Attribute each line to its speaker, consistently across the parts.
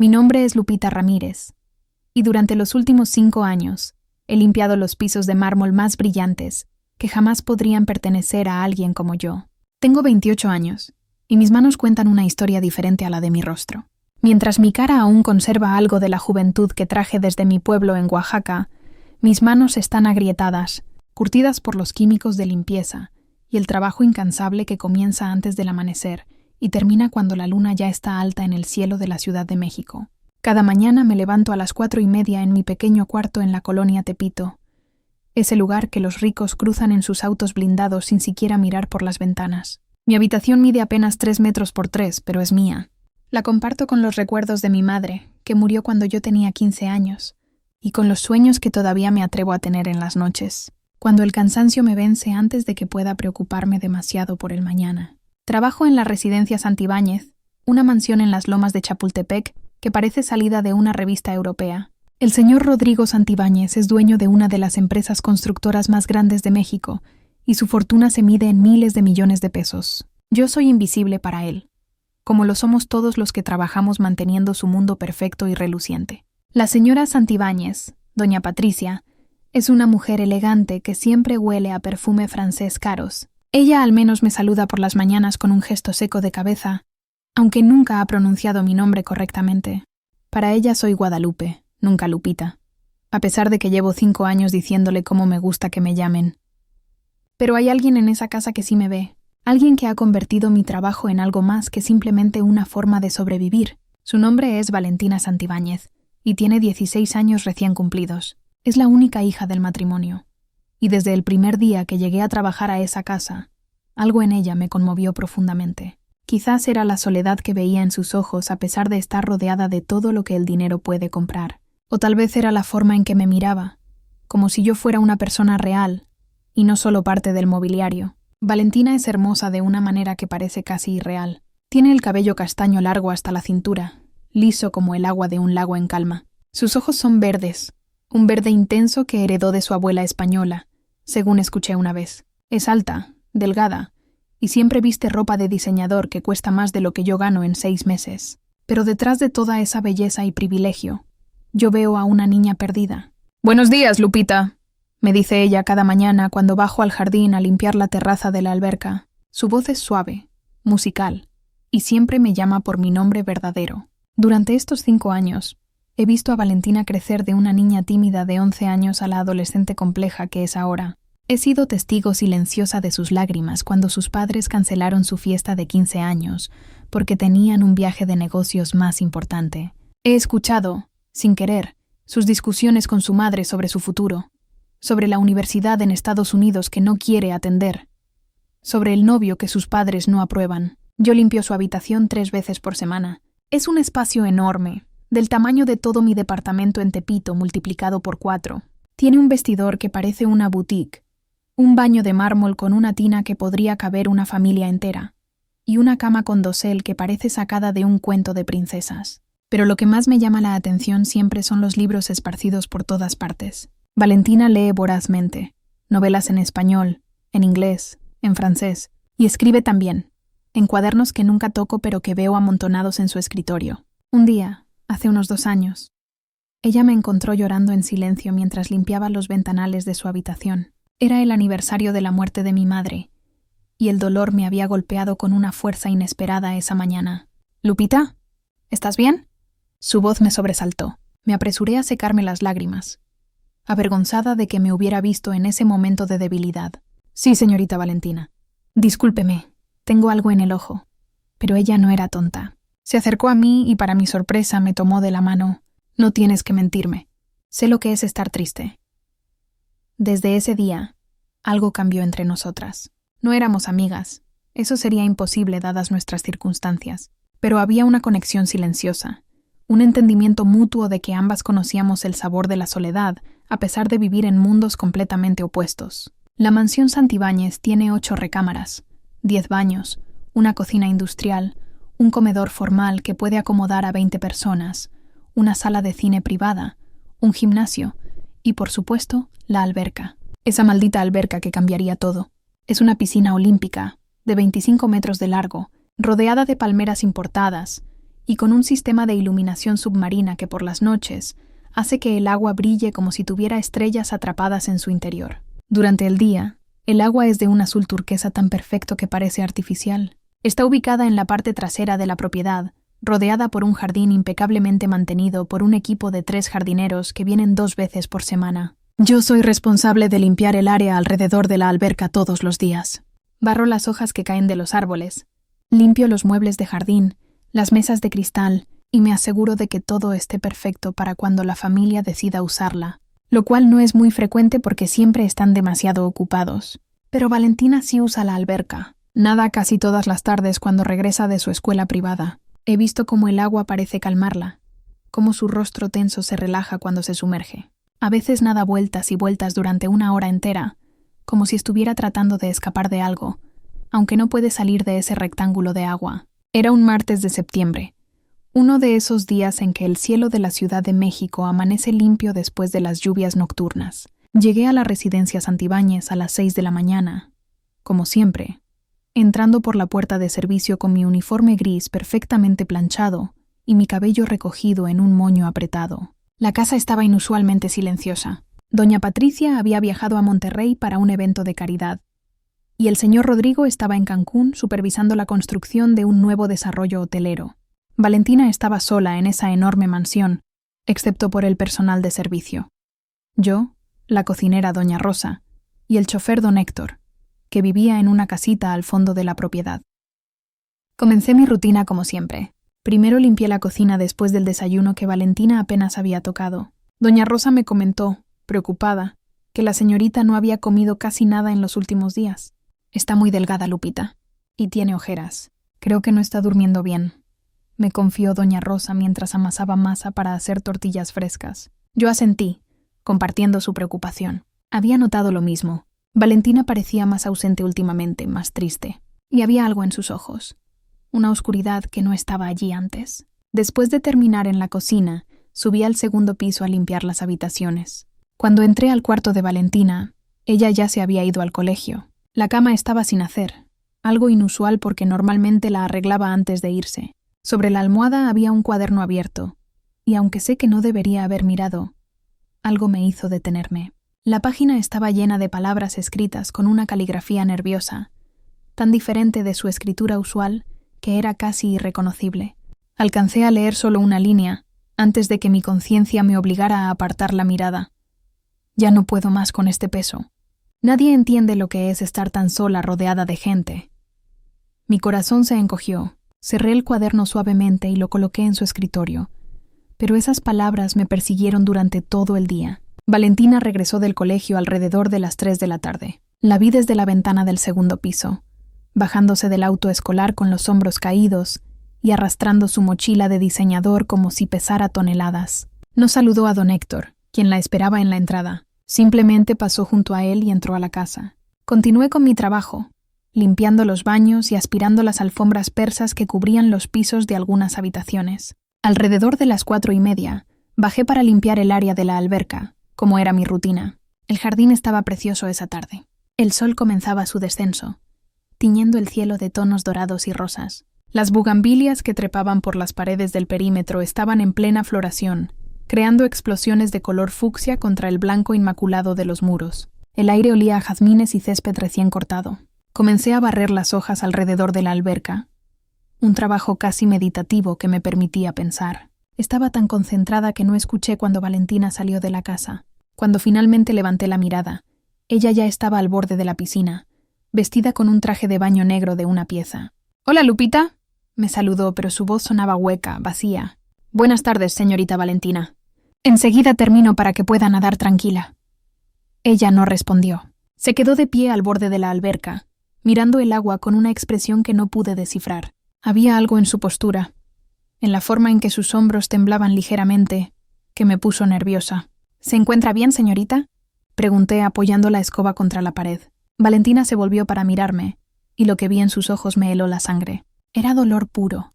Speaker 1: Mi nombre es Lupita Ramírez, y durante los últimos 5 años he limpiado los pisos de mármol más brillantes que jamás podrían pertenecer a alguien como yo. Tengo 28 años, y mis manos cuentan una historia diferente a la de mi rostro. Mientras mi cara aún conserva algo de la juventud que traje desde mi pueblo en Oaxaca, mis manos están agrietadas, curtidas por los químicos de limpieza y el trabajo incansable que comienza antes del amanecer y termina cuando la luna ya está alta en el cielo de la Ciudad de México. Cada mañana me levanto a las 4:30 en mi pequeño cuarto en la colonia Tepito, ese lugar que los ricos cruzan en sus autos blindados sin siquiera mirar por las ventanas. Mi habitación mide apenas 3 metros por 3, pero es mía. La comparto con los recuerdos de mi madre, que murió cuando yo tenía 15 años, y con los sueños que todavía me atrevo a tener en las noches, cuando el cansancio me vence antes de que pueda preocuparme demasiado por el mañana. Trabajo en la residencia Santibáñez, una mansión en las lomas de Chapultepec que parece salida de una revista europea. El señor Rodrigo Santibáñez es dueño de una de las empresas constructoras más grandes de México, y su fortuna se mide en miles de millones de pesos. Yo soy invisible para él, como lo somos todos los que trabajamos manteniendo su mundo perfecto y reluciente. La señora Santibáñez, doña Patricia, es una mujer elegante que siempre huele a perfume francés caros. Ella al menos me saluda por las mañanas con un gesto seco de cabeza, aunque nunca ha pronunciado mi nombre correctamente. Para ella soy Guadalupe, nunca Lupita, a pesar de que llevo 5 años diciéndole cómo me gusta que me llamen. Pero hay alguien en esa casa que sí me ve, alguien que ha convertido mi trabajo en algo más que simplemente una forma de sobrevivir. Su nombre es Valentina Santibáñez, y tiene 16 años recién cumplidos. Es la única hija del matrimonio, y desde el primer día que llegué a trabajar a esa casa, algo en ella me conmovió profundamente. Quizás era la soledad que veía en sus ojos a pesar de estar rodeada de todo lo que el dinero puede comprar. O tal vez era la forma en que me miraba, como si yo fuera una persona real, y no solo parte del mobiliario. Valentina es hermosa de una manera que parece casi irreal. Tiene el cabello castaño largo hasta la cintura, liso como el agua de un lago en calma. Sus ojos son verdes, un verde intenso que heredó de su abuela española, según escuché una vez. Es alta, delgada, y siempre viste ropa de diseñador que cuesta más de lo que yo gano en 6 meses. Pero detrás de toda esa belleza y privilegio, yo veo a una niña perdida. «Buenos días, Lupita», me dice ella cada mañana cuando bajo al jardín a limpiar la terraza de la alberca. Su voz es suave, musical, y siempre me llama por mi nombre verdadero. Durante estos 5 años, he visto a Valentina crecer de una niña tímida de 11 años a la adolescente compleja que es ahora. He sido testigo silenciosa de sus lágrimas cuando sus padres cancelaron su fiesta de 15 años porque tenían un viaje de negocios más importante. He escuchado, sin querer, sus discusiones con su madre sobre su futuro, sobre la universidad en Estados Unidos que no quiere atender, sobre el novio que sus padres no aprueban. Yo limpio su habitación 3 veces por semana. Es un espacio enorme, del tamaño de todo mi departamento en Tepito multiplicado por 4. Tiene un vestidor que parece una boutique, un baño de mármol con una tina que podría caber una familia entera, y una cama con dosel que parece sacada de un cuento de princesas. Pero lo que más me llama la atención siempre son los libros esparcidos por todas partes. Valentina lee vorazmente, novelas en español, en inglés, en francés, y escribe también, en cuadernos que nunca toco pero que veo amontonados en su escritorio. Un día, hace unos 2 años, ella me encontró llorando en silencio mientras limpiaba los ventanales de su habitación. Era el aniversario de la muerte de mi madre, y el dolor me había golpeado con una fuerza inesperada esa mañana. «Lupita, ¿estás bien?» Su voz me sobresaltó. Me apresuré a secarme las lágrimas, avergonzada de que me hubiera visto en ese momento de debilidad. «Sí, señorita Valentina. Discúlpeme, tengo algo en el ojo». Pero ella no era tonta. Se acercó a mí y para mi sorpresa me tomó de la mano. «No tienes que mentirme. Sé lo que es estar triste». Desde ese día, algo cambió entre nosotras. No éramos amigas. Eso sería imposible dadas nuestras circunstancias. Pero había una conexión silenciosa, un entendimiento mutuo de que ambas conocíamos el sabor de la soledad, a pesar de vivir en mundos completamente opuestos. La mansión Santibáñez tiene 8 recámaras, 10 baños, una cocina industrial, un comedor formal que puede acomodar a 20 personas, una sala de cine privada, un gimnasio y, por supuesto, la alberca. Esa maldita alberca que cambiaría todo. Es una piscina olímpica, de 25 metros de largo, rodeada de palmeras importadas, y con un sistema de iluminación submarina que por las noches hace que el agua brille como si tuviera estrellas atrapadas en su interior. Durante el día, el agua es de un azul turquesa tan perfecto que parece artificial. Está ubicada en la parte trasera de la propiedad, rodeada por un jardín impecablemente mantenido por un equipo de 3 jardineros que vienen 2 veces por semana. Yo soy responsable de limpiar el área alrededor de la alberca todos los días. Barro las hojas que caen de los árboles, limpio los muebles de jardín, las mesas de cristal y me aseguro de que todo esté perfecto para cuando la familia decida usarla, lo cual no es muy frecuente porque siempre están demasiado ocupados. Pero Valentina sí usa la alberca. Nada casi todas las tardes cuando regresa de su escuela privada. He visto cómo el agua parece calmarla, cómo su rostro tenso se relaja cuando se sumerge. A veces nada vueltas y vueltas durante 1 hora entera, como si estuviera tratando de escapar de algo, aunque no puede salir de ese rectángulo de agua. Era un martes de septiembre, uno de esos días en que el cielo de la Ciudad de México amanece limpio después de las lluvias nocturnas. Llegué a la residencia Santibáñez a las 6 de la mañana, como siempre, entrando por la puerta de servicio con mi uniforme gris perfectamente planchado y mi cabello recogido en un moño apretado. La casa estaba inusualmente silenciosa. Doña Patricia había viajado a Monterrey para un evento de caridad, y el señor Rodrigo estaba en Cancún supervisando la construcción de un nuevo desarrollo hotelero. Valentina estaba sola en esa enorme mansión, excepto por el personal de servicio. Yo, la cocinera doña Rosa, y el chofer don Héctor, que vivía en una casita al fondo de la propiedad. Comencé mi rutina como siempre. Primero limpié la cocina después del desayuno que Valentina apenas había tocado. Doña Rosa me comentó, preocupada, que la señorita no había comido casi nada en los últimos días. Está muy delgada, Lupita, y tiene ojeras. Creo que no está durmiendo bien, me confió doña Rosa mientras amasaba masa para hacer tortillas frescas. Yo asentí, compartiendo su preocupación. Había notado lo mismo. Valentina parecía más ausente últimamente, más triste, y había algo en sus ojos, una oscuridad que no estaba allí antes. Después de terminar en la cocina, subí al segundo piso a limpiar las habitaciones. Cuando entré al cuarto de Valentina, ella ya se había ido al colegio. La cama estaba sin hacer, algo inusual porque normalmente la arreglaba antes de irse. Sobre la almohada había un cuaderno abierto, y aunque sé que no debería haber mirado, algo me hizo detenerme. La página estaba llena de palabras escritas con una caligrafía nerviosa, tan diferente de su escritura usual que era casi irreconocible. Alcancé a leer solo una línea, antes de que mi conciencia me obligara a apartar la mirada. Ya no puedo más con este peso. Nadie entiende lo que es estar tan sola rodeada de gente. Mi corazón se encogió. Cerré el cuaderno suavemente y lo coloqué en su escritorio. Pero esas palabras me persiguieron durante todo el día. Valentina regresó del colegio alrededor de las 3 de la tarde. La vi desde la ventana del segundo piso, bajándose del auto escolar con los hombros caídos y arrastrando su mochila de diseñador como si pesara toneladas. No saludó a don Héctor, quien la esperaba en la entrada. Simplemente pasó junto a él y entró a la casa. Continué con mi trabajo, limpiando los baños y aspirando las alfombras persas que cubrían los pisos de algunas habitaciones. Alrededor de las 4:30, bajé para limpiar el área de la alberca, como era mi rutina. El jardín estaba precioso esa tarde. El sol comenzaba su descenso, tiñendo el cielo de tonos dorados y rosas. Las bugambilias que trepaban por las paredes del perímetro estaban en plena floración, creando explosiones de color fucsia contra el blanco inmaculado de los muros. El aire olía a jazmines y césped recién cortado. Comencé a barrer las hojas alrededor de la alberca, un trabajo casi meditativo que me permitía pensar. Estaba tan concentrada que no escuché cuando Valentina salió de la casa. Cuando finalmente levanté la mirada, ella ya estaba al borde de la piscina, vestida con un traje de baño negro de una pieza. «Hola, Lupita», me saludó, pero su voz sonaba hueca, vacía. «Buenas tardes, señorita Valentina. Enseguida termino para que pueda nadar tranquila». Ella no respondió. Se quedó de pie al borde de la alberca, mirando el agua con una expresión que no pude descifrar. Había algo en su postura, en la forma en que sus hombros temblaban ligeramente, que me puso nerviosa. «¿Se encuentra bien, señorita?», pregunté apoyando la escoba contra la pared. Valentina se volvió para mirarme, y lo que vi en sus ojos me heló la sangre. Era dolor puro,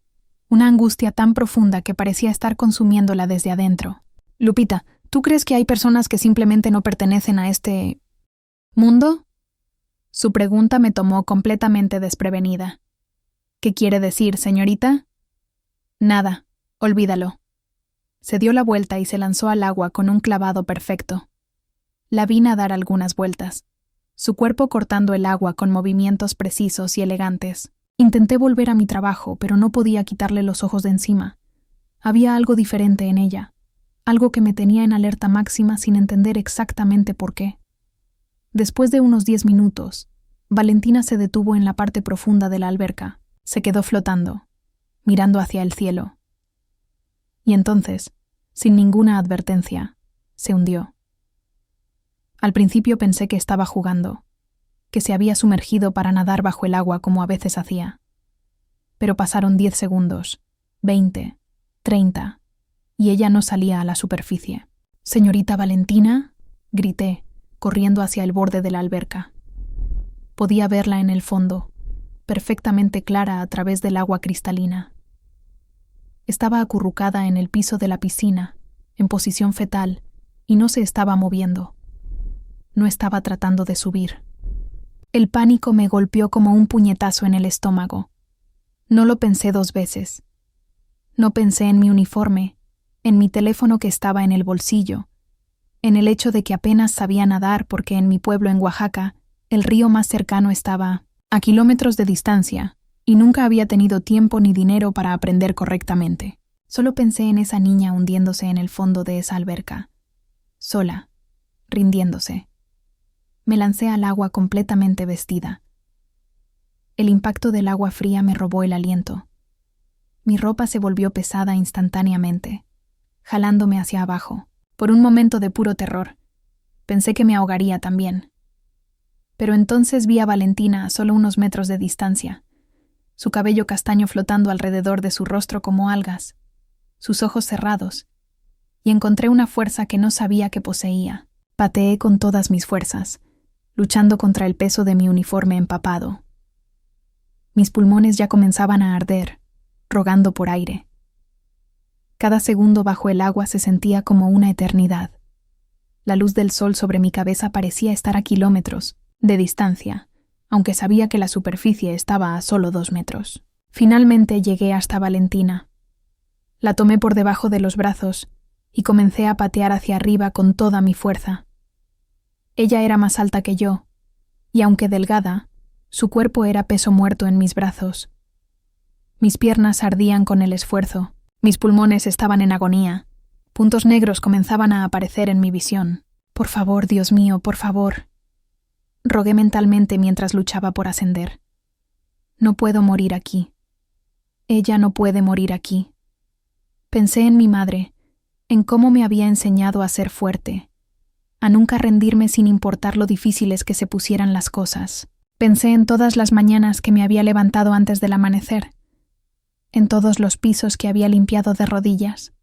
Speaker 1: una angustia tan profunda que parecía estar consumiéndola desde adentro. «Lupita, ¿tú crees que hay personas que simplemente no pertenecen a este mundo?». Su pregunta me tomó completamente desprevenida. «¿Qué quiere decir, señorita?». «Nada», Olvídalo. Se dio la vuelta y se lanzó al agua con un clavado perfecto. La vi nadar algunas vueltas, su cuerpo cortando el agua con movimientos precisos y elegantes. Intenté volver a mi trabajo, pero no podía quitarle los ojos de encima. Había algo diferente en ella, algo que me tenía en alerta máxima sin entender exactamente por qué. Después de unos 10 minutos, Valentina se detuvo en la parte profunda de la alberca. Se quedó flotando, mirando hacia el cielo. Y entonces, sin ninguna advertencia, se hundió. Al principio pensé que estaba jugando, que se había sumergido para nadar bajo el agua como a veces hacía. Pero pasaron 10 segundos, 20, 30, y ella no salía a la superficie. «Señorita Valentina», grité, corriendo hacia el borde de la alberca. Podía verla en el fondo, perfectamente clara a través del agua cristalina. Estaba acurrucada en el piso de la piscina, en posición fetal, y no se estaba moviendo. No estaba tratando de subir. El pánico me golpeó como un puñetazo en el estómago. No lo pensé 2 veces. No pensé en mi uniforme, en mi teléfono que estaba en el bolsillo, en el hecho de que apenas sabía nadar porque en mi pueblo en Oaxaca el río más cercano estaba a kilómetros de distancia y nunca había tenido tiempo ni dinero para aprender correctamente. Solo pensé en esa niña hundiéndose en el fondo de esa alberca, sola, rindiéndose. Me lancé al agua completamente vestida. El impacto del agua fría me robó el aliento. Mi ropa se volvió pesada instantáneamente, jalándome hacia abajo. Por un momento de puro terror, pensé que me ahogaría también. Pero entonces vi a Valentina a solo unos metros de distancia, su cabello castaño flotando alrededor de su rostro como algas, sus ojos cerrados, y encontré una fuerza que no sabía que poseía. Pateé con todas mis fuerzas, luchando contra el peso de mi uniforme empapado. Mis pulmones ya comenzaban a arder, rogando por aire. Cada segundo bajo el agua se sentía como una eternidad. La luz del sol sobre mi cabeza parecía estar a kilómetros de distancia, aunque sabía que la superficie estaba a solo 2 metros. Finalmente llegué hasta Valentina. La tomé por debajo de los brazos y comencé a patear hacia arriba con toda mi fuerza. Ella era más alta que yo, y aunque delgada, su cuerpo era peso muerto en mis brazos. Mis piernas ardían con el esfuerzo, mis pulmones estaban en agonía, puntos negros comenzaban a aparecer en mi visión. «Por favor, Dios mío, por favor», rogué mentalmente mientras luchaba por ascender. «No puedo morir aquí. Ella no puede morir aquí». Pensé en mi madre, en cómo me había enseñado a ser fuerte, a nunca rendirme sin importar lo difíciles que se pusieran las cosas. Pensé en todas las mañanas que me había levantado antes del amanecer, en todos los pisos que había limpiado de rodillas,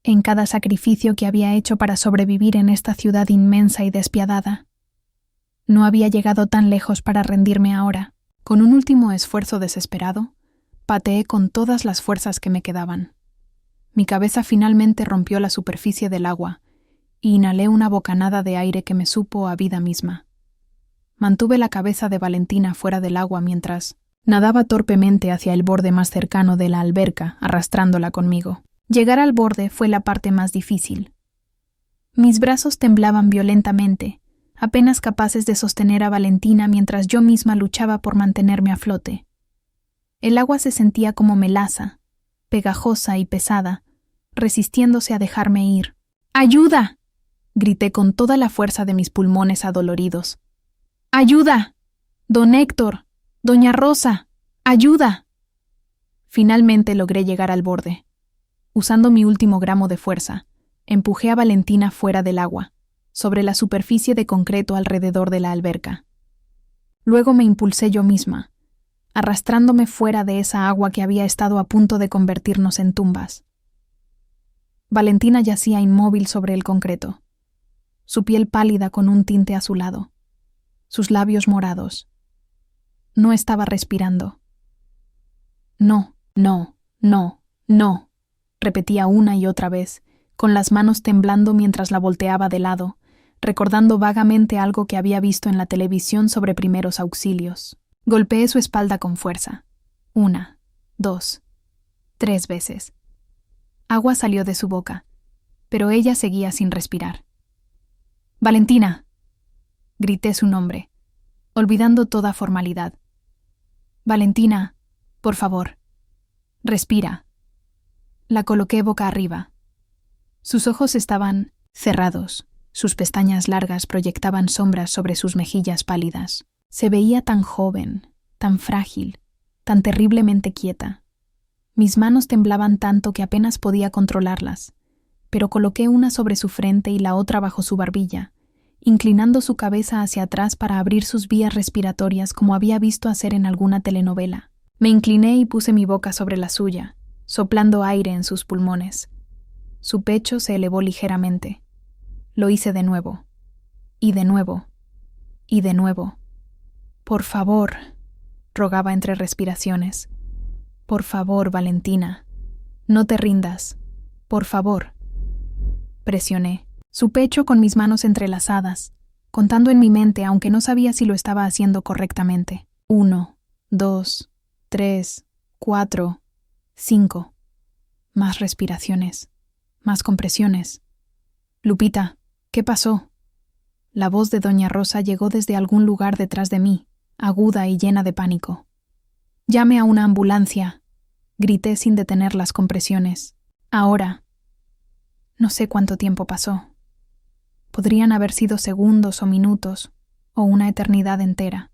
Speaker 1: en cada sacrificio que había hecho para sobrevivir en esta ciudad inmensa y despiadada. No había llegado tan lejos para rendirme ahora. Con un último esfuerzo desesperado, pateé con todas las fuerzas que me quedaban. Mi cabeza finalmente rompió la superficie del agua y inhalé una bocanada de aire que me supo a vida misma. Mantuve la cabeza de Valentina fuera del agua mientras nadaba torpemente hacia el borde más cercano de la alberca, arrastrándola conmigo. Llegar al borde fue la parte más difícil. Mis brazos temblaban violentamente, apenas capaces de sostener a Valentina mientras yo misma luchaba por mantenerme a flote. El agua se sentía como melaza, pegajosa y pesada, resistiéndose a dejarme ir. ¡Ayuda!, grité con toda la fuerza de mis pulmones adoloridos. ¡Ayuda! ¡Don Héctor! ¡Doña Rosa! ¡Ayuda! Finalmente logré llegar al borde. Usando mi último gramo de fuerza, empujé a Valentina fuera del agua, sobre la superficie de concreto alrededor de la alberca. Luego me impulsé yo misma, arrastrándome fuera de esa agua que había estado a punto de convertirnos en tumbas. Valentina yacía inmóvil sobre el concreto, su piel pálida con un tinte azulado, sus labios morados. No estaba respirando. «No, no, no, no», repetía una y otra vez, con las manos temblando mientras la volteaba de lado, recordando vagamente algo que había visto en la televisión sobre primeros auxilios. Golpeé su espalda con fuerza. 1, 2, 3 veces. Agua salió de su boca, pero ella seguía sin respirar. «¡Valentina!», grité su nombre, olvidando toda formalidad. «Valentina, por favor, respira». La coloqué boca arriba. Sus ojos estaban cerrados, sus pestañas largas proyectaban sombras sobre sus mejillas pálidas. Se veía tan joven, tan frágil, tan terriblemente quieta. Mis manos temblaban tanto que apenas podía controlarlas, pero coloqué una sobre su frente y la otra bajo su barbilla, inclinando su cabeza hacia atrás para abrir sus vías respiratorias como había visto hacer en alguna telenovela. Me incliné y puse mi boca sobre la suya, soplando aire en sus pulmones. Su pecho se elevó ligeramente. Lo hice de nuevo, y de nuevo, y de nuevo. «Por favor», rogaba entre respiraciones. «Por favor, Valentina, no te rindas. Por favor». Presioné su pecho con mis manos entrelazadas, contando en mi mente, aunque no sabía si lo estaba haciendo correctamente. 1, 2, 3, 4, 5. Más respiraciones, más compresiones. «Lupita, ¿qué pasó?». La voz de doña Rosa llegó desde algún lugar detrás de mí, aguda y llena de pánico. «Llame a una ambulancia», grité sin detener las compresiones. «Ahora». No sé cuánto tiempo pasó. Podrían haber sido segundos o minutos, o una eternidad entera.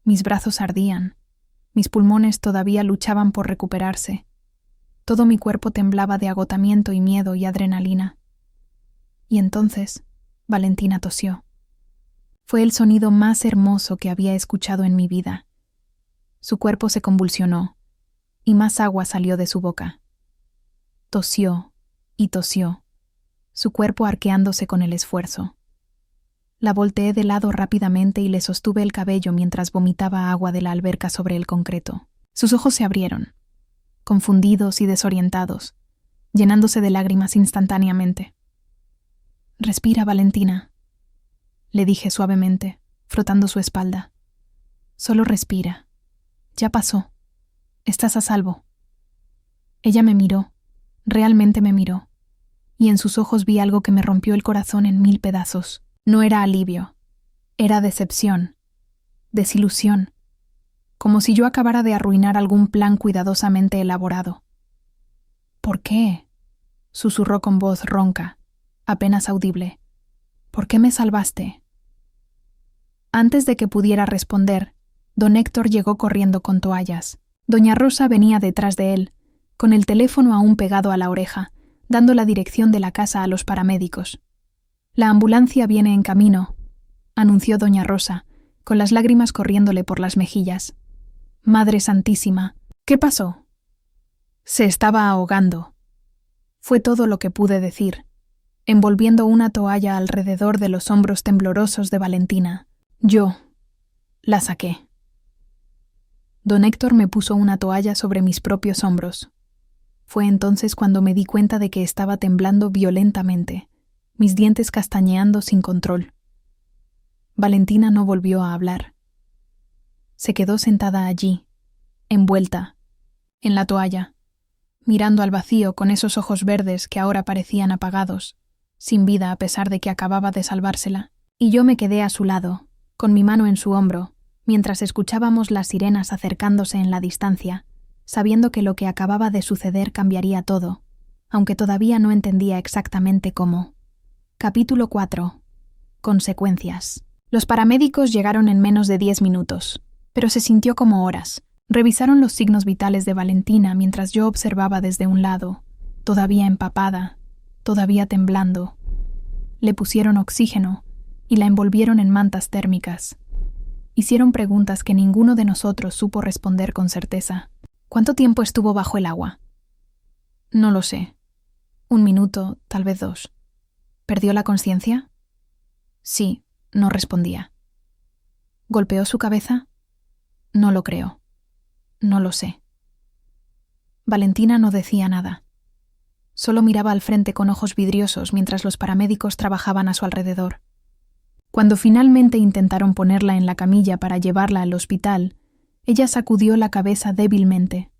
Speaker 1: Mis brazos ardían, mis pulmones todavía luchaban por recuperarse. Todo mi cuerpo temblaba de agotamiento y miedo y adrenalina. Y entonces, Valentina tosió. Fue el sonido más hermoso que había escuchado en mi vida. Su cuerpo se convulsionó, y más agua salió de su boca. Tosió y tosió, su cuerpo arqueándose con el esfuerzo. La volteé de lado rápidamente y le sostuve el cabello mientras vomitaba agua de la alberca sobre el concreto. Sus ojos se abrieron, confundidos y desorientados, llenándose de lágrimas instantáneamente. «Respira, Valentina», le dije suavemente, frotando su espalda. «Solo respira. Ya pasó. Estás a salvo». Ella me miró, realmente me miró, y en sus ojos vi algo que me rompió el corazón en 1000 pedazos. No era alivio, era decepción, desilusión, como si yo acabara de arruinar algún plan cuidadosamente elaborado. «¿Por qué?», susurró con voz ronca, apenas audible. «¿Por qué me salvaste?». Antes de que pudiera responder, don Héctor llegó corriendo con toallas. Doña Rosa venía detrás de él, con el teléfono aún pegado a la oreja, dando la dirección de la casa a los paramédicos. «La ambulancia viene en camino», anunció doña Rosa, con las lágrimas corriéndole por las mejillas. «Madre Santísima, ¿qué pasó?». «Se estaba ahogando». Fue todo lo que pude decir, envolviendo una toalla alrededor de los hombros temblorosos de Valentina. Yo la saqué. Don Héctor me puso una toalla sobre mis propios hombros. Fue entonces cuando me di cuenta de que estaba temblando violentamente, mis dientes castañeando sin control. Valentina no volvió a hablar. Se quedó sentada allí, envuelta, en la toalla, mirando al vacío con esos ojos verdes que ahora parecían apagados, sin vida a pesar de que acababa de salvársela. Y yo me quedé a su lado, con mi mano en su hombro, mientras escuchábamos las sirenas acercándose en la distancia, sabiendo que lo que acababa de suceder cambiaría todo, aunque todavía no entendía exactamente cómo. Capítulo 4. Consecuencias. Los paramédicos llegaron en menos de 10 minutos, pero se sintió como horas. Revisaron los signos vitales de Valentina mientras yo observaba desde un lado, todavía empapada, todavía temblando. Le pusieron oxígeno y la envolvieron en mantas térmicas. Hicieron preguntas que ninguno de nosotros supo responder con certeza. ¿Cuánto tiempo estuvo bajo el agua? No lo sé. 1 minuto, tal vez 2. ¿Perdió la conciencia? Sí, no respondía. ¿Golpeó su cabeza? No lo creo. No lo sé. Valentina no decía nada. Solo miraba al frente con ojos vidriosos mientras los paramédicos trabajaban a su alrededor. Cuando finalmente intentaron ponerla en la camilla para llevarla al hospital, ella sacudió la cabeza débilmente.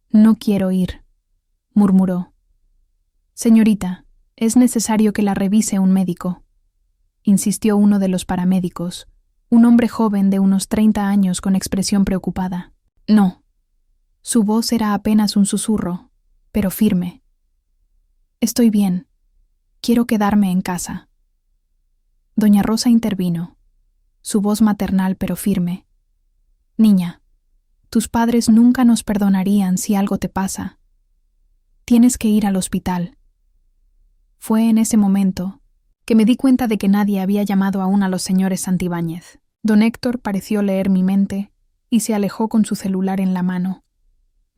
Speaker 1: «No quiero ir», murmuró, Señorita, es necesario que la revise un médico, insistió uno de los paramédicos, un hombre joven de unos 30 años con expresión preocupada. No. Su voz era apenas un susurro, pero firme. Estoy bien. Quiero quedarme en casa. Doña Rosa intervino, su voz maternal pero firme. Niña, tus padres nunca nos perdonarían si algo te pasa. Tienes que ir al hospital. Fue en ese momento que me di cuenta de que nadie había llamado aún a los señores Santibáñez. Don Héctor pareció leer mi mente y se alejó con su celular en la mano,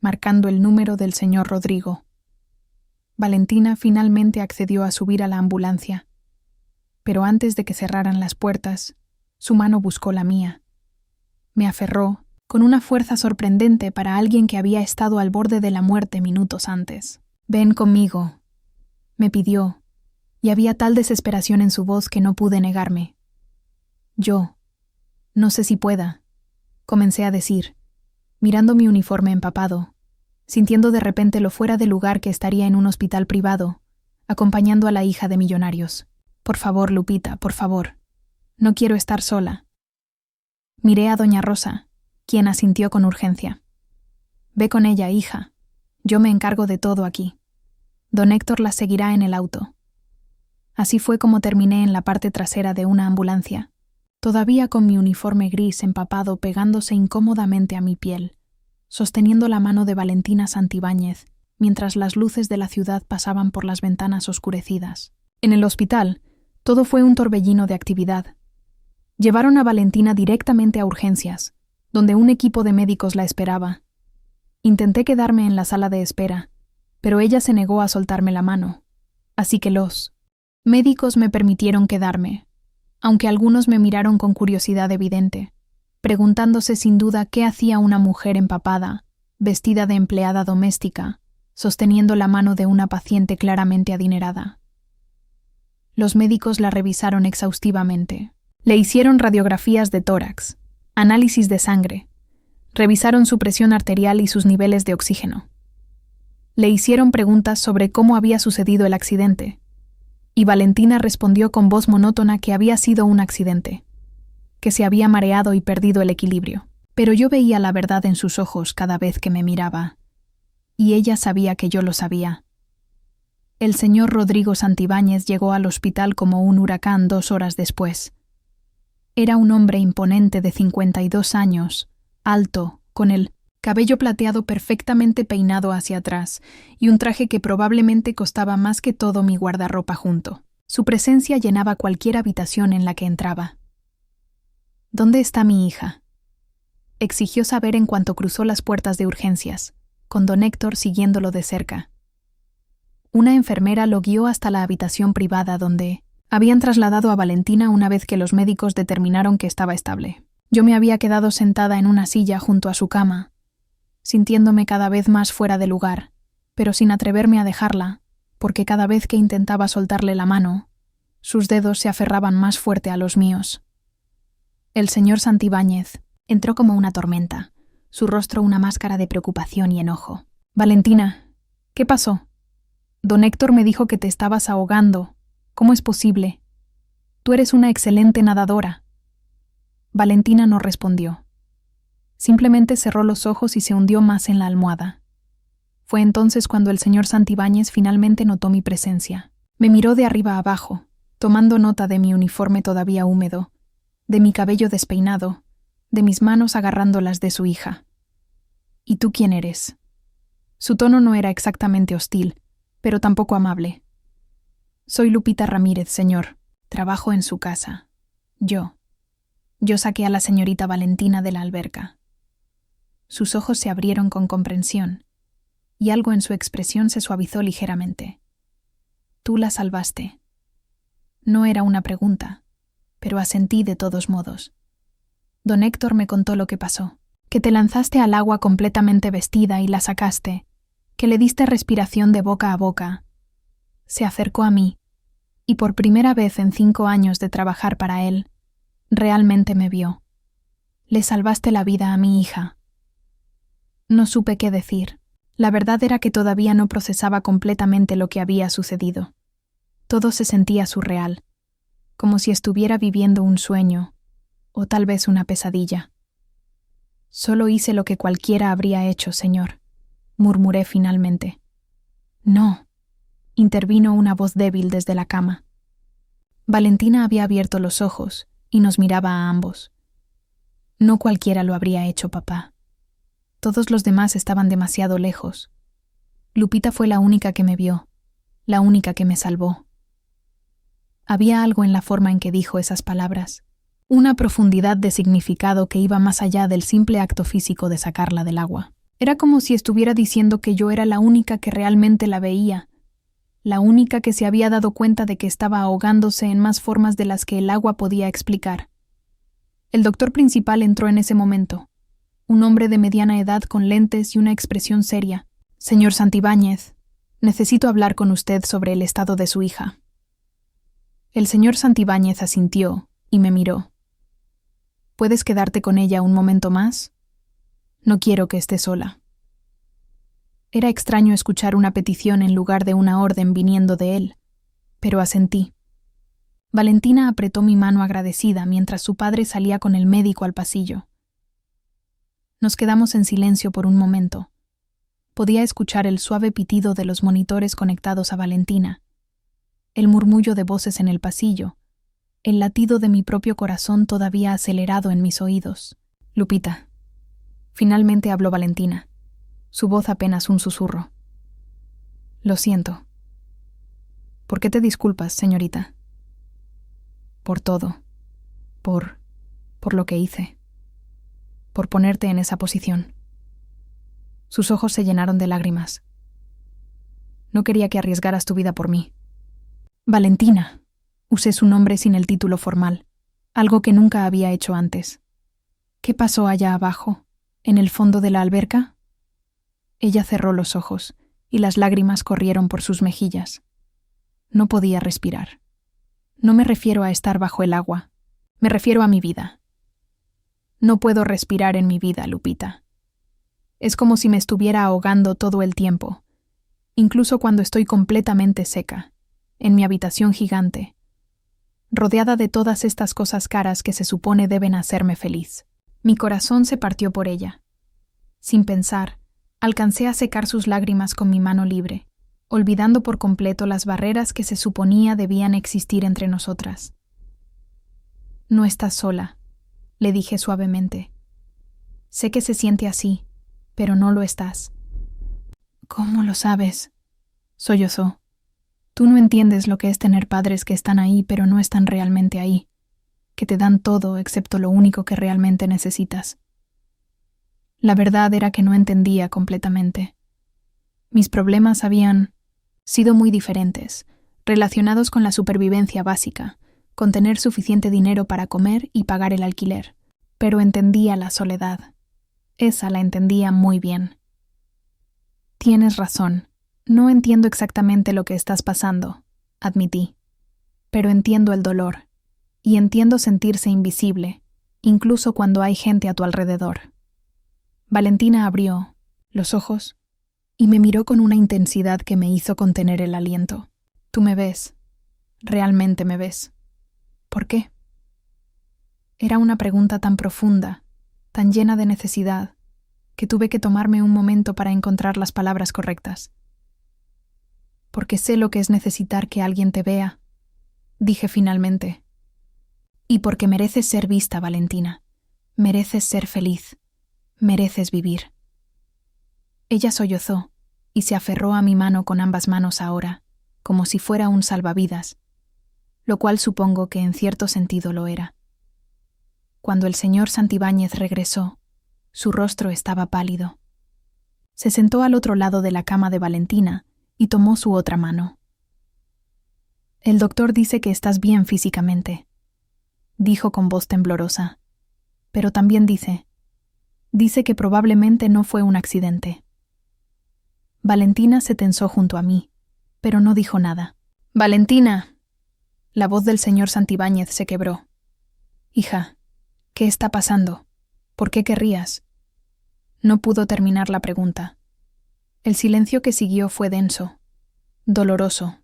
Speaker 1: marcando el número del señor Rodrigo. Valentina finalmente accedió a subir a la ambulancia, pero antes de que cerraran las puertas, su mano buscó la mía. Me aferró con una fuerza sorprendente para alguien que había estado al borde de la muerte minutos antes. «Ven conmigo», me pidió, y había tal desesperación en su voz que no pude negarme. «Yo, no sé si pueda», comencé a decir, mirando mi uniforme empapado, sintiendo de repente lo fuera de lugar que estaría en un hospital privado, acompañando a la hija de millonarios. «Por favor, Lupita, por favor. No quiero estar sola». Miré a doña Rosa, quien asintió con urgencia. «Ve con ella, hija. Yo me encargo de todo aquí. Don Héctor la seguirá en el auto». Así fue como terminé en la parte trasera de una ambulancia, todavía con mi uniforme gris empapado pegándose incómodamente a mi piel, sosteniendo la mano de Valentina Santibáñez mientras las luces de la ciudad pasaban por las ventanas oscurecidas. En el hospital, todo fue un torbellino de actividad. Llevaron a Valentina directamente a urgencias, donde un equipo de médicos la esperaba. Intenté quedarme en la sala de espera, pero ella se negó a soltarme la mano, así que los médicos me permitieron quedarme, aunque algunos me miraron con curiosidad evidente, preguntándose sin duda qué hacía una mujer empapada, vestida de empleada doméstica, sosteniendo la mano de una paciente claramente adinerada. Los médicos la revisaron exhaustivamente. Le hicieron radiografías de tórax, análisis de sangre, revisaron su presión arterial y sus niveles de oxígeno. Le hicieron preguntas sobre cómo había sucedido el accidente, y Valentina respondió con voz monótona que había sido un accidente, que se había mareado y perdido el equilibrio. Pero yo veía la verdad en sus ojos cada vez que me miraba, y ella sabía que yo lo sabía. El señor Rodrigo Santibáñez llegó al hospital como un huracán 2 horas después. Era un hombre imponente de 52 años, alto, con el cabello plateado perfectamente peinado hacia atrás y un traje que probablemente costaba más que todo mi guardarropa junto. Su presencia llenaba cualquier habitación en la que entraba. «¿Dónde está mi hija?», exigió saber en cuanto cruzó las puertas de urgencias, con don Héctor siguiéndolo de cerca. Una enfermera lo guió hasta la habitación privada donde habían trasladado a Valentina una vez que los médicos determinaron que estaba estable. Yo me había quedado sentada en una silla junto a su cama, sintiéndome cada vez más fuera de lugar, pero sin atreverme a dejarla, porque cada vez que intentaba soltarle la mano, sus dedos se aferraban más fuerte a los míos. El señor Santibáñez entró como una tormenta, su rostro una máscara de preocupación y enojo. «Valentina, ¿qué pasó? Don Héctor me dijo que te estabas ahogando. ¿Cómo es posible? Tú eres una excelente nadadora». Valentina no respondió. Simplemente cerró los ojos y se hundió más en la almohada. Fue entonces cuando el señor Santibáñez finalmente notó mi presencia. Me miró de arriba a abajo, tomando nota de mi uniforme todavía húmedo, de mi cabello despeinado, de mis manos agarrando las de su hija. «¿Y tú quién eres?». Su tono no era exactamente hostil, pero tampoco amable. «Soy Lupita Ramírez, señor. Trabajo en su casa. Yo saqué a la señorita Valentina de la alberca». Sus ojos se abrieron con comprensión, y algo en su expresión se suavizó ligeramente. «Tú la salvaste». No era una pregunta, pero asentí de todos modos. Don Héctor me contó lo que pasó, que te lanzaste al agua completamente vestida y la sacaste, que le diste respiración de boca a boca. Se acercó a mí, y por primera vez en 5 años de trabajar para él, realmente me vio. Le salvaste la vida a mi hija. No supe qué decir. La verdad era que todavía no procesaba completamente lo que había sucedido. Todo se sentía surreal, como si estuviera viviendo un sueño, o tal vez una pesadilla. Solo hice lo que cualquiera habría hecho, señor, murmuré finalmente. No, intervino una voz débil desde la cama. Valentina había abierto los ojos y nos miraba a ambos. No cualquiera lo habría hecho, papá. Todos los demás estaban demasiado lejos. Lupita fue la única que me vio, la única que me salvó. Había algo en la forma en que dijo esas palabras, una profundidad de significado que iba más allá del simple acto físico de sacarla del agua. Era como si estuviera diciendo que yo era la única que realmente la veía, la única que se había dado cuenta de que estaba ahogándose en más formas de las que el agua podía explicar. El doctor principal entró en ese momento, un hombre de mediana edad con lentes y una expresión seria. Señor Santibáñez, necesito hablar con usted sobre el estado de su hija. El señor Santibáñez asintió y me miró. ¿Puedes quedarte con ella un momento más? No quiero que esté sola. Era extraño escuchar una petición en lugar de una orden viniendo de él, pero asentí. Valentina apretó mi mano agradecida mientras su padre salía con el médico al pasillo. Nos quedamos en silencio por un momento. Podía escuchar el suave pitido de los monitores conectados a Valentina, el murmullo de voces en el pasillo, el latido de mi propio corazón todavía acelerado en mis oídos. Lupita. Finalmente habló Valentina, su voz apenas un susurro. Lo siento. ¿Por qué te disculpas, señorita? Por todo. Por lo que hice. Por ponerte en esa posición. Sus ojos se llenaron de lágrimas. No quería que arriesgaras tu vida por mí. Valentina. Usé su nombre sin el título formal, algo que nunca había hecho antes. ¿Qué pasó allá abajo, en el fondo de la alberca? Ella cerró los ojos, y las lágrimas corrieron por sus mejillas. No podía respirar. No me refiero a estar bajo el agua, me refiero a mi vida. No puedo respirar en mi vida, Lupita. Es como si me estuviera ahogando todo el tiempo, incluso cuando estoy completamente seca, en mi habitación gigante, rodeada de todas estas cosas caras que se supone deben hacerme feliz. Mi corazón se partió por ella. Sin pensar, alcancé a secar sus lágrimas con mi mano libre, olvidando por completo las barreras que se suponía debían existir entre nosotras. No estás sola, le dije suavemente. Sé que se siente así, pero no lo estás. ¿Cómo lo sabes? Sollozó. Tú no entiendes lo que es tener padres que están ahí pero no están realmente ahí, que te dan todo excepto lo único que realmente necesitas. La verdad era que no entendía completamente. Mis problemas habían sido muy diferentes, relacionados con la supervivencia básica, con tener suficiente dinero para comer y pagar el alquiler. Pero entendía la soledad. Esa la entendía muy bien. Tienes razón. No entiendo exactamente lo que estás pasando, admití. Pero entiendo el dolor. Y entiendo sentirse invisible, incluso cuando hay gente a tu alrededor. Valentina abrió los ojos y me miró con una intensidad que me hizo contener el aliento. Tú me ves. Realmente me ves. ¿Por qué? Era una pregunta tan profunda, tan llena de necesidad, que tuve que tomarme un momento para encontrar las palabras correctas. Porque sé lo que es necesitar que alguien te vea, dije finalmente. Y porque mereces ser vista, Valentina. Mereces ser feliz. Mereces vivir. Ella sollozó y se aferró a mi mano con ambas manos ahora, como si fuera un salvavidas, lo cual supongo que en cierto sentido lo era. Cuando el señor Santibáñez regresó, su rostro estaba pálido. Se sentó al otro lado de la cama de Valentina y tomó su otra mano. El doctor dice que estás bien físicamente, dijo con voz temblorosa, pero también dice que probablemente no fue un accidente. Valentina se tensó junto a mí, pero no dijo nada. Valentina. La voz del señor Santibáñez se quebró. Hija, ¿qué está pasando? ¿Por qué querrías? No pudo terminar la pregunta. El silencio que siguió fue denso, doloroso.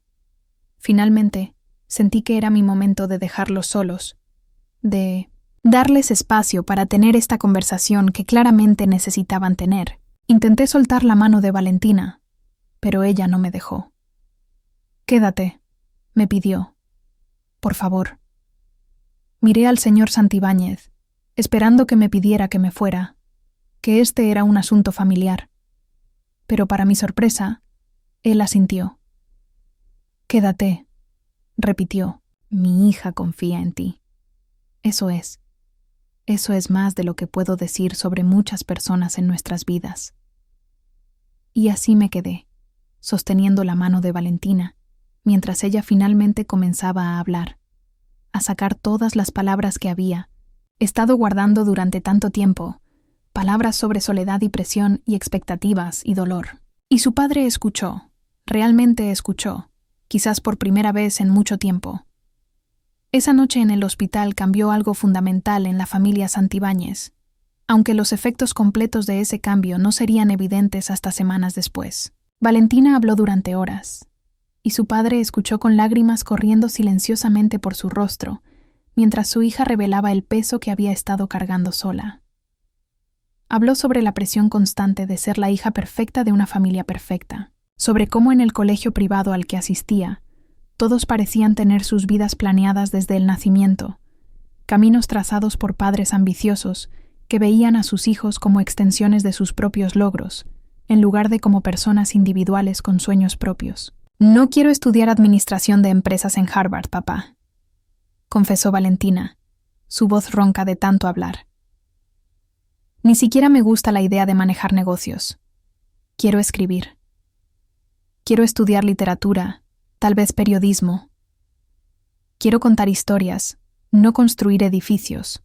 Speaker 1: Finalmente, sentí que era mi momento de dejarlos solos, de darles espacio para tener esta conversación que claramente necesitaban tener. Intenté soltar la mano de Valentina, pero ella no me dejó. «Quédate», me pidió. «Por favor». Miré al señor Santibáñez, esperando que me pidiera que me fuera, que este era un asunto familiar. Pero para mi sorpresa, él asintió. «Quédate», repitió. «Mi hija confía en ti». Eso es más de lo que puedo decir sobre muchas personas en nuestras vidas. Y así me quedé, sosteniendo la mano de Valentina, mientras ella finalmente comenzaba a hablar, a sacar todas las palabras que había estado guardando durante tanto tiempo, palabras sobre soledad y presión y expectativas y dolor. Y su padre escuchó, realmente escuchó, quizás por primera vez en mucho tiempo. Esa noche en el hospital cambió algo fundamental en la familia Santibáñez, aunque los efectos completos de ese cambio no serían evidentes hasta semanas después. Valentina habló durante horas, y su padre escuchó con lágrimas corriendo silenciosamente por su rostro, mientras su hija revelaba el peso que había estado cargando sola. Habló sobre la presión constante de ser la hija perfecta de una familia perfecta, sobre cómo en el colegio privado al que asistía, todos parecían tener sus vidas planeadas desde el nacimiento, caminos trazados por padres ambiciosos que veían a sus hijos como extensiones de sus propios logros, en lugar de como personas individuales con sueños propios. «No quiero estudiar administración de empresas en Harvard, papá», confesó Valentina, su voz ronca de tanto hablar. «Ni siquiera me gusta la idea de manejar negocios. Quiero escribir. Quiero estudiar literatura, tal vez periodismo. Quiero contar historias, no construir edificios».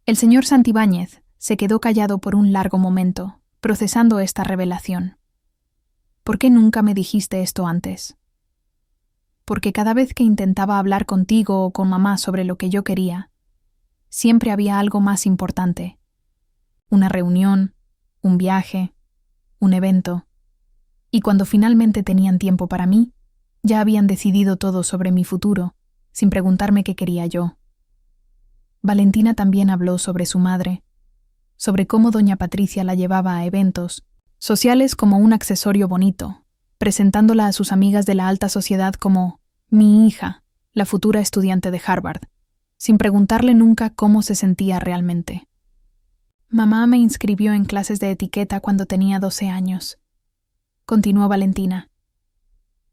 Speaker 1: El señor Santibáñez se quedó callado por un largo momento, procesando esta revelación. «¿Por qué nunca me dijiste esto antes?» «Porque cada vez que intentaba hablar contigo o con mamá sobre lo que yo quería, siempre había algo más importante. Una reunión, un viaje, un evento. Y cuando finalmente tenían tiempo para mí, ya habían decidido todo sobre mi futuro, sin preguntarme qué quería yo». Valentina también habló sobre su madre, sobre cómo doña Patricia la llevaba a eventos sociales como un accesorio bonito, presentándola a sus amigas de la alta sociedad como «mi hija», la futura estudiante de Harvard, sin preguntarle nunca cómo se sentía realmente. «Mamá me inscribió en clases de etiqueta cuando tenía 12 años», continuó Valentina.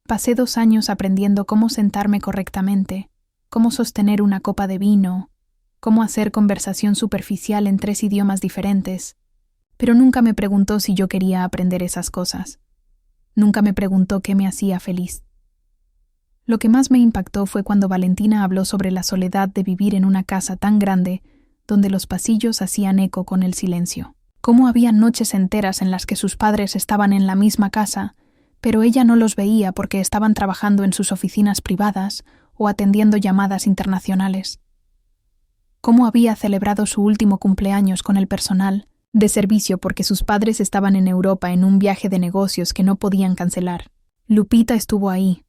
Speaker 1: «Pasé 2 años aprendiendo cómo sentarme correctamente, cómo sostener una copa de vino, cómo hacer conversación superficial en 3 idiomas diferentes, pero nunca me preguntó si yo quería aprender esas cosas. Nunca me preguntó qué me hacía feliz». Lo que más me impactó fue cuando Valentina habló sobre la soledad de vivir en una casa tan grande donde los pasillos hacían eco con el silencio. Cómo había noches enteras en las que sus padres estaban en la misma casa, pero ella no los veía porque estaban trabajando en sus oficinas privadas o atendiendo llamadas internacionales. Cómo había celebrado su último cumpleaños con el personal de servicio porque sus padres estaban en Europa en un viaje de negocios que no podían cancelar. «Lupita estuvo ahí»,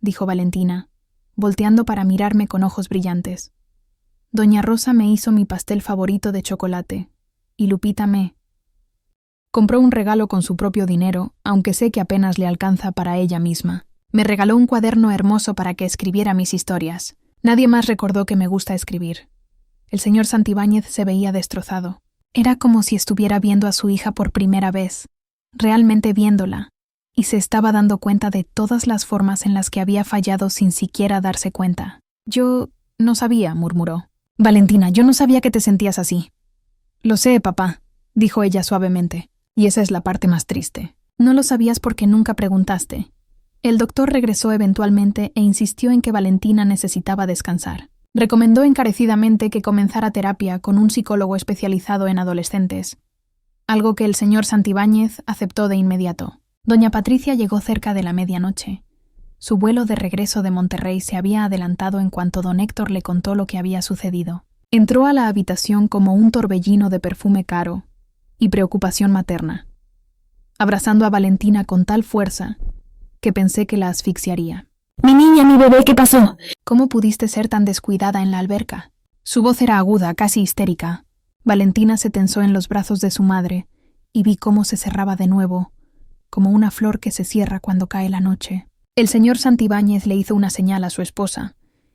Speaker 1: dijo Valentina, volteando para mirarme con ojos brillantes. «Doña Rosa me hizo mi pastel favorito de chocolate, y Lupita me compró un regalo con su propio dinero, aunque sé que apenas le alcanza para ella misma. Me regaló un cuaderno hermoso para que escribiera mis historias. Nadie más recordó que me gusta escribir». El señor Santibáñez se veía destrozado. Era como si estuviera viendo a su hija por primera vez, realmente viéndola, y se estaba dando cuenta de todas las formas en las que había fallado sin siquiera darse cuenta. «Yo no sabía», murmuró. «Valentina, yo no sabía que te sentías así». «Lo sé, papá», dijo ella suavemente, «y esa es la parte más triste. No lo sabías porque nunca preguntaste». El doctor regresó eventualmente e insistió en que Valentina necesitaba descansar. Recomendó encarecidamente que comenzara terapia con un psicólogo especializado en adolescentes, algo que el señor Santibáñez aceptó de inmediato. Doña Patricia llegó cerca de la medianoche. Su vuelo de regreso de Monterrey se había adelantado en cuanto don Héctor le contó lo que había sucedido. Entró a la habitación como un torbellino de perfume caro y preocupación materna. abrazando a Valentina con tal fuerza que pensé que la asfixiaría.
Speaker 2: Mi niña, mi bebé, ¿qué pasó?
Speaker 1: ¿Cómo pudiste ser tan descuidada en la alberca? Su voz era aguda, casi histérica. Valentina se tensó en los brazos de su madre y vi cómo se cerraba de nuevo, como una flor que se cierra cuando cae la noche. El señor Santibáñez le hizo una señal a su esposa,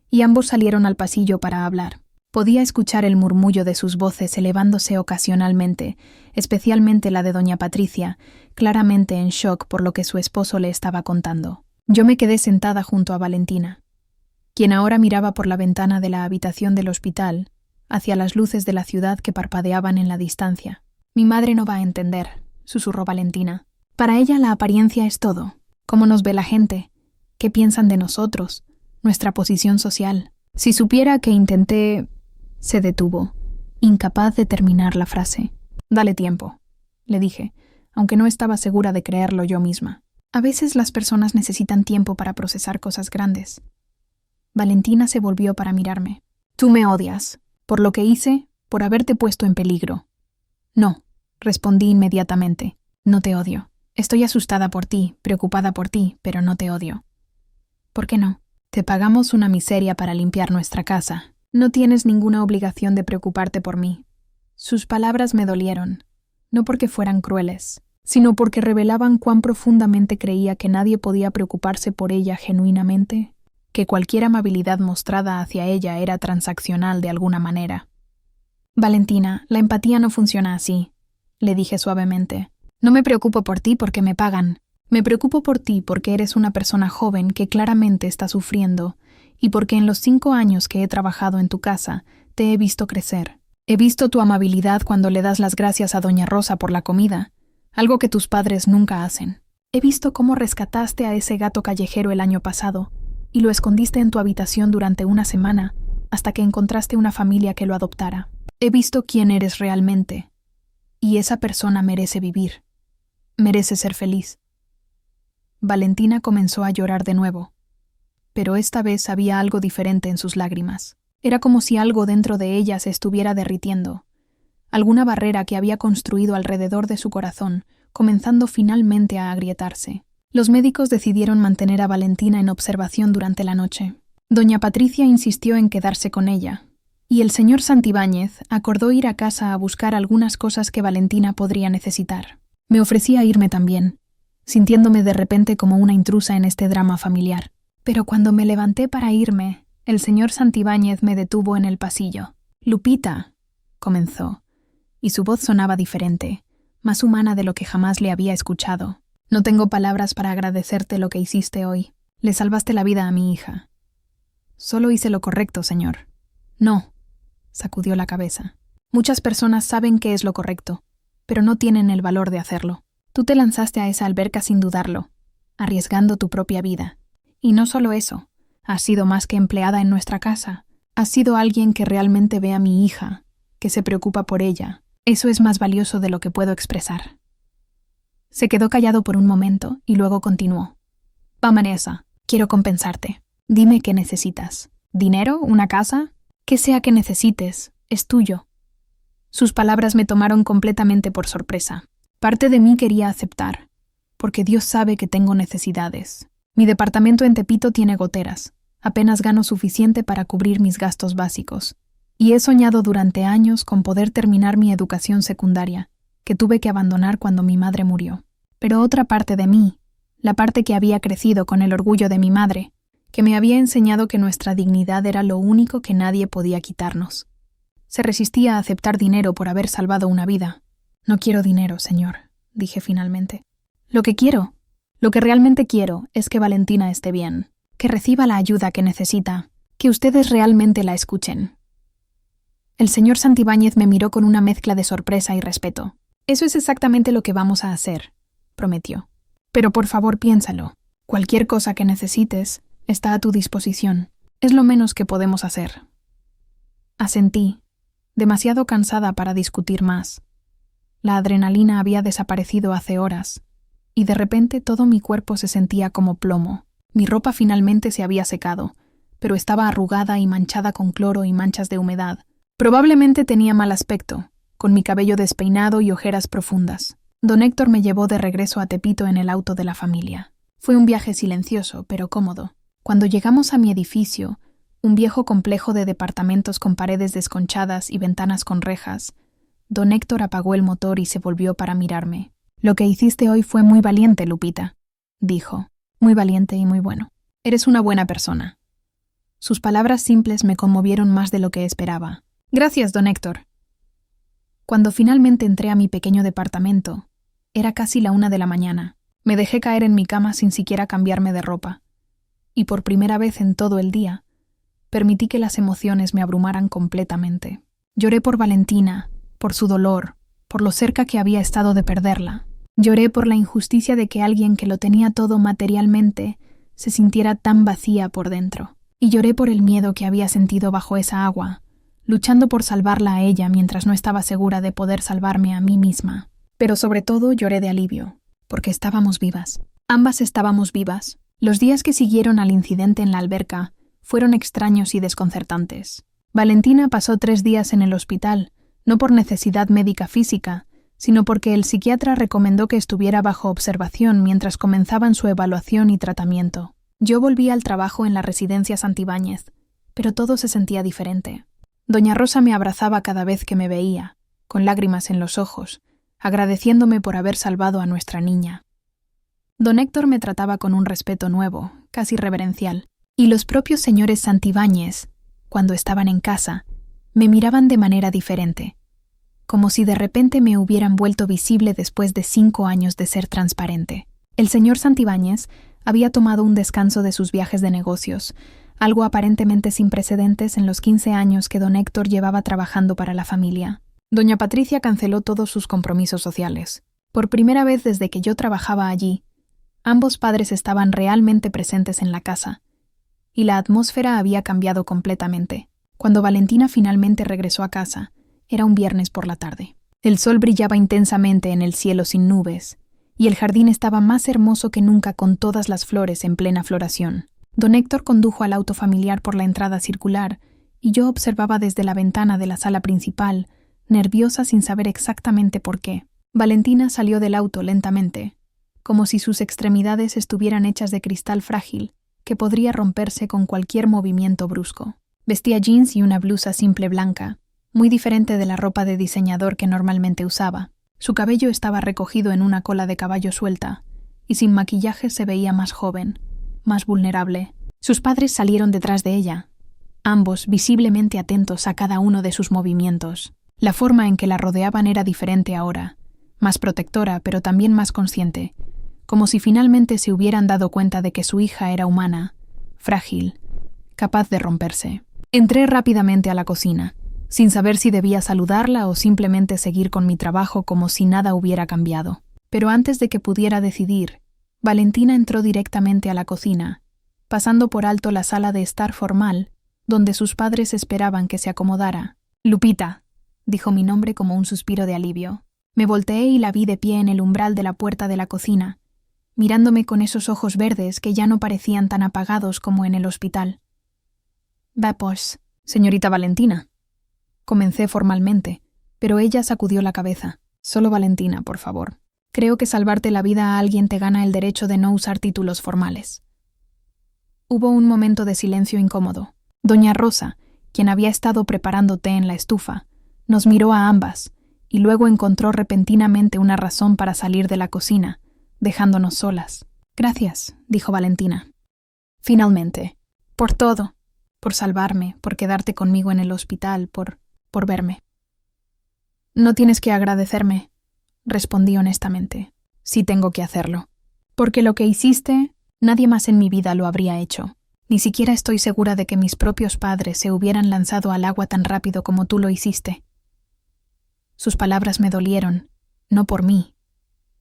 Speaker 1: y ambos salieron al pasillo para hablar. Podía escuchar el murmullo de sus voces elevándose ocasionalmente, especialmente la de doña Patricia, claramente en shock por lo que su esposo le estaba contando. Yo me quedé sentada junto a Valentina, quien ahora miraba por la ventana de la habitación del hospital hacia las luces de la ciudad que parpadeaban en la distancia. «Mi madre no va a entender», susurró Valentina. «Para ella la apariencia es todo. Cómo nos ve la gente, qué piensan de nosotros, nuestra posición social. Si supiera que intenté...» Se detuvo, incapaz de terminar la frase. «Dale tiempo», le dije, aunque no estaba segura de creerlo yo misma. A veces las personas necesitan tiempo para procesar cosas grandes. Valentina se volvió para mirarme. «Tú me odias, por lo que hice, por haberte puesto en peligro». «No», respondí inmediatamente. «No te odio. Estoy asustada por ti, preocupada por ti, pero no te odio». «¿Por qué no? Te pagamos una miseria para limpiar nuestra casa. No tienes ninguna obligación de preocuparte por mí». Sus palabras me dolieron, no porque fueran crueles, sino porque revelaban cuán profundamente creía que nadie podía preocuparse por ella genuinamente, que cualquier amabilidad mostrada hacia ella era transaccional de alguna manera. «Valentina, la empatía no funciona así», le dije suavemente. «No me preocupo por ti porque me pagan. Me preocupo por ti porque eres una persona joven que claramente está sufriendo y porque en los 5 años que he trabajado en tu casa te he visto crecer. He visto tu amabilidad cuando le das las gracias a doña Rosa por la comida, algo que tus padres nunca hacen. He visto cómo rescataste a ese gato callejero el año pasado y lo escondiste en tu habitación durante una semana hasta que encontraste una familia que lo adoptara. He visto quién eres realmente, y esa persona merece vivir, merece ser feliz». Valentina comenzó a llorar de nuevo, pero esta vez había algo diferente en sus lágrimas. Era como si algo dentro de ella se estuviera derritiendo, alguna barrera que había construido alrededor de su corazón, comenzando finalmente a agrietarse. Los médicos decidieron mantener a Valentina en observación durante la noche. Doña Patricia insistió en quedarse con ella, y el señor Santibáñez acordó ir a casa a buscar algunas cosas que Valentina podría necesitar. Me ofrecí a irme también, sintiéndome de repente como una intrusa en este drama familiar. Pero cuando me levanté para irme, el señor Santibáñez me detuvo en el pasillo. «Lupita», comenzó, y su voz sonaba diferente, más humana de lo que jamás le había escuchado. «No tengo palabras para agradecerte lo que hiciste hoy. Le salvaste la vida a mi hija». «Solo hice lo correcto, señor». «No», sacudió la cabeza. «Muchas personas saben qué es lo correcto, pero no tienen el valor de hacerlo. Tú te lanzaste a esa alberca sin dudarlo, arriesgando tu propia vida. Y no solo eso, has sido más que empleada en nuestra casa. Has sido alguien que realmente ve a mi hija, que se preocupa por ella. Eso es más valioso de lo que puedo expresar». Se quedó callado por un momento y luego continuó. «Va, Vanessa, quiero compensarte. Dime qué necesitas. ¿Dinero? ¿Una casa? Que sea que necesites, es tuyo». Sus palabras me tomaron completamente por sorpresa. Parte de mí quería aceptar, porque Dios sabe que tengo necesidades. Mi departamento en Tepito tiene goteras. Apenas gano suficiente para cubrir mis gastos básicos. Y he soñado durante años con poder terminar mi educación secundaria, que tuve que abandonar cuando mi madre murió. Pero otra parte de mí, la parte que había crecido con el orgullo de mi madre, que me había enseñado que nuestra dignidad era lo único que nadie podía quitarnos. Se resistía a aceptar dinero por haber salvado una vida. «No quiero dinero, señor», dije finalmente. Lo que realmente quiero es que Valentina esté bien, que reciba la ayuda que necesita, que ustedes realmente la escuchen». El señor Santibáñez me miró con una mezcla de sorpresa y respeto. «Eso es exactamente lo que vamos a hacer», prometió. «Pero por favor piénsalo. Cualquier cosa que necesites está a tu disposición. Es lo menos que podemos hacer». Asentí, demasiado cansada para discutir más. La adrenalina había desaparecido hace horas, y de repente todo mi cuerpo se sentía como plomo. Mi ropa finalmente se había secado, pero estaba arrugada y manchada con cloro y manchas de humedad. Probablemente tenía mal aspecto, con mi cabello despeinado y ojeras profundas. Don Héctor me llevó de regreso a Tepito en el auto de la familia. Fue un viaje silencioso, pero cómodo. Cuando llegamos a mi edificio, un viejo complejo de departamentos con paredes desconchadas y ventanas con rejas, don Héctor apagó el motor y se volvió para mirarme. «Lo que hiciste hoy fue muy valiente, Lupita», dijo. «Muy valiente y muy bueno. Eres una buena persona». Sus palabras simples me conmovieron más de lo que esperaba. «Gracias, don Héctor». Cuando finalmente entré a mi pequeño departamento, era casi la 1 de la mañana. Me dejé caer en mi cama sin siquiera cambiarme de ropa. Y por primera vez en todo el día, permití que las emociones me abrumaran completamente. Lloré por Valentina, por su dolor, por lo cerca que había estado de perderla. Lloré por la injusticia de que alguien que lo tenía todo materialmente se sintiera tan vacía por dentro. Y lloré por el miedo que había sentido bajo esa agua, luchando por salvarla a ella mientras no estaba segura de poder salvarme a mí misma. Pero sobre todo lloré de alivio, porque estábamos vivas. Ambas estábamos vivas. Los días que siguieron al incidente en la alberca fueron extraños y desconcertantes. Valentina pasó 3 días en el hospital, no por necesidad médica física, sino porque el psiquiatra recomendó que estuviera bajo observación mientras comenzaban su evaluación y tratamiento. Yo volví al trabajo en la residencia Santibáñez, pero todo se sentía diferente. Doña Rosa me abrazaba cada vez que me veía, con lágrimas en los ojos, agradeciéndome por haber salvado a nuestra niña. Don Héctor me trataba con un respeto nuevo, casi reverencial, y los propios señores Santibáñez, cuando estaban en casa, me miraban de manera diferente, como si de repente me hubieran vuelto visible después de 5 años de ser transparente. El señor Santibáñez había tomado un descanso de sus viajes de negocios, algo aparentemente sin precedentes en los 15 años que don Héctor llevaba trabajando para la familia. Doña Patricia canceló todos sus compromisos sociales. Por primera vez desde que yo trabajaba allí, ambos padres estaban realmente presentes en la casa, y la atmósfera había cambiado completamente. Cuando Valentina finalmente regresó a casa, era un viernes por la tarde. El sol brillaba intensamente en el cielo sin nubes, y el jardín estaba más hermoso que nunca con todas las flores en plena floración. Don Héctor condujo al auto familiar por la entrada circular, y yo observaba desde la ventana de la sala principal, nerviosa sin saber exactamente por qué. Valentina salió del auto lentamente, como si sus extremidades estuvieran hechas de cristal frágil, que podría romperse con cualquier movimiento brusco. Vestía jeans y una blusa simple blanca, muy diferente de la ropa de diseñador que normalmente usaba. Su cabello estaba recogido en una cola de caballo suelta, y sin maquillaje se veía más joven, más vulnerable. Sus padres salieron detrás de ella, ambos visiblemente atentos a cada uno de sus movimientos. La forma en que la rodeaban era diferente ahora, más protectora pero también más consciente, como si finalmente se hubieran dado cuenta de que su hija era humana, frágil, capaz de romperse. Entré rápidamente a la cocina, sin saber si debía saludarla o simplemente seguir con mi trabajo como si nada hubiera cambiado. Pero antes de que pudiera decidir, Valentina entró directamente a la cocina, pasando por alto la sala de estar formal, donde sus padres esperaban que se acomodara. «Lupita», dijo mi nombre como un suspiro de alivio. Me volteé y la vi de pie en el umbral de la puerta de la cocina, mirándome con esos ojos verdes que ya no parecían tan apagados como en el hospital. «Pues, señorita Valentina», comencé formalmente, pero ella sacudió la cabeza. «Solo Valentina, por favor. Creo que salvarte la vida a alguien te gana el derecho de no usar títulos formales». Hubo un momento de silencio incómodo. Doña Rosa, quien había estado preparando té en la estufa, nos miró a ambas, y luego encontró repentinamente una razón para salir de la cocina, dejándonos solas. «Gracias», dijo Valentina. «Finalmente. Por todo. Por salvarme, por quedarte conmigo en el hospital, por verme». «No tienes que agradecerme», respondí honestamente. «Sí tengo que hacerlo. Porque lo que hiciste, nadie más en mi vida lo habría hecho. Ni siquiera estoy segura de que mis propios padres se hubieran lanzado al agua tan rápido como tú lo hiciste». Sus palabras me dolieron, no por mí,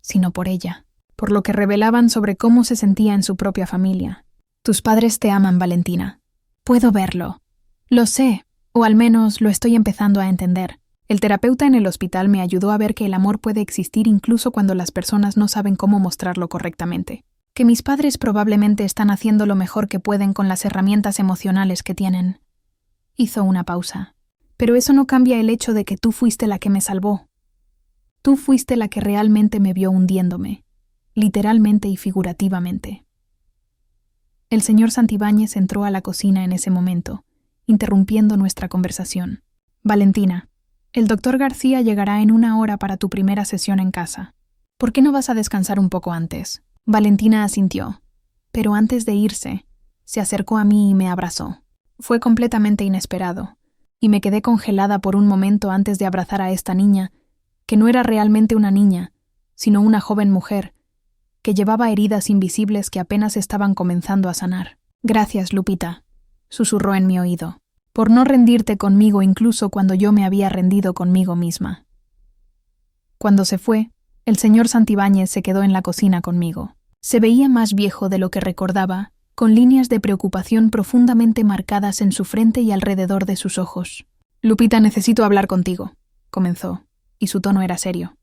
Speaker 1: sino por ella, por lo que revelaban sobre cómo se sentía en su propia familia. «Tus padres te aman, Valentina. Puedo verlo. Lo sé, o al menos lo estoy empezando a entender. El terapeuta en el hospital me ayudó a ver que el amor puede existir incluso cuando las personas no saben cómo mostrarlo correctamente. Que mis padres probablemente están haciendo lo mejor que pueden con las herramientas emocionales que tienen». Hizo una pausa. «Pero eso no cambia el hecho de que tú fuiste la que me salvó». Tú fuiste la que realmente me vio hundiéndome, literalmente y figurativamente. El señor Santibáñez entró a la cocina en ese momento, interrumpiendo nuestra conversación. Valentina, el doctor García llegará en 1 hora para tu primera sesión en casa. ¿Por qué no vas a descansar un poco antes? Valentina asintió, pero antes de irse, se acercó a mí y me abrazó. Fue completamente inesperado, y me quedé congelada por un momento antes de abrazar a esta niña, que no era realmente una niña, sino una joven mujer, que llevaba heridas invisibles que apenas estaban comenzando a sanar. Gracias, Lupita, susurró en mi oído, por no rendirte conmigo incluso cuando yo me había rendido conmigo misma. Cuando se fue, el señor Santibáñez se quedó en la cocina conmigo. Se veía más viejo de lo que recordaba, con líneas de preocupación profundamente marcadas en su frente y alrededor de sus ojos. Lupita, necesito hablar contigo, comenzó, y su tono era serio.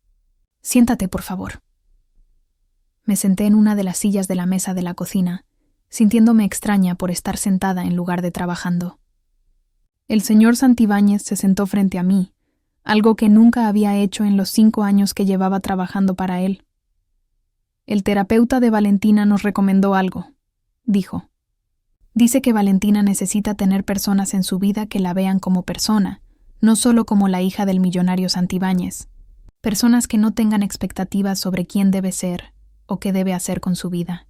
Speaker 1: Siéntate, por favor. Me senté en una de las sillas de la mesa de la cocina, sintiéndome extraña por estar sentada en lugar de trabajando. El señor Santibáñez se sentó frente a mí, algo que nunca había hecho en los 5 años que llevaba trabajando para él. El terapeuta de Valentina nos recomendó algo, dijo. Dice que Valentina necesita tener personas en su vida que la vean como persona, no solo como la hija del millonario Santibáñez. Personas que no tengan expectativas sobre quién debe ser o qué debe hacer con su vida.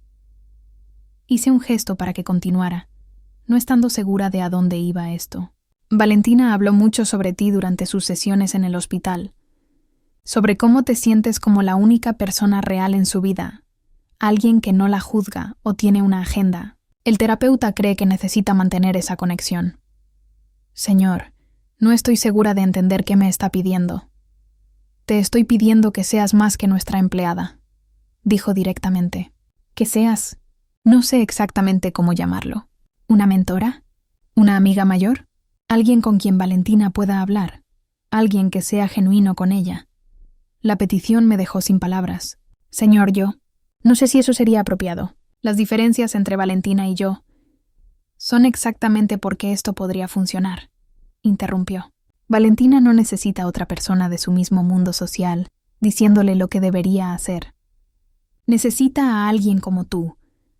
Speaker 1: Hice un gesto para que continuara, no estando segura de a dónde iba esto. Valentina habló mucho sobre ti durante sus sesiones en el hospital, sobre cómo te sientes como la única persona real en su vida, alguien que no la juzga o tiene una agenda. El terapeuta cree que necesita mantener esa conexión. Señor, no estoy segura de entender qué me está pidiendo. Te estoy pidiendo que seas más que nuestra empleada, dijo directamente. Que seas, no sé exactamente cómo llamarlo. ¿Una mentora? ¿Una amiga mayor? Alguien con quien Valentina pueda hablar. Alguien que sea genuino con ella. La petición me dejó sin palabras. Señor, no sé si eso sería apropiado. Las diferencias entre Valentina y yo son exactamente por qué esto podría funcionar, interrumpió. Valentina no necesita otra persona de su mismo mundo social diciéndole lo que debería hacer. Necesita a alguien como tú,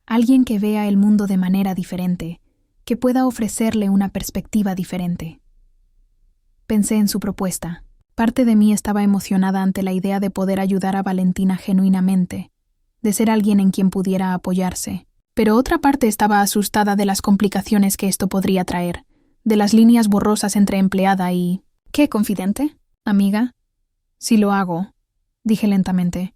Speaker 1: alguien que vea el mundo de manera diferente, que pueda ofrecerle una perspectiva diferente. Pensé en su propuesta. Parte de mí estaba emocionada ante la idea de poder ayudar a Valentina genuinamente, de ser alguien en quien pudiera apoyarse, pero otra parte estaba asustada de las complicaciones que esto podría traer, de las líneas borrosas entre empleada y... ¿Qué, confidente? ¿Amiga? Si lo hago, dije lentamente,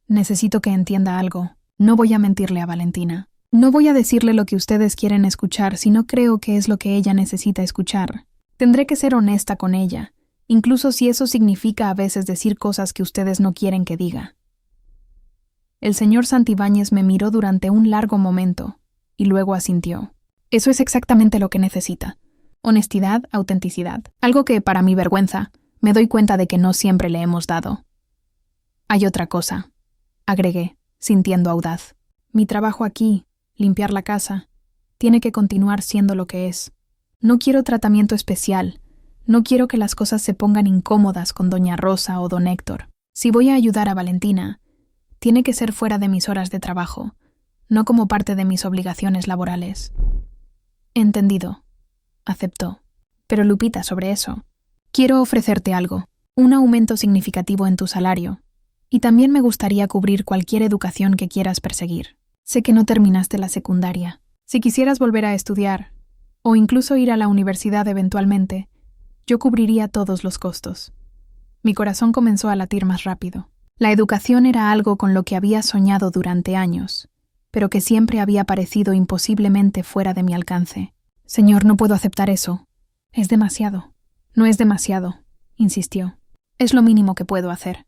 Speaker 1: necesito que entienda algo. No voy a mentirle a Valentina. No voy a decirle lo que ustedes quieren escuchar si no creo que es lo que ella necesita escuchar. Tendré que ser honesta con ella, incluso si eso significa a veces decir cosas que ustedes no quieren que diga. El señor Santibáñez me miró durante un largo momento y luego asintió. Eso es exactamente lo que necesita. Honestidad, autenticidad. Algo que, para mi vergüenza, me doy cuenta de que no siempre le hemos dado. Hay otra cosa, agregué, sintiendo audaz. Mi trabajo aquí, limpiar la casa, tiene que continuar siendo lo que es. No quiero tratamiento especial. No quiero que las cosas se pongan incómodas con doña Rosa o don Héctor. Si voy a ayudar a Valentina, tiene que ser fuera de mis horas de trabajo, no como parte de mis obligaciones laborales. Entendido, aceptó. Pero Lupita, sobre eso, quiero ofrecerte algo, un aumento significativo en tu salario, y también me gustaría cubrir cualquier educación que quieras perseguir. Sé que no terminaste la secundaria. Si quisieras volver a estudiar, o incluso ir a la universidad eventualmente, yo cubriría todos los costos. Mi corazón comenzó a latir más rápido. La educación era algo con lo que había soñado durante años, pero que siempre había parecido imposiblemente fuera de mi alcance. Señor, no puedo aceptar eso. Es demasiado. No es demasiado, insistió. Es lo mínimo que puedo hacer.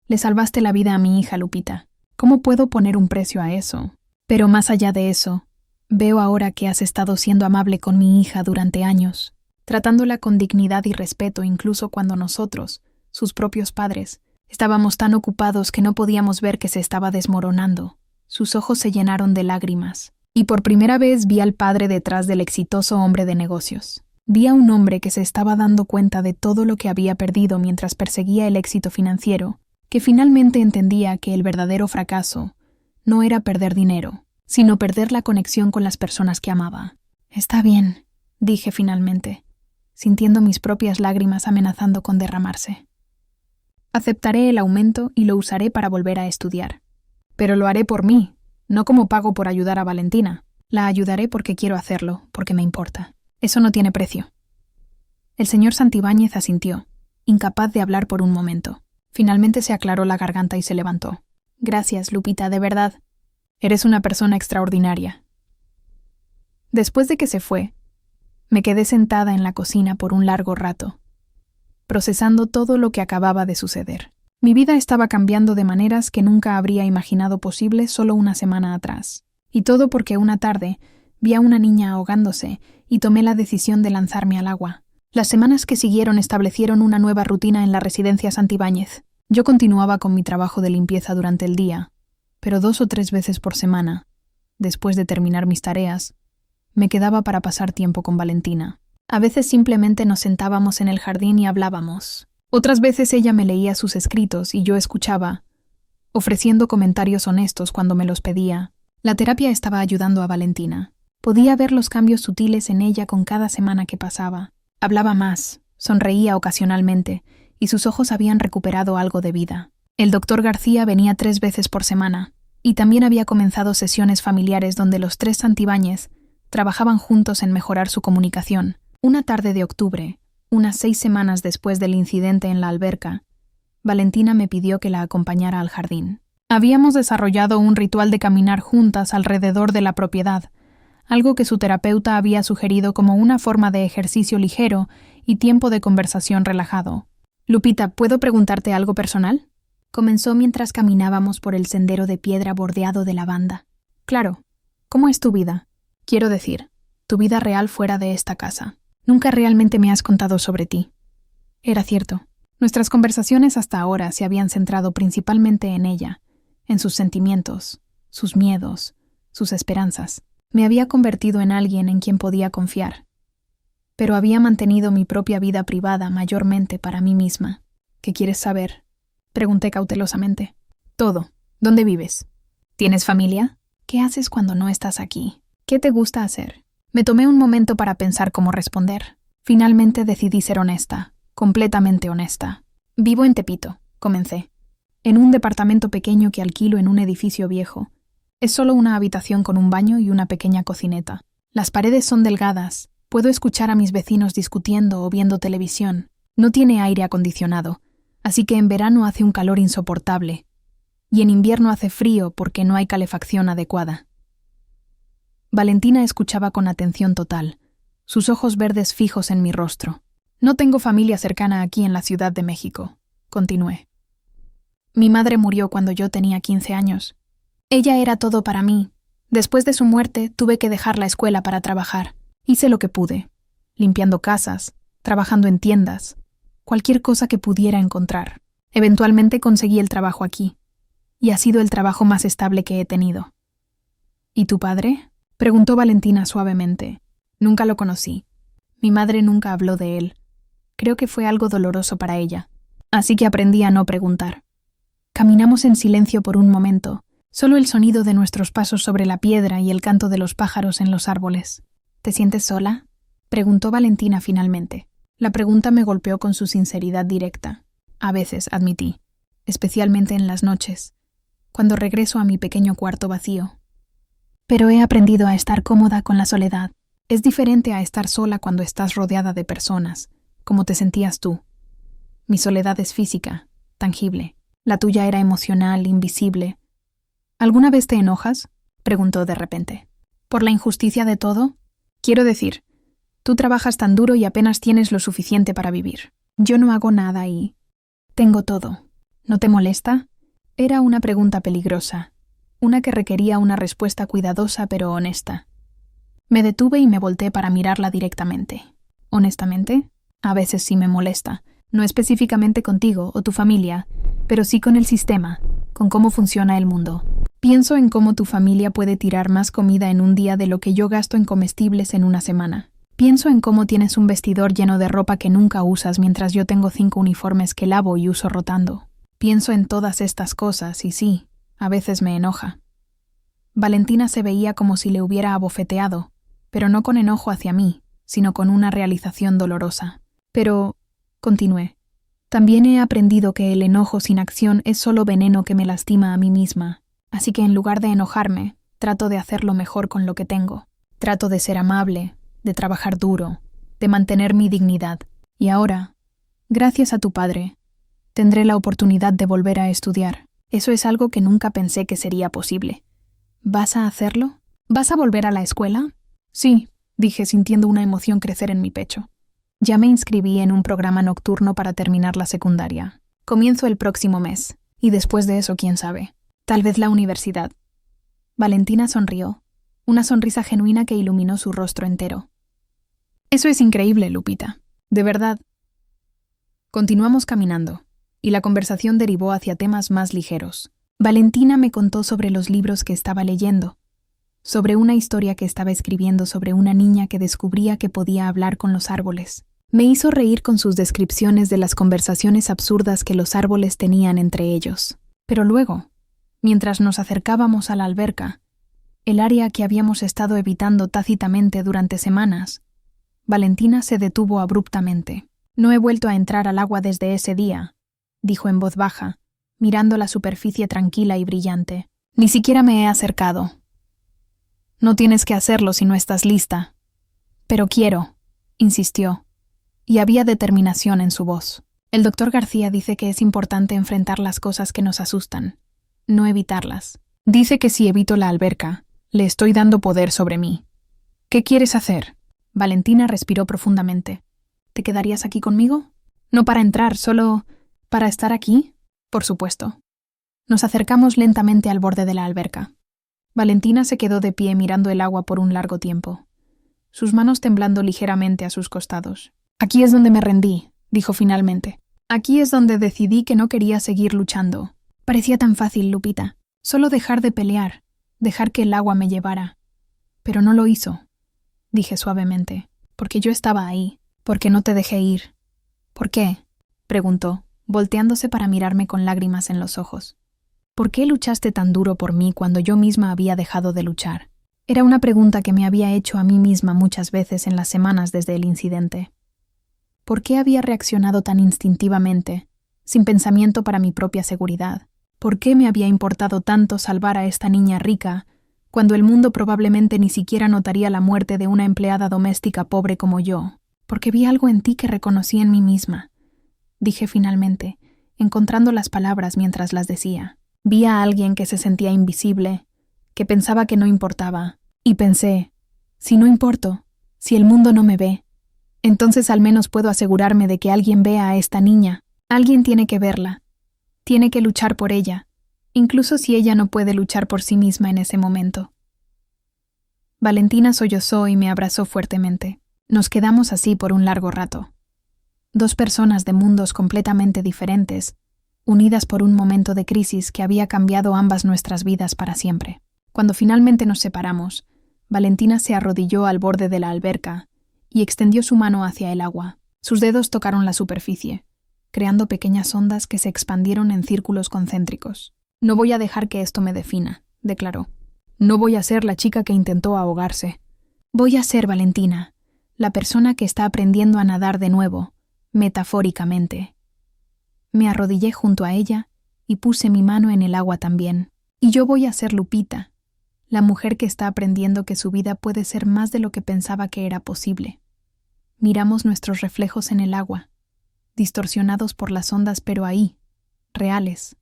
Speaker 1: Le salvaste la vida a mi hija, Lupita. ¿Cómo puedo poner un precio a eso? Pero más allá de eso, veo ahora que has estado siendo amable con mi hija durante años, tratándola con dignidad y respeto incluso cuando nosotros, sus propios padres, estábamos tan ocupados que no podíamos ver que se estaba desmoronando. Sus ojos se llenaron de lágrimas, y por primera vez vi al padre detrás del exitoso hombre de negocios. Vi a un hombre que se estaba dando cuenta de todo lo que había perdido mientras perseguía el éxito financiero, que finalmente entendía que el verdadero fracaso no era perder dinero, sino perder la conexión con las personas que amaba. «Está bien», dije finalmente, sintiendo mis propias lágrimas amenazando con derramarse. «Aceptaré el aumento y lo usaré para volver a estudiar. Pero lo haré por mí, no como pago por ayudar a Valentina. La ayudaré porque quiero hacerlo, porque me importa. Eso no tiene precio». El señor Santibáñez asintió, incapaz de hablar por un momento. Finalmente se aclaró la garganta y se levantó. «Gracias, Lupita, de verdad. Eres una persona extraordinaria». Después de que se fue, me quedé sentada en la cocina por un largo rato, procesando todo lo que acababa de suceder. Mi vida estaba cambiando de maneras que nunca habría imaginado posible solo una semana atrás. Y todo porque una tarde vi a una niña ahogándose y tomé la decisión de lanzarme al agua. Las semanas que siguieron establecieron una nueva rutina en la residencia Santibáñez. Yo continuaba con mi trabajo de limpieza durante el día, pero 2 o 3 veces por semana, después de terminar mis tareas, me quedaba para pasar tiempo con Valentina. A veces simplemente nos sentábamos en el jardín y hablábamos. Otras veces ella me leía sus escritos y yo escuchaba, ofreciendo comentarios honestos cuando me los pedía. La terapia estaba ayudando a Valentina. Podía ver los cambios sutiles en ella con cada semana que pasaba. Hablaba más, sonreía ocasionalmente, y sus ojos habían recuperado algo de vida. El doctor García venía 3 veces por semana, y también había comenzado sesiones familiares donde los 3 Santibáñez trabajaban juntos en mejorar su comunicación. Una tarde de octubre, unas 6 semanas después del incidente en la alberca, Valentina me pidió que la acompañara al jardín. Habíamos desarrollado un ritual de caminar juntas alrededor de la propiedad, algo que su terapeuta había sugerido como una forma de ejercicio ligero y tiempo de conversación relajado. «Lupita, ¿puedo preguntarte algo personal?», comenzó mientras caminábamos por el sendero de piedra bordeado de lavanda. «Claro. ¿Cómo es tu vida? Quiero decir, tu vida real fuera de esta casa. Nunca realmente me has contado sobre ti». Era cierto. Nuestras conversaciones hasta ahora se habían centrado principalmente en ella, en sus sentimientos, sus miedos, sus esperanzas. Me había convertido en alguien en quien podía confiar, pero había mantenido mi propia vida privada mayormente para mí misma. «¿Qué quieres saber?», pregunté cautelosamente. «Todo. ¿Dónde vives? ¿Tienes familia? ¿Qué haces cuando no estás aquí? ¿Qué te gusta hacer?». Me tomé un momento para pensar cómo responder. Finalmente decidí ser honesta, completamente honesta. «Vivo en Tepito», comencé, «en un departamento pequeño que alquilo en un edificio viejo. Es solo una habitación con un baño y una pequeña cocineta. Las paredes son delgadas. Puedo escuchar a mis vecinos discutiendo o viendo televisión. No tiene aire acondicionado, así que en verano hace un calor insoportable. Y en invierno hace frío porque no hay calefacción adecuada». Valentina escuchaba con atención total, sus ojos verdes fijos en mi rostro. «No tengo familia cercana aquí en la Ciudad de México», continué. «Mi madre murió cuando yo tenía 15 años. Ella era todo para mí. Después de su muerte, tuve que dejar la escuela para trabajar. Hice lo que pude, limpiando casas, trabajando en tiendas, cualquier cosa que pudiera encontrar. Eventualmente conseguí el trabajo aquí, y ha sido el trabajo más estable que he tenido». «¿Y tu padre?», preguntó Valentina suavemente. «Nunca lo conocí. Mi madre nunca habló de él. Creo que fue algo doloroso para ella, así que aprendí a no preguntar». Caminamos en silencio por un momento, solo el sonido de nuestros pasos sobre la piedra y el canto de los pájaros en los árboles. «¿Te sientes sola?», preguntó Valentina finalmente. La pregunta me golpeó con su sinceridad directa. A veces, admití, especialmente en las noches, cuando regreso a mi pequeño cuarto vacío. Pero he aprendido a estar cómoda con la soledad. Es diferente a estar sola cuando estás rodeada de personas, como te sentías tú. Mi soledad es física, tangible. La tuya era emocional, invisible. «¿Alguna vez te enojas?», preguntó de repente. «¿Por la injusticia de todo? Quiero decir, tú trabajas tan duro y apenas tienes lo suficiente para vivir. Yo no hago nada y tengo todo. ¿No te molesta?». Era una pregunta peligrosa, una que requería una respuesta cuidadosa pero honesta. Me detuve y me volteé para mirarla directamente. «Honestamente, a veces sí me molesta. No específicamente contigo o tu familia, pero sí con el sistema, con cómo funciona el mundo. Pienso en cómo tu familia puede tirar más comida en un día de lo que yo gasto en comestibles en una semana. Pienso en cómo tienes un vestidor lleno de ropa que nunca usas mientras yo tengo 5 uniformes que lavo y uso rotando. Pienso en todas estas cosas y sí, a veces me enoja. Valentina se veía como si le hubiera abofeteado, pero no con enojo hacia mí, sino con una realización dolorosa. Pero, continué, también he aprendido que el enojo sin acción es solo veneno que me lastima a mí misma, así que en lugar de enojarme, trato de hacerlo mejor con lo que tengo. Trato de ser amable, de trabajar duro, de mantener mi dignidad. Y ahora, gracias a tu padre, tendré la oportunidad de volver a estudiar. Eso es algo que nunca pensé que sería posible. ¿Vas a hacerlo? ¿Vas a volver a la escuela? Sí, dije sintiendo una emoción crecer en mi pecho. Ya me inscribí en un programa nocturno para terminar la secundaria. Comienzo el próximo mes, y después de eso, quién sabe. Tal vez la universidad. Valentina sonrió, una sonrisa genuina que iluminó su rostro entero. Eso es increíble, Lupita. De verdad. Continuamos caminando, y la conversación derivó hacia temas más ligeros. Valentina me contó sobre los libros que estaba leyendo, sobre una historia que estaba escribiendo sobre una niña que descubría que podía hablar con los árboles. Me hizo reír con sus descripciones de las conversaciones absurdas que los árboles tenían entre ellos. Pero luego, mientras nos acercábamos a la alberca, el área que habíamos estado evitando tácitamente durante semanas, Valentina se detuvo abruptamente. No he vuelto a entrar al agua desde ese día, dijo en voz baja, mirando la superficie tranquila y brillante. Ni siquiera me he acercado. No tienes que hacerlo si no estás lista. Pero quiero, insistió, y había determinación en su voz. El doctor García dice que es importante enfrentar las cosas que nos asustan, no evitarlas. Dice que si evito la alberca, le estoy dando poder sobre mí. ¿Qué quieres hacer? Valentina respiró profundamente. ¿Te quedarías aquí conmigo? No para entrar, solo para estar aquí. Por supuesto. Nos acercamos lentamente al borde de la alberca. Valentina se quedó de pie mirando el agua por un largo tiempo, sus manos temblando ligeramente a sus costados. Aquí es donde me rendí, dijo finalmente. Aquí es donde decidí que no quería seguir luchando. Parecía tan fácil, Lupita. Solo dejar de pelear, dejar que el agua me llevara. Pero no lo hizo, dije suavemente, porque yo estaba ahí, porque no te dejé ir. ¿Por qué? Preguntó, volteándose para mirarme con lágrimas en los ojos. ¿Por qué luchaste tan duro por mí cuando yo misma había dejado de luchar? Era una pregunta que me había hecho a mí misma muchas veces en las semanas desde el incidente. ¿Por qué había reaccionado tan instintivamente, sin pensamiento para mi propia seguridad? ¿Por qué me había importado tanto salvar a esta niña rica, cuando el mundo probablemente ni siquiera notaría la muerte de una empleada doméstica pobre como yo? Porque vi algo en ti que reconocí en mí misma, dije finalmente, encontrando las palabras mientras las decía. Vi a alguien que se sentía invisible, que pensaba que no importaba, y pensé, si no importo, si el mundo no me ve, entonces al menos puedo asegurarme de que alguien vea a esta niña. Alguien tiene que verla, tiene que luchar por ella, incluso si ella no puede luchar por sí misma en ese momento. Valentina sollozó y me abrazó fuertemente. Nos quedamos así por un largo rato. Dos personas de mundos completamente diferentes, unidas por un momento de crisis que había cambiado ambas nuestras vidas para siempre. Cuando finalmente nos separamos, Valentina se arrodilló al borde de la alberca y extendió su mano hacia el agua. Sus dedos tocaron la superficie, creando pequeñas ondas que se expandieron en círculos concéntricos. No voy a dejar que esto me defina, declaró. No voy a ser la chica que intentó ahogarse. Voy a ser Valentina, la persona que está aprendiendo a nadar de nuevo, metafóricamente. Me arrodillé junto a ella y puse mi mano en el agua también. Y yo voy a ser Lupita, la mujer que está aprendiendo que su vida puede ser más de lo que pensaba que era posible. Miramos nuestros reflejos en el agua, distorsionados por las ondas, pero ahí, reales,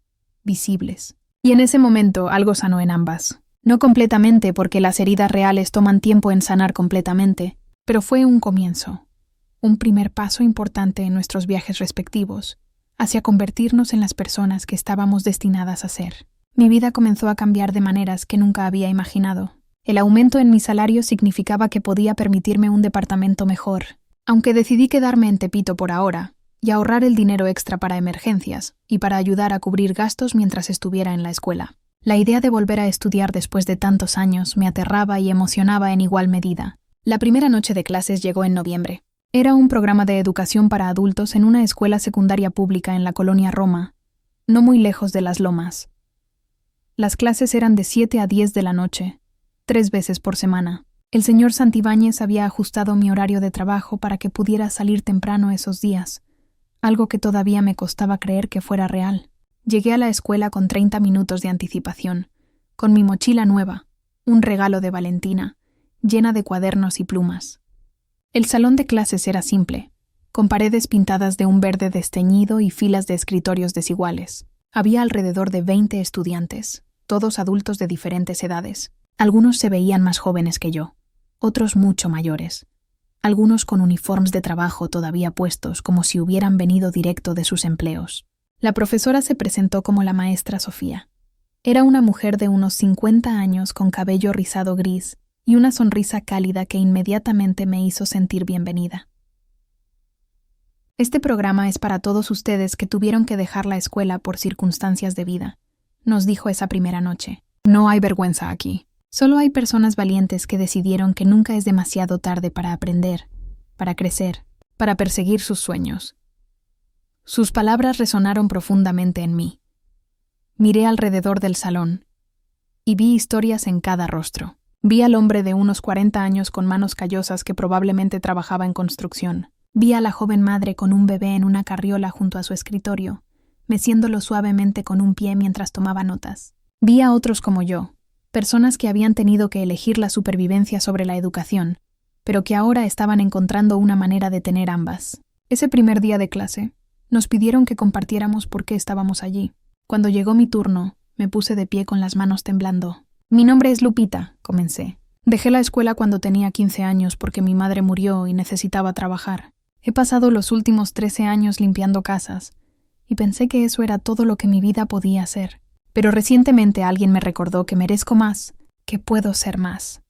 Speaker 1: visibles. Y en ese momento algo sanó en ambas. No completamente, porque las heridas reales toman tiempo en sanar completamente, pero fue un comienzo, un primer paso importante en nuestros viajes respectivos, hacia convertirnos en las personas que estábamos destinadas a ser. Mi vida comenzó a cambiar de maneras que nunca había imaginado. El aumento en mi salario significaba que podía permitirme un departamento mejor, aunque decidí quedarme en Tepito por ahora y ahorrar el dinero extra para emergencias y para ayudar a cubrir gastos mientras estuviera en la escuela. La idea de volver a estudiar después de tantos años me aterraba y emocionaba en igual medida. La primera noche de clases llegó en noviembre. Era un programa de educación para adultos en una escuela secundaria pública en la colonia Roma. no muy lejos de las lomas. Las clases eran de 7 a 10 de la noche, 3 veces por semana. El señor Santibáñez había ajustado mi horario de trabajo para que pudiera salir temprano esos días, algo que todavía me costaba creer que fuera real. Llegué a la escuela con 30 minutos de anticipación, con mi mochila nueva, un regalo de Valentina, llena de cuadernos y plumas. El salón de clases era simple, con paredes pintadas de un verde desteñido y filas de escritorios desiguales. Había alrededor de 20 estudiantes, todos adultos de diferentes edades. Algunos se veían más jóvenes que yo, otros mucho mayores. Algunos con uniformes de trabajo todavía puestos como si hubieran venido directo de sus empleos. La profesora se presentó como la maestra Sofía. Era una mujer de unos 50 años con cabello rizado gris y una sonrisa cálida que inmediatamente me hizo sentir bienvenida. Este programa es para todos ustedes que tuvieron que dejar la escuela por circunstancias de vida, nos dijo esa primera noche. No hay vergüenza aquí. Solo hay personas valientes que decidieron que nunca es demasiado tarde para aprender, para crecer, para perseguir sus sueños. Sus palabras resonaron profundamente en mí. Miré alrededor del salón y vi historias en cada rostro. Vi al hombre de unos 40 años con manos callosas que probablemente trabajaba en construcción. Vi a la joven madre con un bebé en una carriola junto a su escritorio, meciéndolo suavemente con un pie mientras tomaba notas. Vi a otros como yo, personas que habían tenido que elegir la supervivencia sobre la educación, pero que ahora estaban encontrando una manera de tener ambas. Ese primer día de clase, nos pidieron que compartiéramos por qué estábamos allí. Cuando llegó mi turno, me puse de pie con las manos temblando. Mi nombre es Lupita, comencé. Dejé la escuela cuando tenía 15 años porque mi madre murió y necesitaba trabajar. He pasado los últimos 13 años limpiando casas, y pensé que eso era todo lo que mi vida podía hacer. Pero recientemente alguien me recordó que merezco más, que puedo ser más.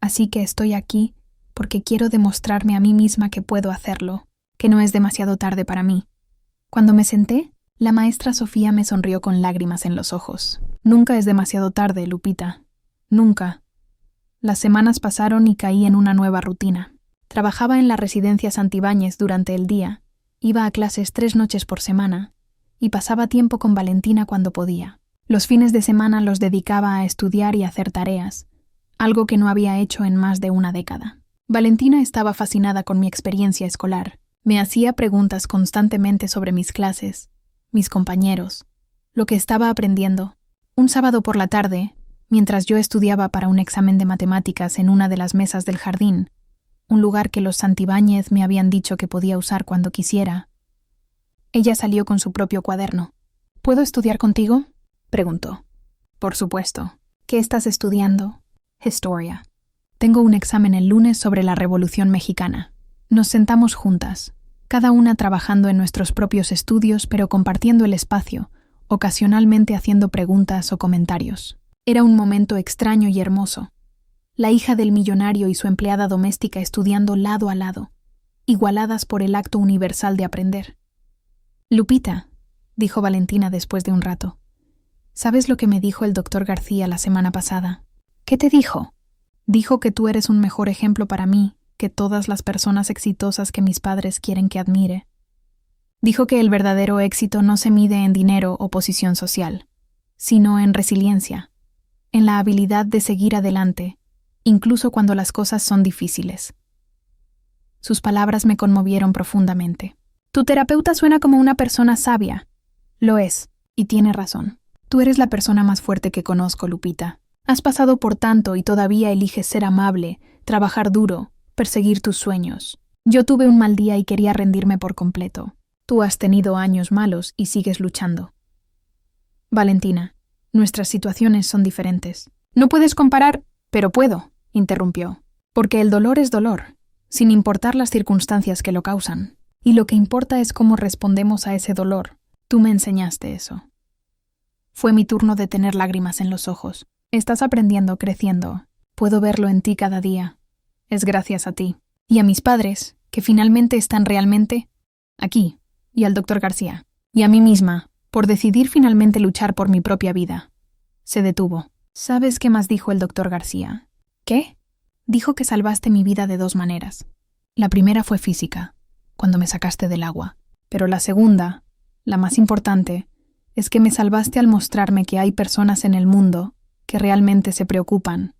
Speaker 1: Así que estoy aquí porque quiero demostrarme a mí misma que puedo hacerlo, que no es demasiado tarde para mí. Cuando me senté, la maestra Sofía me sonrió con lágrimas en los ojos. Nunca es demasiado tarde, Lupita. Nunca. Las semanas pasaron y caí en una nueva rutina. Trabajaba en la residencia Santibáñez durante el día, iba a clases 3 noches por semana y pasaba tiempo con Valentina cuando podía. Los fines de semana los dedicaba a estudiar y hacer tareas, algo que no había hecho en más de una década. Valentina estaba fascinada con mi experiencia escolar. Me hacía preguntas constantemente sobre mis clases, mis compañeros, lo que estaba aprendiendo. Un sábado por la tarde, mientras yo estudiaba para un examen de matemáticas en una de las mesas del jardín, un lugar que los Santibáñez me habían dicho que podía usar cuando quisiera, ella salió con su propio cuaderno. ¿Puedo estudiar contigo?, preguntó. Por supuesto. ¿Qué estás estudiando? Historia. Tengo un examen el lunes sobre la Revolución Mexicana. Nos sentamos juntas, cada una trabajando en nuestros propios estudios pero compartiendo el espacio, ocasionalmente haciendo preguntas o comentarios. Era un momento extraño y hermoso. La hija del millonario y su empleada doméstica estudiando lado a lado, igualadas por el acto universal de aprender. Lupita, dijo Valentina después de un rato, ¿sabes lo que me dijo el doctor García la semana pasada? ¿Qué te dijo? Dijo que tú eres un mejor ejemplo para mí que todas las personas exitosas que mis padres quieren que admire. Dijo que el verdadero éxito no se mide en dinero o posición social, sino en resiliencia, en la habilidad de seguir adelante, incluso cuando las cosas son difíciles. Sus palabras me conmovieron profundamente. Tu terapeuta suena como una persona sabia. Lo es, y tiene razón. Tú eres la persona más fuerte que conozco, Lupita. Has pasado por tanto y todavía eliges ser amable, trabajar duro, perseguir tus sueños. Yo tuve un mal día y quería rendirme por completo. Tú has tenido años malos y sigues luchando. Valentina, nuestras situaciones son diferentes. No puedes comparar, pero puedo, interrumpió. Porque el dolor es dolor, sin importar las circunstancias que lo causan. Y lo que importa es cómo respondemos a ese dolor. Tú me enseñaste eso. Fue mi turno de tener lágrimas en los ojos. Estás aprendiendo, creciendo. Puedo verlo en ti cada día. Es gracias a ti. Y a mis padres, que finalmente están realmente aquí. Y al doctor García. Y a mí misma, por decidir finalmente luchar por mi propia vida. Se detuvo. ¿Sabes qué más dijo el doctor García? ¿Qué? Dijo que salvaste mi vida de 2 maneras. La primera fue física, cuando me sacaste del agua. Pero la segunda, la más importante, es que me salvaste al mostrarme que hay personas en el mundo que realmente se preocupan,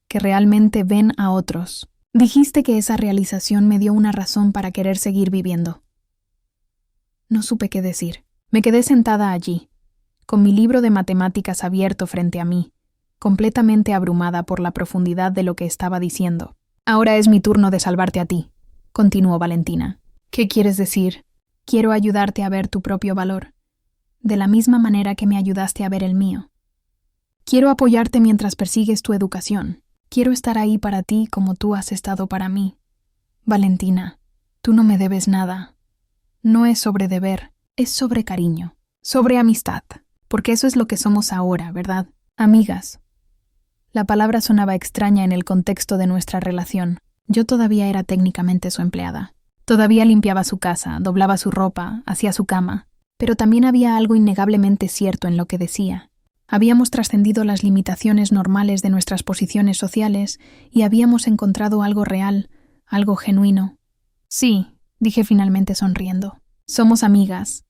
Speaker 1: que realmente ven a otros. Dijiste que esa realización me dio una razón para querer seguir viviendo. No supe qué decir. Me quedé sentada allí, con mi libro de matemáticas abierto frente a mí, completamente abrumada por la profundidad de lo que estaba diciendo. Ahora es mi turno de salvarte a ti, continuó Valentina. ¿Qué quieres decir? Quiero ayudarte a ver tu propio valor, de la misma manera que me ayudaste a ver el mío. Quiero apoyarte mientras persigues tu educación. Quiero estar ahí para ti como tú has estado para mí. Valentina, tú no me debes nada. No es sobre deber, es sobre cariño, sobre amistad, porque eso es lo que somos ahora, ¿verdad? Amigas. La palabra sonaba extraña en el contexto de nuestra relación. Yo todavía era técnicamente su empleada. Todavía limpiaba su casa, doblaba su ropa, hacía su cama. Pero también había algo innegablemente cierto en lo que decía. Habíamos trascendido las limitaciones normales de nuestras posiciones sociales y habíamos encontrado algo real, algo genuino. Sí, dije finalmente sonriendo. Somos amigas.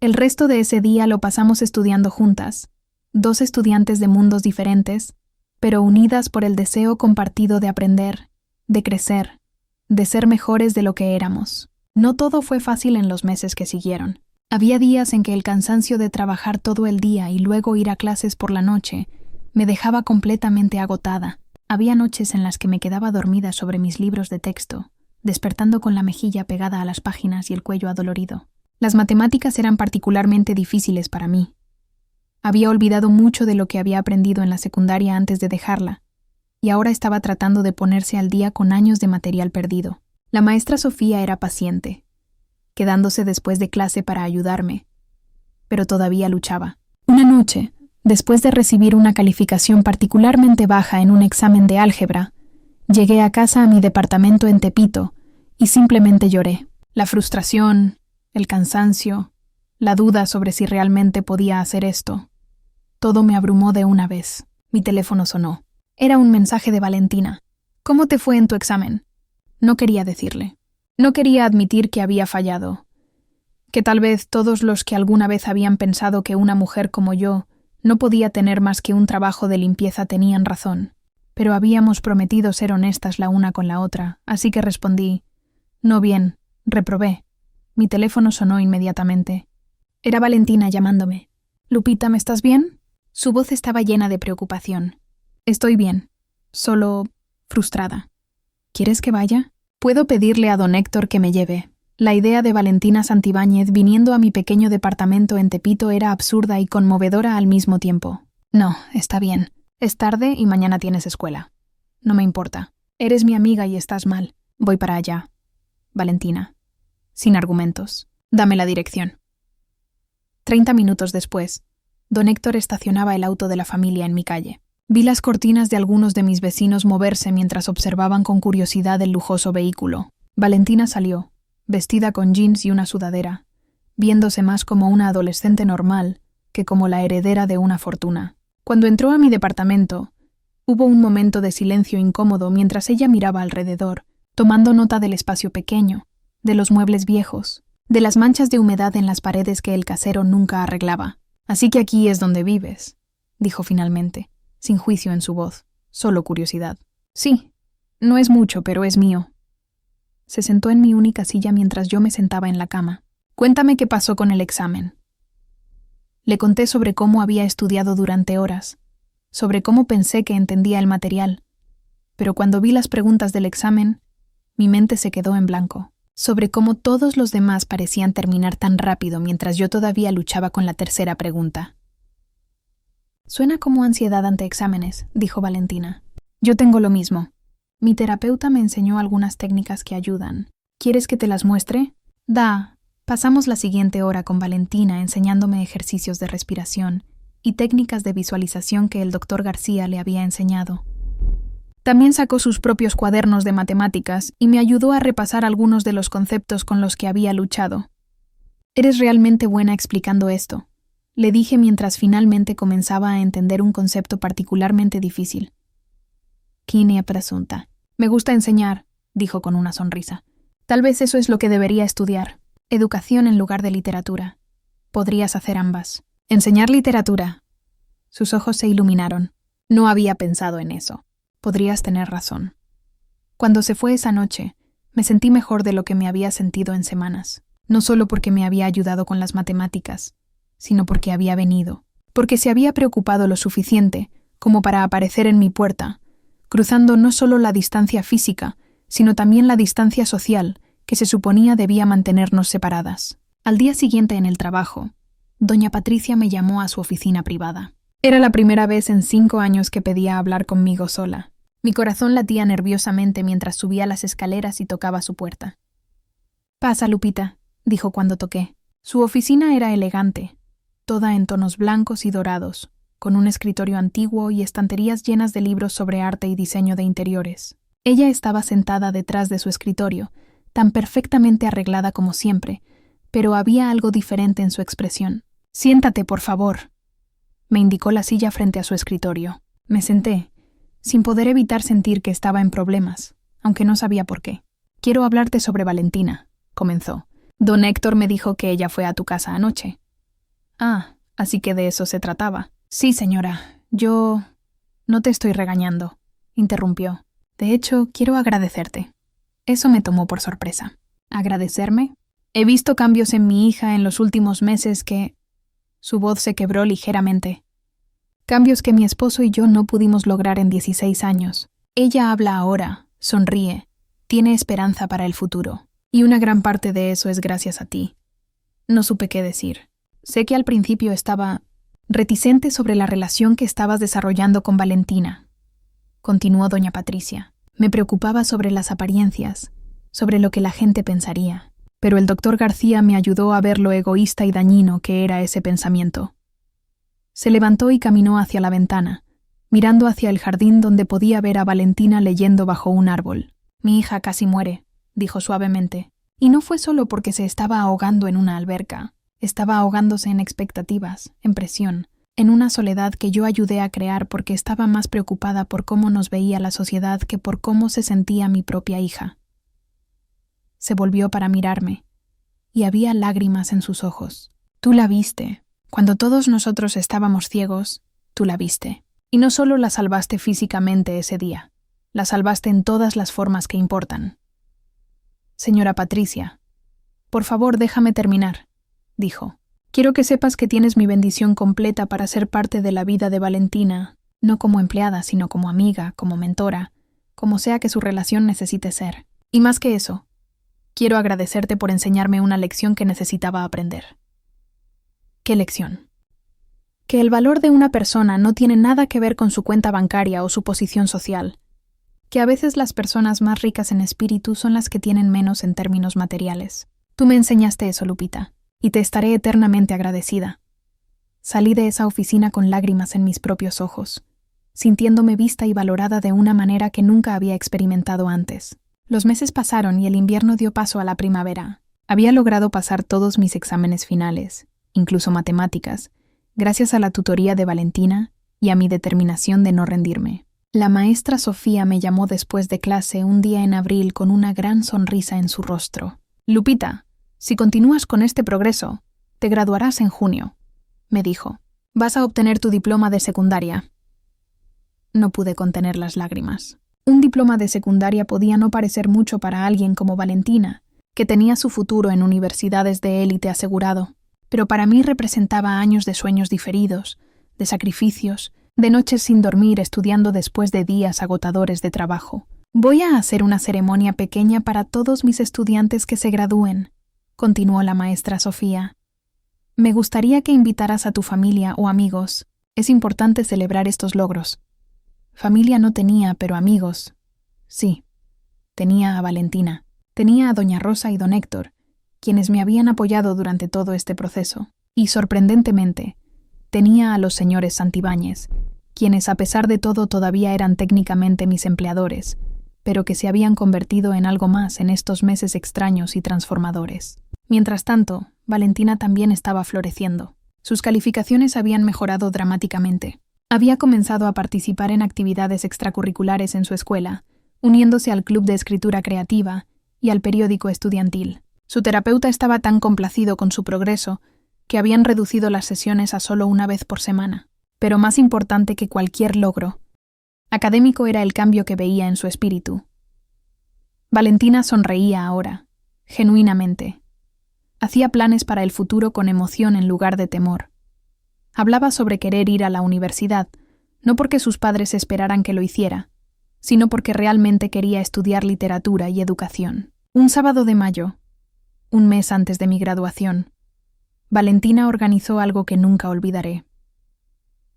Speaker 1: El resto de ese día lo pasamos estudiando juntas, 2 estudiantes de mundos diferentes, pero unidas por el deseo compartido de aprender, de crecer, de ser mejores de lo que éramos. No todo fue fácil en los meses que siguieron. Había días en que el cansancio de trabajar todo el día y luego ir a clases por la noche me dejaba completamente agotada. Había noches en las que me quedaba dormida sobre mis libros de texto, despertando con la mejilla pegada a las páginas y el cuello adolorido. Las matemáticas eran particularmente difíciles para mí. Había olvidado mucho de lo que había aprendido en la secundaria antes de dejarla, y ahora estaba tratando de ponerse al día con años de material perdido. La maestra Sofía era paciente, quedándose después de clase para ayudarme, pero todavía luchaba. Una noche, después de recibir una calificación particularmente baja en un examen de álgebra, llegué a casa a mi departamento en Tepito y simplemente lloré. La frustración, el cansancio, la duda sobre si realmente podía hacer esto. Todo me abrumó de una vez. Mi teléfono sonó. Era un mensaje de Valentina. ¿Cómo te fue en tu examen? No quería decirle. No quería admitir que había fallado. Que tal vez todos los que alguna vez habían pensado que una mujer como yo no podía tener más que un trabajo de limpieza tenían razón. Pero habíamos prometido ser honestas la una con la otra, así que respondí: no bien, reprobé. Mi teléfono sonó inmediatamente. Era Valentina llamándome. «Lupita, ¿me estás bien?» Su voz estaba llena de preocupación. «Estoy bien, solo frustrada. ¿Quieres que vaya? Puedo pedirle a don Héctor que me lleve». La idea de Valentina Santibáñez viniendo a mi pequeño departamento en Tepito era absurda y conmovedora al mismo tiempo. «No, está bien. Es tarde y mañana tienes escuela. No me importa. Eres mi amiga y estás mal. Voy para allá. Valentina. Sin argumentos. Dame la dirección». 30 minutos después, don Héctor estacionaba el auto de la familia en mi calle. Vi las cortinas de algunos de mis vecinos moverse mientras observaban con curiosidad el lujoso vehículo. Valentina salió, vestida con jeans y una sudadera, viéndose más como una adolescente normal que como la heredera de una fortuna. Cuando entró a mi departamento, hubo un momento de silencio incómodo mientras ella miraba alrededor, tomando nota del espacio pequeño, de los muebles viejos, de las manchas de humedad en las paredes que el casero nunca arreglaba. «Así que aquí es donde vives», dijo finalmente, sin juicio en su voz, solo curiosidad. «Sí, no es mucho, pero es mío». Se sentó en mi única silla mientras yo me sentaba en la cama. «Cuéntame qué pasó con el examen». Le conté sobre cómo había estudiado durante horas, sobre cómo pensé que entendía el material, pero cuando vi las preguntas del examen, mi mente se quedó en blanco. Sobre cómo todos los demás parecían terminar tan rápido mientras yo todavía luchaba con la tercera pregunta. «Suena como ansiedad ante exámenes», dijo Valentina. «Yo tengo lo mismo. Mi terapeuta me enseñó algunas técnicas que ayudan. ¿Quieres que te las muestre?» Pasamos la siguiente hora con Valentina enseñándome ejercicios de respiración y técnicas de visualización que el doctor García le había enseñado. También sacó sus propios cuadernos de matemáticas y me ayudó a repasar algunos de los conceptos con los que había luchado. «Eres realmente buena explicando esto», le dije mientras finalmente comenzaba a entender un concepto particularmente difícil. «Quine presunta». «Me gusta enseñar», dijo con una sonrisa. «Tal vez eso es lo que debería estudiar. Educación en lugar de literatura. Podrías hacer ambas». Enseñar literatura. Sus ojos se iluminaron. No había pensado en eso. Podrías tener razón. Cuando se fue esa noche, me sentí mejor de lo que me había sentido en semanas. No solo porque me había ayudado con las matemáticas, sino porque había venido. Porque se había preocupado lo suficiente como para aparecer en mi puerta, cruzando no solo la distancia física, sino también la distancia social que se suponía debía mantenernos separadas. Al día siguiente en el trabajo, doña Patricia me llamó a su oficina privada. Era la primera vez en 5 años que pedía hablar conmigo sola. Mi corazón latía nerviosamente mientras subía las escaleras y tocaba su puerta. «Pasa, Lupita», dijo cuando toqué. Su oficina era elegante, toda en tonos blancos y dorados, con un escritorio antiguo y estanterías llenas de libros sobre arte y diseño de interiores. Ella estaba sentada detrás de su escritorio, tan perfectamente arreglada como siempre, pero había algo diferente en su expresión. «Siéntate, por favor», me indicó la silla frente a su escritorio. Me senté, sin poder evitar sentir que estaba en problemas, aunque no sabía por qué. «Quiero hablarte sobre Valentina», comenzó. «Don Héctor me dijo que ella fue a tu casa anoche». «Ah, así que de eso se trataba». «Sí, señora, yo no te estoy regañando», interrumpió. «De hecho, quiero agradecerte». Eso me tomó por sorpresa. ¿Agradecerme? He visto cambios en mi hija en los últimos meses que... Su voz se quebró ligeramente. Cambios que mi esposo y yo no pudimos lograr en 16 años. Ella habla ahora, sonríe, tiene esperanza para el futuro. Y una gran parte de eso es gracias a ti. No supe qué decir. Sé que al principio estaba reticente sobre la relación que estabas desarrollando con Valentina. Continuó doña Patricia. Me preocupaba sobre las apariencias, sobre lo que la gente pensaría. Pero el doctor García me ayudó a ver lo egoísta y dañino que era ese pensamiento. Se levantó y caminó hacia la ventana, mirando hacia el jardín donde podía ver a Valentina leyendo bajo un árbol. «Mi hija casi muere», dijo suavemente. Y no fue solo porque se estaba ahogando en una alberca. Estaba ahogándose en expectativas, en presión, en una soledad que yo ayudé a crear porque estaba más preocupada por cómo nos veía la sociedad que por cómo se sentía mi propia hija. Se volvió para mirarme, y había lágrimas en sus ojos. «Tú la viste. Cuando todos nosotros estábamos ciegos, tú la viste. Y no solo la salvaste físicamente ese día, la salvaste en todas las formas que importan». «Señora Patricia, por favor déjame terminar», dijo. «Quiero que sepas que tienes mi bendición completa para ser parte de la vida de Valentina, no como empleada, sino como amiga, como mentora, como sea que su relación necesite ser. Y más que eso, quiero agradecerte por enseñarme una lección que necesitaba aprender». «¿Qué lección?» «Que el valor de una persona no tiene nada que ver con su cuenta bancaria o su posición social. Que a veces las personas más ricas en espíritu son las que tienen menos en términos materiales. Tú me enseñaste eso, Lupita, y te estaré eternamente agradecida». Salí de esa oficina con lágrimas en mis propios ojos, sintiéndome vista y valorada de una manera que nunca había experimentado antes. Los meses pasaron y el invierno dio paso a la primavera. Había logrado pasar todos mis exámenes finales, incluso matemáticas, gracias a la tutoría de Valentina y a mi determinación de no rendirme. La maestra Sofía me llamó después de clase un día en abril con una gran sonrisa en su rostro. «Lupita, si continúas con este progreso, te graduarás en junio», me dijo. «Vas a obtener tu diploma de secundaria». No pude contener las lágrimas. Un diploma de secundaria podía no parecer mucho para alguien como Valentina, que tenía su futuro en universidades de élite asegurado, pero para mí representaba años de sueños diferidos, de sacrificios, de noches sin dormir estudiando después de días agotadores de trabajo. «Voy a hacer una ceremonia pequeña para todos mis estudiantes que se gradúen», continuó la maestra Sofía. «Me gustaría que invitaras a tu familia o amigos. Es importante celebrar estos logros». Familia no tenía, pero amigos. Sí, tenía a Valentina. Tenía a doña Rosa y don Héctor, quienes me habían apoyado durante todo este proceso. Y, sorprendentemente, tenía a los señores Santibáñez, quienes a pesar de todo todavía eran técnicamente mis empleadores, pero que se habían convertido en algo más en estos meses extraños y transformadores. Mientras tanto, Valentina también estaba floreciendo. Sus calificaciones habían mejorado dramáticamente. Había comenzado a participar en actividades extracurriculares en su escuela, uniéndose al club de escritura creativa y al periódico estudiantil. Su terapeuta estaba tan complacido con su progreso que habían reducido las sesiones a solo una vez por semana. Pero más importante que cualquier logro académico era el cambio que veía en su espíritu. Valentina sonreía ahora, genuinamente. Hacía planes para el futuro con emoción en lugar de temor. Hablaba sobre querer ir a la universidad, no porque sus padres esperaran que lo hiciera, sino porque realmente quería estudiar literatura y educación. Un sábado de mayo, un mes antes de mi graduación, Valentina organizó algo que nunca olvidaré.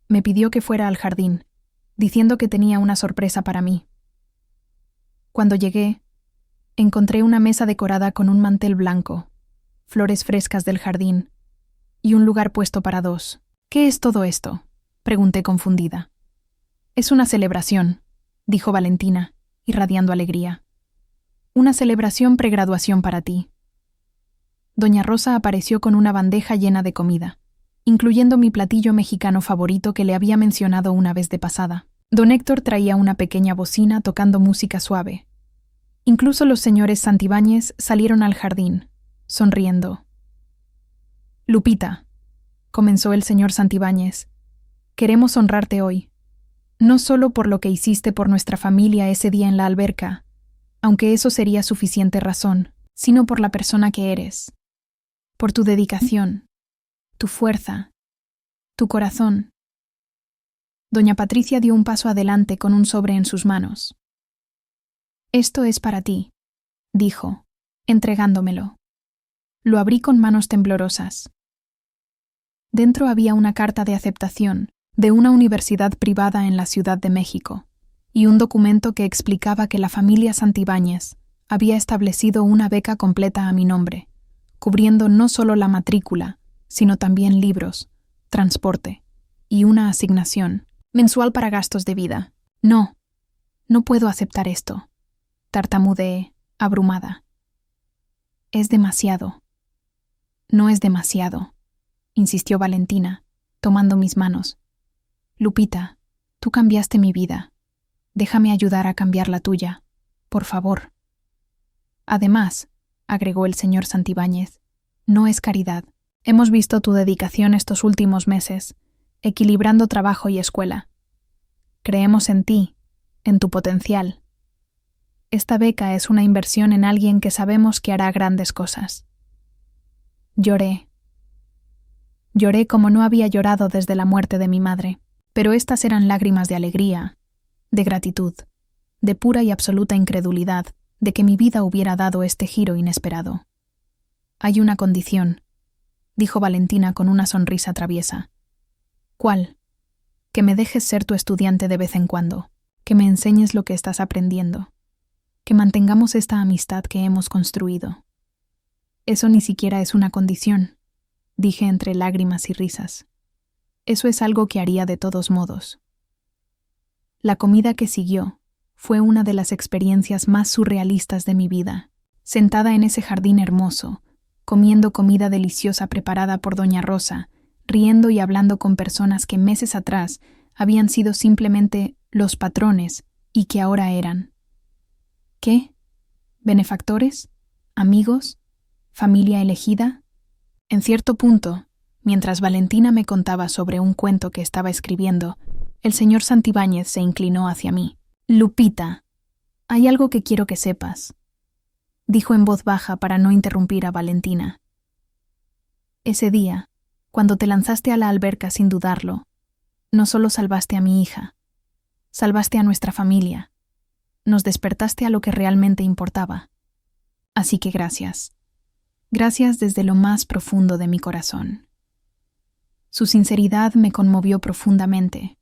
Speaker 1: Me pidió que fuera al jardín, diciendo que tenía una sorpresa para mí. Cuando llegué, encontré una mesa decorada con un mantel blanco, flores frescas del jardín y un lugar puesto para dos. ¿Qué es todo esto?, pregunté confundida. Es una celebración, dijo Valentina, irradiando alegría. Una celebración pregraduación para ti. Doña Rosa apareció con una bandeja llena de comida, incluyendo mi platillo mexicano favorito que le había mencionado una vez de pasada. Don Héctor traía una pequeña bocina tocando música suave. Incluso los señores Santibáñez salieron al jardín, sonriendo. Lupita, comenzó el señor Santibáñez, queremos honrarte hoy, no solo por lo que hiciste por nuestra familia ese día en la alberca, aunque eso sería suficiente razón, sino por la persona que eres, por tu dedicación, tu fuerza, tu corazón. Doña Patricia dio un paso adelante con un sobre en sus manos. Esto es para ti, dijo, entregándomelo. Lo abrí con manos temblorosas. Dentro había una carta de aceptación de una universidad privada en la Ciudad de México y un documento que explicaba que la familia Santibáñez había establecido una beca completa a mi nombre, cubriendo no solo la matrícula, sino también libros, transporte y una asignación mensual para gastos de vida. No puedo aceptar esto, tartamudeé, abrumada. Es demasiado. No es demasiado, insistió Valentina, tomando mis manos. Lupita, tú cambiaste mi vida. Déjame ayudar a cambiar la tuya, por favor. Además, agregó el señor Santibáñez, no es caridad. Hemos visto tu dedicación estos últimos meses, equilibrando trabajo y escuela. Creemos en ti, en tu potencial. Esta beca es una inversión en alguien que sabemos que hará grandes cosas. Lloré. Lloré como no había llorado desde la muerte de mi madre, pero estas eran lágrimas de alegría, de gratitud, de pura y absoluta incredulidad de que mi vida hubiera dado este giro inesperado. Hay una condición, dijo Valentina con una sonrisa traviesa. ¿Cuál? Que me dejes ser tu estudiante de vez en cuando, que me enseñes lo que estás aprendiendo, que mantengamos esta amistad que hemos construido. Eso ni siquiera es una condición, dije entre lágrimas y risas. Eso es algo que haría de todos modos. La comida que siguió fue una de las experiencias más surrealistas de mi vida. Sentada en ese jardín hermoso, comiendo comida deliciosa preparada por Doña Rosa, riendo y hablando con personas que meses atrás habían sido simplemente los patrones y que ahora eran. ¿Qué? ¿Benefactores? ¿Amigos? ¿Familia elegida? En cierto punto, mientras Valentina me contaba sobre un cuento que estaba escribiendo, el señor Santibáñez se inclinó hacia mí. Lupita, hay algo que quiero que sepas, dijo en voz baja para no interrumpir a Valentina. Ese día, cuando te lanzaste a la alberca sin dudarlo, no solo salvaste a mi hija, salvaste a nuestra familia, nos despertaste a lo que realmente importaba. Así que gracias. Gracias desde lo más profundo de mi corazón. Su sinceridad me conmovió profundamente.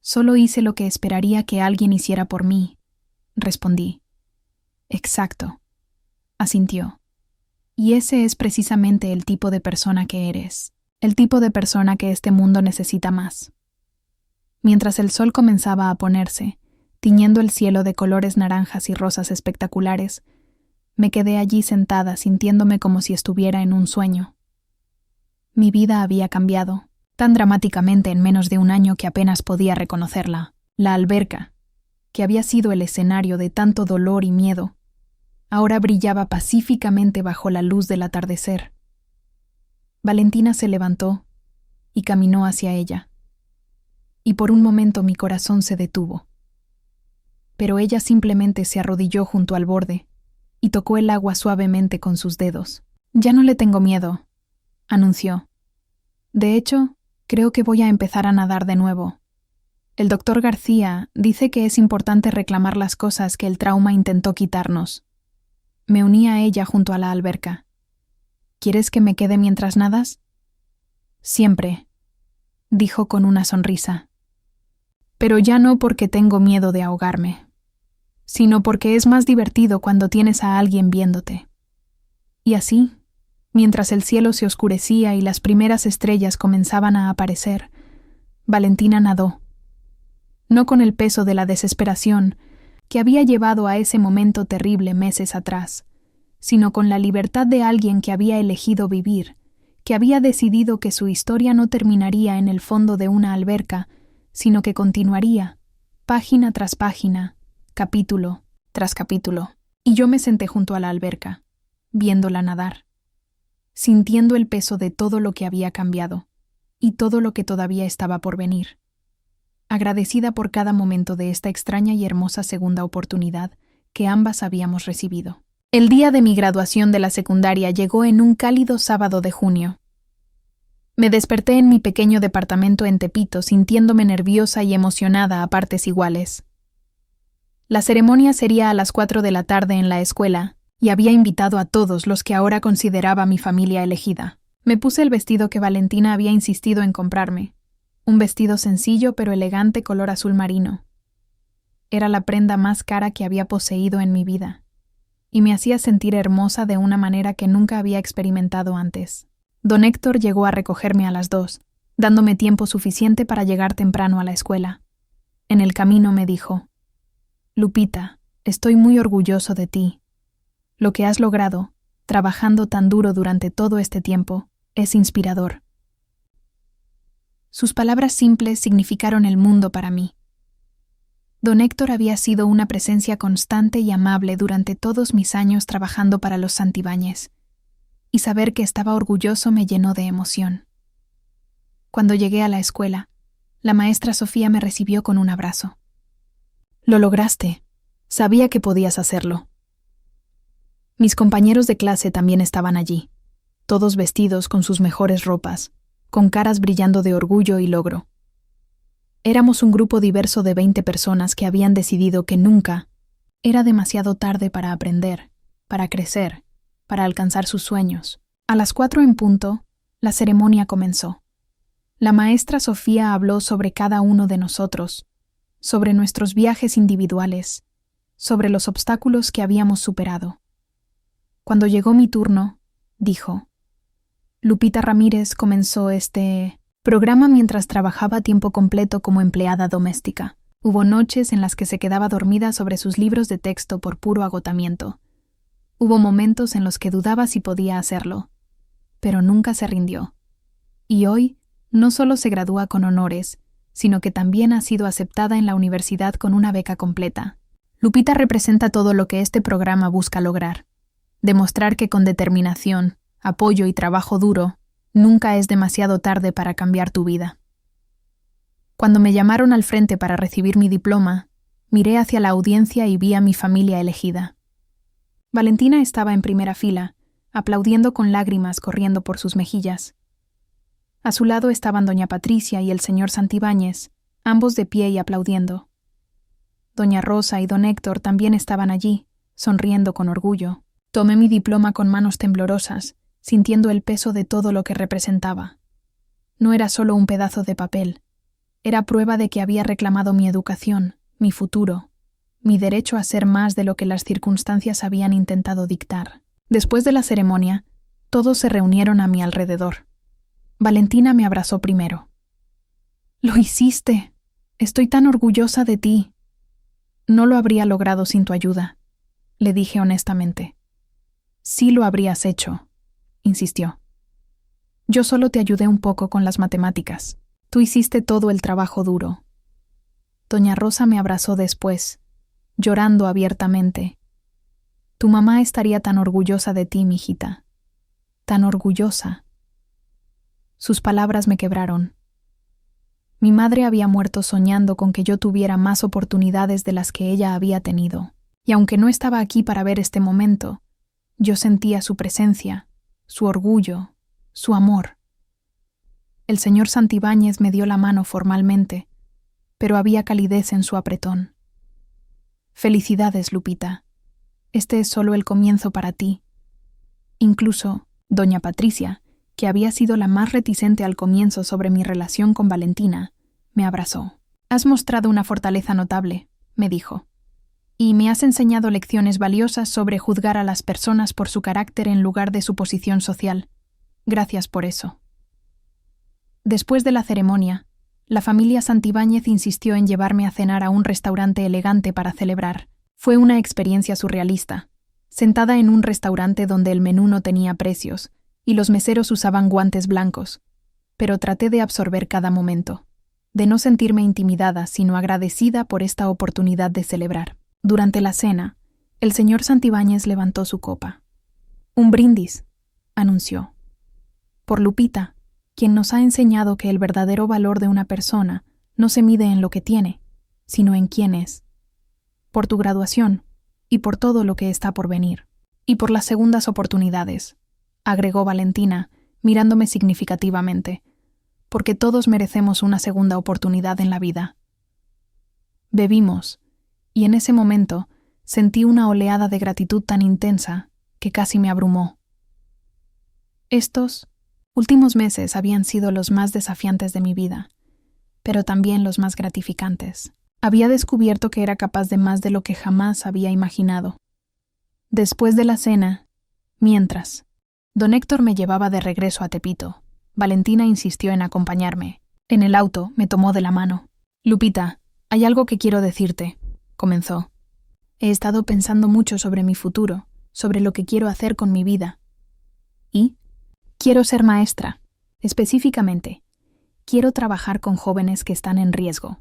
Speaker 1: Solo hice lo que esperaría que alguien hiciera por mí, respondí. Exacto, asintió. Y ese es precisamente el tipo de persona que eres, el tipo de persona que este mundo necesita más. Mientras el sol comenzaba a ponerse, tiñendo el cielo de colores naranjas y rosas espectaculares, me quedé allí sentada sintiéndome como si estuviera en un sueño. Mi vida había cambiado, tan dramáticamente en menos de un año que apenas podía reconocerla. La alberca, que había sido el escenario de tanto dolor y miedo, ahora brillaba pacíficamente bajo la luz del atardecer. Valentina se levantó y caminó hacia ella. Y por un momento mi corazón se detuvo. Pero ella simplemente se arrodilló junto al borde y tocó el agua suavemente con sus dedos. «Ya no le tengo miedo», anunció. «De hecho, creo que voy a empezar a nadar de nuevo. El doctor García dice que es importante reclamar las cosas que el trauma intentó quitarnos». Me uní a ella junto a la alberca. «¿Quieres que me quede mientras nadas?» «Siempre», dijo con una sonrisa. «Pero ya no porque tengo miedo de ahogarme, sino porque es más divertido cuando tienes a alguien viéndote». Y así, mientras el cielo se oscurecía y las primeras estrellas comenzaban a aparecer, Valentina nadó. No con el peso de la desesperación que había llevado a ese momento terrible meses atrás, sino con la libertad de alguien que había elegido vivir, que había decidido que su historia no terminaría en el fondo de una alberca, sino que continuaría, página tras página, capítulo tras capítulo. Y yo me senté junto a la alberca, viéndola nadar, sintiendo el peso de todo lo que había cambiado y todo lo que todavía estaba por venir, agradecida por cada momento de esta extraña y hermosa segunda oportunidad que ambas habíamos recibido. El día de mi graduación de la secundaria llegó en un cálido sábado de junio. Me desperté en mi pequeño departamento en Tepito sintiéndome nerviosa y emocionada a partes iguales. La ceremonia sería a las 4 de la tarde en la escuela y había invitado a todos los que ahora consideraba mi familia elegida. Me puse el vestido que Valentina había insistido en comprarme, un vestido sencillo pero elegante color azul marino. Era la prenda más cara que había poseído en mi vida, y me hacía sentir hermosa de una manera que nunca había experimentado antes. Don Héctor llegó a recogerme a las 2, dándome tiempo suficiente para llegar temprano a la escuela. En el camino me dijo: «Lupita, estoy muy orgulloso de ti. Lo que has logrado, trabajando tan duro durante todo este tiempo, es inspirador». Sus palabras simples significaron el mundo para mí. Don Héctor había sido una presencia constante y amable durante todos mis años trabajando para los Santibáñez, y saber que estaba orgulloso me llenó de emoción. Cuando llegué a la escuela, la maestra Sofía me recibió con un abrazo. «Lo lograste. Sabía que podías hacerlo». Mis compañeros de clase también estaban allí, todos vestidos con sus mejores ropas, con caras brillando de orgullo y logro. Éramos un grupo diverso de 20 personas que habían decidido que nunca era demasiado tarde para aprender, para crecer, para alcanzar sus sueños. A las 4 en punto, la ceremonia comenzó. La maestra Sofía habló sobre cada uno de nosotros, sobre nuestros viajes individuales, sobre los obstáculos que habíamos superado. Cuando llegó mi turno, dijo: «Lupita Ramírez comenzó este programa mientras trabajaba a tiempo completo como empleada doméstica. Hubo noches en las que se quedaba dormida sobre sus libros de texto por puro agotamiento. Hubo momentos en los que dudaba si podía hacerlo, pero nunca se rindió. Y hoy no solo se gradúa con honores, sino que también ha sido aceptada en la universidad con una beca completa. Lupita representa todo lo que este programa busca lograr: demostrar que con determinación, apoyo y trabajo duro, nunca es demasiado tarde para cambiar tu vida». Cuando me llamaron al frente para recibir mi diploma, miré hacia la audiencia y vi a mi familia elegida. Valentina estaba en primera fila, aplaudiendo con lágrimas corriendo por sus mejillas. A su lado estaban doña Patricia y el señor Santibáñez, ambos de pie y aplaudiendo. Doña Rosa y don Héctor también estaban allí, sonriendo con orgullo. Tomé mi diploma con manos temblorosas, sintiendo el peso de todo lo que representaba. No era solo un pedazo de papel, era prueba de que había reclamado mi educación, mi futuro, mi derecho a ser más de lo que las circunstancias habían intentado dictar. Después de la ceremonia, todos se reunieron a mi alrededor. Valentina me abrazó primero. «Lo hiciste. Estoy tan orgullosa de ti». «No lo habría logrado sin tu ayuda», le dije honestamente. «Sí lo habrías hecho», insistió. «Yo solo te ayudé un poco con las matemáticas. Tú hiciste todo el trabajo duro». Doña Rosa me abrazó después, llorando abiertamente. «Tu mamá estaría tan orgullosa de ti, mijita. Tan orgullosa». Sus palabras me quebraron. Mi madre había muerto soñando con que yo tuviera más oportunidades de las que ella había tenido, y aunque no estaba aquí para ver este momento, yo sentía su presencia, su orgullo, su amor. El señor Santibáñez me dio la mano formalmente, pero había calidez en su apretón. Felicidades, Lupita. Este es solo el comienzo para ti. Incluso doña Patricia, que había sido la más reticente al comienzo sobre mi relación con Valentina, me abrazó. Has mostrado una fortaleza notable, me dijo, y me has enseñado lecciones valiosas sobre juzgar a las personas por su carácter en lugar de su posición social. Gracias por eso. Después de la ceremonia, la familia Santibáñez insistió en llevarme a cenar a un restaurante elegante para celebrar. Fue una experiencia surrealista, sentada en un restaurante donde el menú no tenía precios y los meseros usaban guantes blancos, pero traté de absorber cada momento, de no sentirme intimidada, sino agradecida por esta oportunidad de celebrar. Durante la cena, el señor Santibáñez levantó su copa. Un brindis, anunció. Por Lupita, quien nos ha enseñado que el verdadero valor de una persona no se mide en lo que tiene, sino en quién es. Por tu graduación, y por todo lo que está por venir. Y por las segundas oportunidades, agregó Valentina, mirándome significativamente, porque todos merecemos una segunda oportunidad en la vida. Bebimos, y en ese momento sentí una oleada de gratitud tan intensa que casi me abrumó. Estos últimos meses habían sido los más desafiantes de mi vida, pero también los más gratificantes. Había descubierto que era capaz de más de lo que jamás había imaginado. Después de la cena, mientras don Héctor me llevaba de regreso a Tepito, Valentina insistió en acompañarme. En el auto me tomó de la mano. Lupita, hay algo que quiero decirte, comenzó. He estado pensando mucho sobre mi futuro, sobre lo que quiero hacer con mi vida. ¿Y? Quiero ser maestra. Específicamente, quiero trabajar con jóvenes que están en riesgo,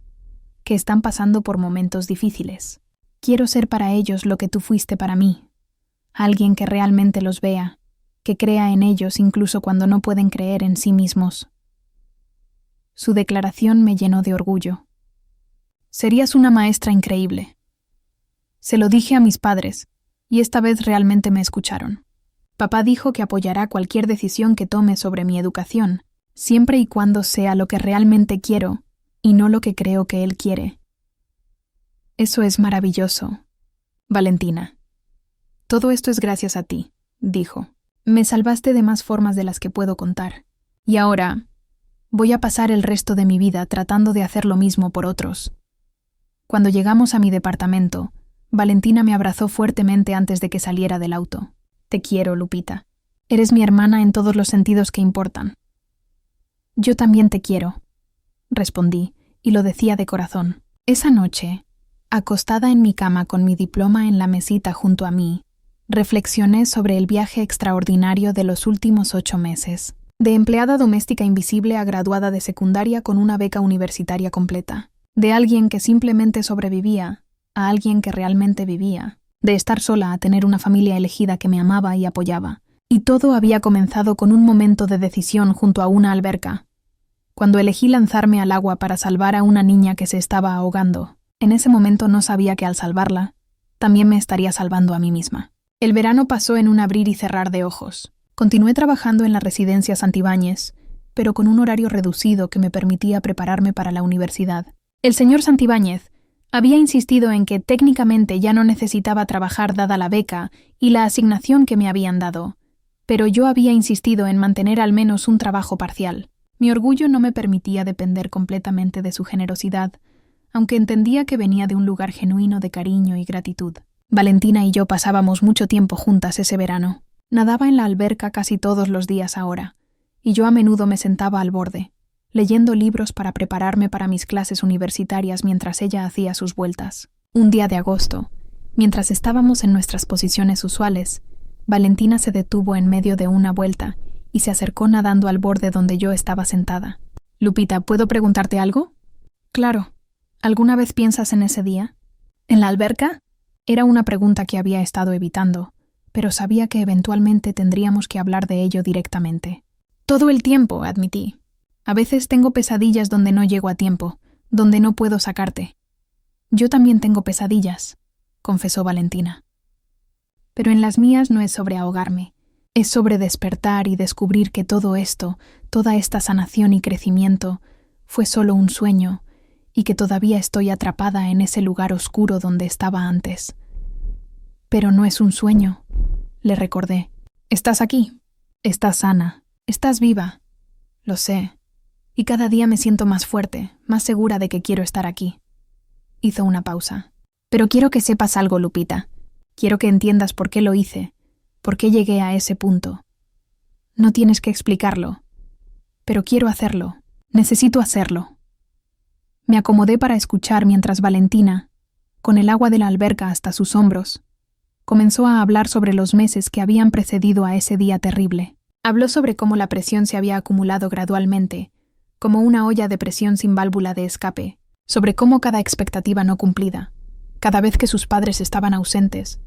Speaker 1: que están pasando por momentos difíciles. Quiero ser para ellos lo que tú fuiste para mí, alguien que realmente los vea, que crea en ellos incluso cuando no pueden creer en sí mismos. Su declaración me llenó de orgullo. Serías una maestra increíble. Se lo dije a mis padres, y esta vez realmente me escucharon. Papá dijo que apoyará cualquier decisión que tome sobre mi educación, siempre y cuando sea lo que realmente quiero, y no lo que creo que él quiere. Eso es maravilloso, Valentina. Todo esto es gracias a ti, dijo. Me salvaste de más formas de las que puedo contar. Y ahora voy a pasar el resto de mi vida tratando de hacer lo mismo por otros. Cuando llegamos a mi departamento, Valentina me abrazó fuertemente antes de que saliera del auto. Te quiero, Lupita. Eres mi hermana en todos los sentidos que importan. Yo también te quiero, respondí, y lo decía de corazón. Esa noche, acostada en mi cama con mi diploma en la mesita junto a mí, reflexioné sobre el viaje extraordinario de los últimos 8 meses. De empleada doméstica invisible a graduada de secundaria con una beca universitaria completa. De alguien que simplemente sobrevivía a alguien que realmente vivía. De estar sola a tener una familia elegida que me amaba y apoyaba. Y todo había comenzado con un momento de decisión junto a una alberca. Cuando elegí lanzarme al agua para salvar a una niña que se estaba ahogando, en ese momento no sabía que al salvarla, también me estaría salvando a mí misma. El verano pasó en un abrir y cerrar de ojos. Continué trabajando en la residencia Santibáñez, pero con un horario reducido que me permitía prepararme para la universidad. El señor Santibáñez había insistido en que técnicamente ya no necesitaba trabajar dada la beca y la asignación que me habían dado, pero yo había insistido en mantener al menos un trabajo parcial. Mi orgullo no me permitía depender completamente de su generosidad, aunque entendía que venía de un lugar genuino de cariño y gratitud. Valentina y yo pasábamos mucho tiempo juntas ese verano. Nadaba en la alberca casi todos los días ahora, y yo a menudo me sentaba al borde, leyendo libros para prepararme para mis clases universitarias mientras ella hacía sus vueltas. Un día de agosto, mientras estábamos en nuestras posiciones usuales, Valentina se detuvo en medio de una vuelta y se acercó nadando al borde donde yo estaba sentada. «Lupita, ¿puedo preguntarte algo?» «Claro. ¿Alguna vez piensas en ese día? ¿En la alberca?» Era una pregunta que había estado evitando, pero sabía que eventualmente tendríamos que hablar de ello directamente. Todo el tiempo, admití. A veces tengo pesadillas donde no llego a tiempo, donde no puedo sacarte. Yo también tengo pesadillas, confesó Valentina. Pero en las mías no es sobre ahogarme, es sobre despertar y descubrir que todo esto, toda esta sanación y crecimiento, fue solo un sueño y que todavía estoy atrapada en ese lugar oscuro donde estaba antes. Pero no es un sueño, le recordé. Estás aquí, estás sana, estás viva. Lo sé, y cada día me siento más fuerte, más segura de que quiero estar aquí. Hizo una pausa. Pero quiero que sepas algo, Lupita. Quiero que entiendas por qué lo hice, por qué llegué a ese punto. No tienes que explicarlo, pero quiero hacerlo. Necesito hacerlo. Me acomodé para escuchar mientras Valentina, con el agua de la alberca hasta sus hombros, comenzó a hablar sobre los meses que habían precedido a ese día terrible. Habló sobre cómo la presión se había acumulado gradualmente, como una olla de presión sin válvula de escape, sobre cómo cada expectativa no cumplida, cada vez que sus padres estaban ausentes,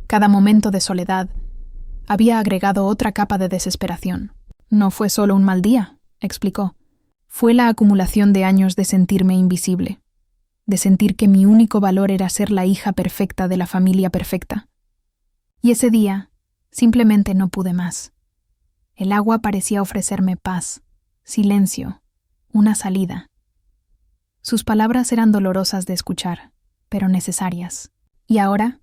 Speaker 1: cada momento de soledad, había agregado otra capa de desesperación. No fue solo un mal día, explicó. Fue la acumulación de años de sentirme invisible, de sentir que mi único valor era ser la hija perfecta de la familia perfecta. Y ese día, simplemente no pude más. El agua parecía ofrecerme paz, silencio, una salida. Sus palabras eran dolorosas de escuchar, pero necesarias. ¿Y ahora?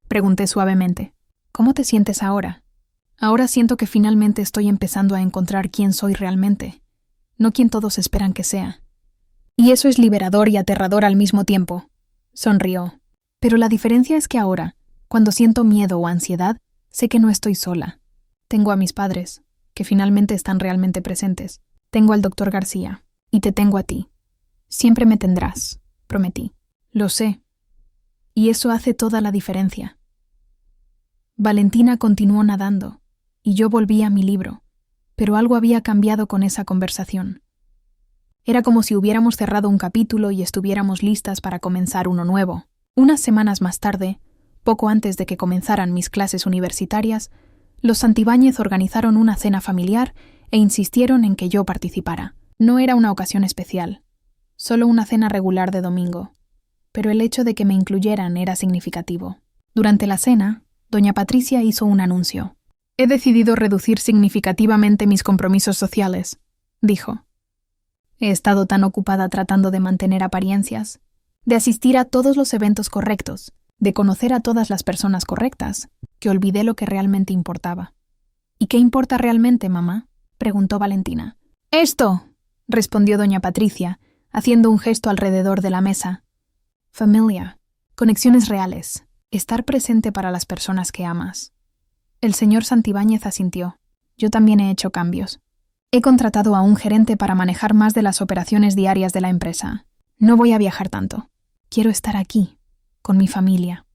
Speaker 1: Pregunté suavemente. ¿Cómo te sientes ahora? Ahora siento que finalmente estoy empezando a encontrar quién soy realmente, no quien todos esperan que sea. Y eso es liberador y aterrador al mismo tiempo. Sonrió. Pero la diferencia es que ahora, cuando siento miedo o ansiedad, sé que no estoy sola. Tengo a mis padres, que finalmente están realmente presentes. Tengo al doctor García, y te tengo a ti. Siempre me tendrás, prometí. Lo sé. Y eso hace toda la diferencia. Valentina continuó nadando, y yo volví a mi libro, pero algo había cambiado con esa conversación. Era como si hubiéramos cerrado un capítulo y estuviéramos listas para comenzar uno nuevo. Unas semanas más tarde, poco antes de que comenzaran mis clases universitarias, los Santibáñez organizaron una cena familiar e insistieron en que yo participara. No era una ocasión especial, solo una cena regular de domingo, pero el hecho de que me incluyeran era significativo. Durante la cena, doña Patricia hizo un anuncio. He decidido reducir significativamente mis compromisos sociales, dijo. He estado tan ocupada tratando de mantener apariencias, de asistir a todos los eventos correctos, de conocer a todas las personas correctas, que olvidé lo que realmente importaba. ¿Y qué importa realmente, mamá?, preguntó Valentina. ¡Esto!, respondió doña Patricia, haciendo un gesto alrededor de la mesa. Familia, conexiones reales, estar presente para las personas que amas. El señor Santibáñez asintió. Yo también he hecho cambios. He contratado a un gerente para manejar más de las operaciones diarias de la empresa. No voy a viajar tanto. Quiero estar aquí, con mi familia.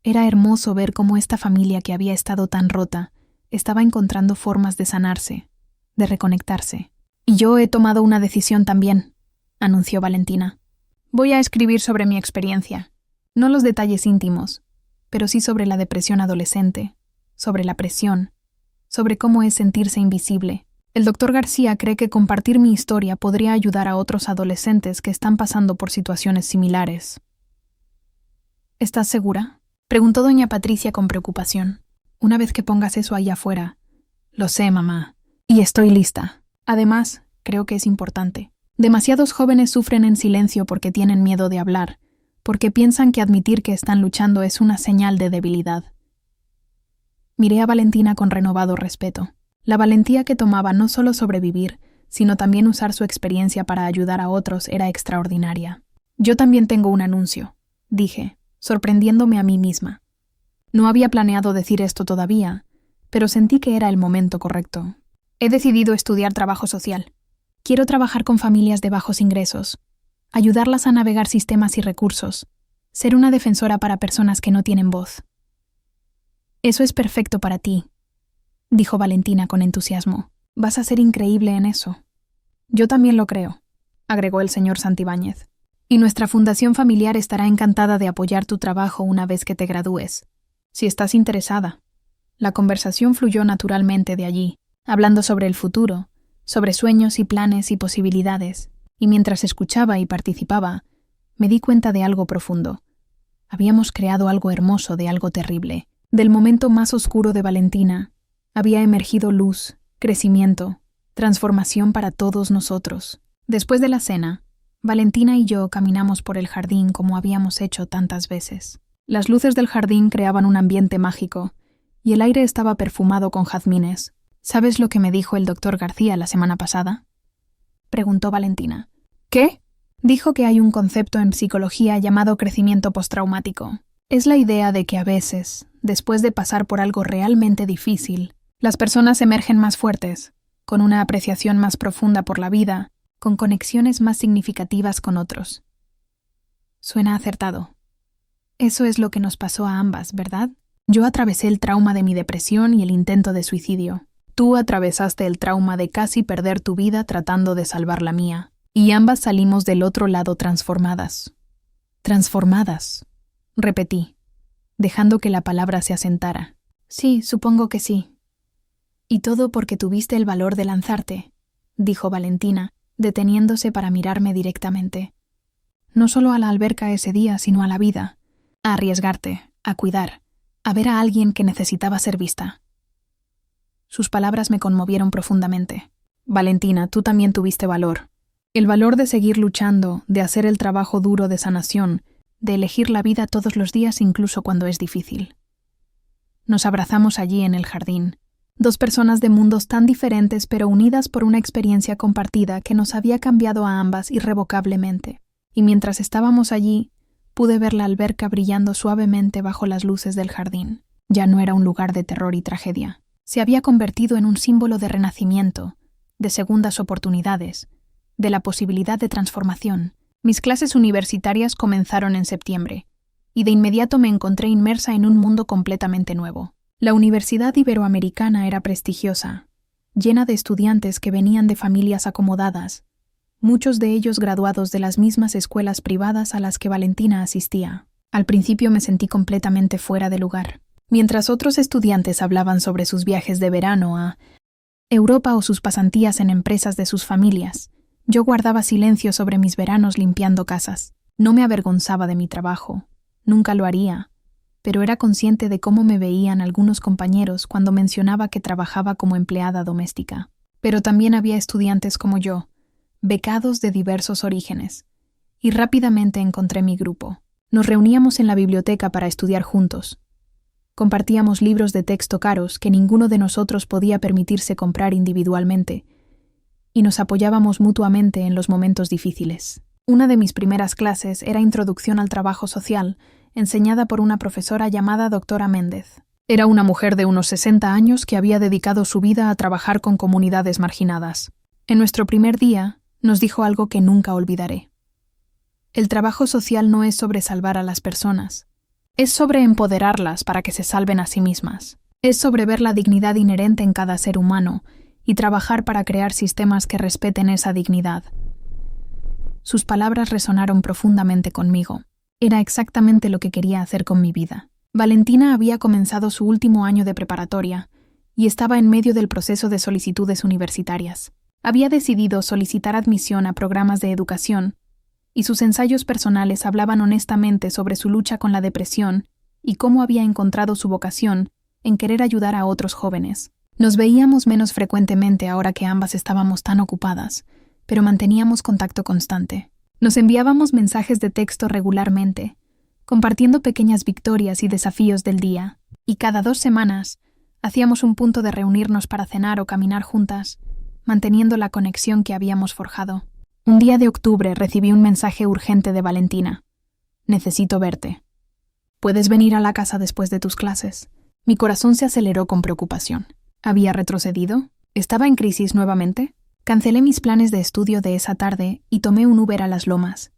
Speaker 1: Era hermoso ver cómo esta familia que había estado tan rota estaba encontrando formas de sanarse, de reconectarse. Y yo he tomado una decisión también, anunció Valentina. Voy a escribir sobre mi experiencia, no los detalles íntimos, pero sí sobre la depresión adolescente, sobre la presión, sobre cómo es sentirse invisible. El doctor García cree que compartir mi historia podría ayudar a otros adolescentes que están pasando por situaciones similares. ¿Estás segura?, preguntó doña Patricia con preocupación. Una vez que pongas eso ahí afuera. Lo sé, mamá, y estoy lista. Además, creo que es importante. Demasiados jóvenes sufren en silencio porque tienen miedo de hablar, porque piensan que admitir que están luchando es una señal de debilidad. Miré a Valentina con renovado respeto. La valentía que tomaba no solo sobrevivir, sino también usar su experiencia para ayudar a otros era extraordinaria. Yo también tengo un anuncio, dije, sorprendiéndome a mí misma. No había planeado decir esto todavía, pero sentí que era el momento correcto. He decidido estudiar trabajo social. Quiero trabajar con familias de bajos ingresos, ayudarlas a navegar sistemas y recursos, ser una defensora para personas que no tienen voz. Eso es perfecto para ti, dijo Valentina con entusiasmo. Vas a ser increíble en eso. Yo también lo creo, agregó el señor Santibáñez. Y nuestra fundación familiar estará encantada de apoyar tu trabajo una vez que te gradúes, si estás interesada. La conversación fluyó naturalmente de allí. hablando sobre el futuro, sobre sueños y planes y posibilidades, y mientras escuchaba y participaba, me di cuenta de algo profundo. Habíamos creado algo hermoso de algo terrible. Del momento más oscuro de Valentina, había emergido luz, crecimiento, transformación para todos nosotros. Después de la cena, Valentina y yo caminamos por el jardín como habíamos hecho tantas veces. Las luces del jardín creaban un ambiente mágico, y el aire estaba perfumado con jazmines. ¿Sabes lo que me dijo el doctor García la semana pasada?, preguntó Valentina. ¿Qué? Dijo que hay un concepto en psicología llamado crecimiento postraumático. Es la idea de que a veces, después de pasar por algo realmente difícil, las personas emergen más fuertes, con una apreciación más profunda por la vida, con conexiones más significativas con otros. Suena acertado. Eso es lo que nos pasó a ambas, ¿verdad? Yo atravesé el trauma de mi depresión y el intento de suicidio. Tú atravesaste el trauma de casi perder tu vida tratando de salvar la mía. Y ambas salimos del otro lado transformadas. Transformadas, repetí, dejando que la palabra se asentara. Sí, supongo que sí. Y todo porque tuviste el valor de lanzarte, dijo Valentina, deteniéndose para mirarme directamente. No solo a la alberca ese día, sino a la vida. A arriesgarte, a cuidar, a ver a alguien que necesitaba ser vista. Sus palabras me conmovieron profundamente. Valentina, tú también tuviste valor. El valor de seguir luchando, de hacer el trabajo duro de sanación, de elegir la vida todos los días incluso cuando es difícil. Nos abrazamos allí en el jardín, dos personas de mundos tan diferentes pero unidas por una experiencia compartida que nos había cambiado a ambas irrevocablemente. Y mientras estábamos allí, pude ver la alberca brillando suavemente bajo las luces del jardín. Ya no era un lugar de terror y tragedia. Se había convertido en un símbolo de renacimiento, de segundas oportunidades, de la posibilidad de transformación. Mis clases universitarias comenzaron en septiembre, y de inmediato me encontré inmersa en un mundo completamente nuevo. La Universidad Iberoamericana era prestigiosa, llena de estudiantes que venían de familias acomodadas, muchos de ellos graduados de las mismas escuelas privadas a las que Valentina asistía. Al principio me sentí completamente fuera de lugar. Mientras otros estudiantes hablaban sobre sus viajes de verano a Europa o sus pasantías en empresas de sus familias, yo guardaba silencio sobre mis veranos limpiando casas. No me avergonzaba de mi trabajo, nunca lo haría, pero era consciente de cómo me veían algunos compañeros cuando mencionaba que trabajaba como empleada doméstica. Pero también había estudiantes como yo, becados de diversos orígenes, y rápidamente encontré mi grupo. Nos reuníamos en la biblioteca para estudiar juntos. Compartíamos libros de texto caros que ninguno de nosotros podía permitirse comprar individualmente, y nos apoyábamos mutuamente en los momentos difíciles. Una de mis primeras clases era Introducción al Trabajo Social, enseñada por una profesora llamada doctora Méndez. Era una mujer de unos 60 años que había dedicado su vida a trabajar con comunidades marginadas. En nuestro primer día, nos dijo algo que nunca olvidaré. El trabajo social no es sobre salvar a las personas, es sobre empoderarlas para que se salven a sí mismas. Es sobre ver la dignidad inherente en cada ser humano y trabajar para crear sistemas que respeten esa dignidad. Sus palabras resonaron profundamente conmigo. Era exactamente lo que quería hacer con mi vida. Valentina había comenzado su último año de preparatoria y estaba en medio del proceso de solicitudes universitarias. Había decidido solicitar admisión a programas de educación y sus ensayos personales hablaban honestamente sobre su lucha con la depresión y cómo había encontrado su vocación en querer ayudar a otros jóvenes. Nos veíamos menos frecuentemente ahora que ambas estábamos tan ocupadas, pero manteníamos contacto constante. Nos enviábamos mensajes de texto regularmente, compartiendo pequeñas victorias y desafíos del día, y cada 2 semanas hacíamos un punto de reunirnos para cenar o caminar juntas, manteniendo la conexión que habíamos forjado. Un día de octubre recibí un mensaje urgente de Valentina. Necesito verte. ¿Puedes venir a la casa después de tus clases? Mi corazón se aceleró con preocupación. ¿Había retrocedido? ¿Estaba en crisis nuevamente? Cancelé mis planes de estudio de esa tarde y tomé un Uber a Las Lomas.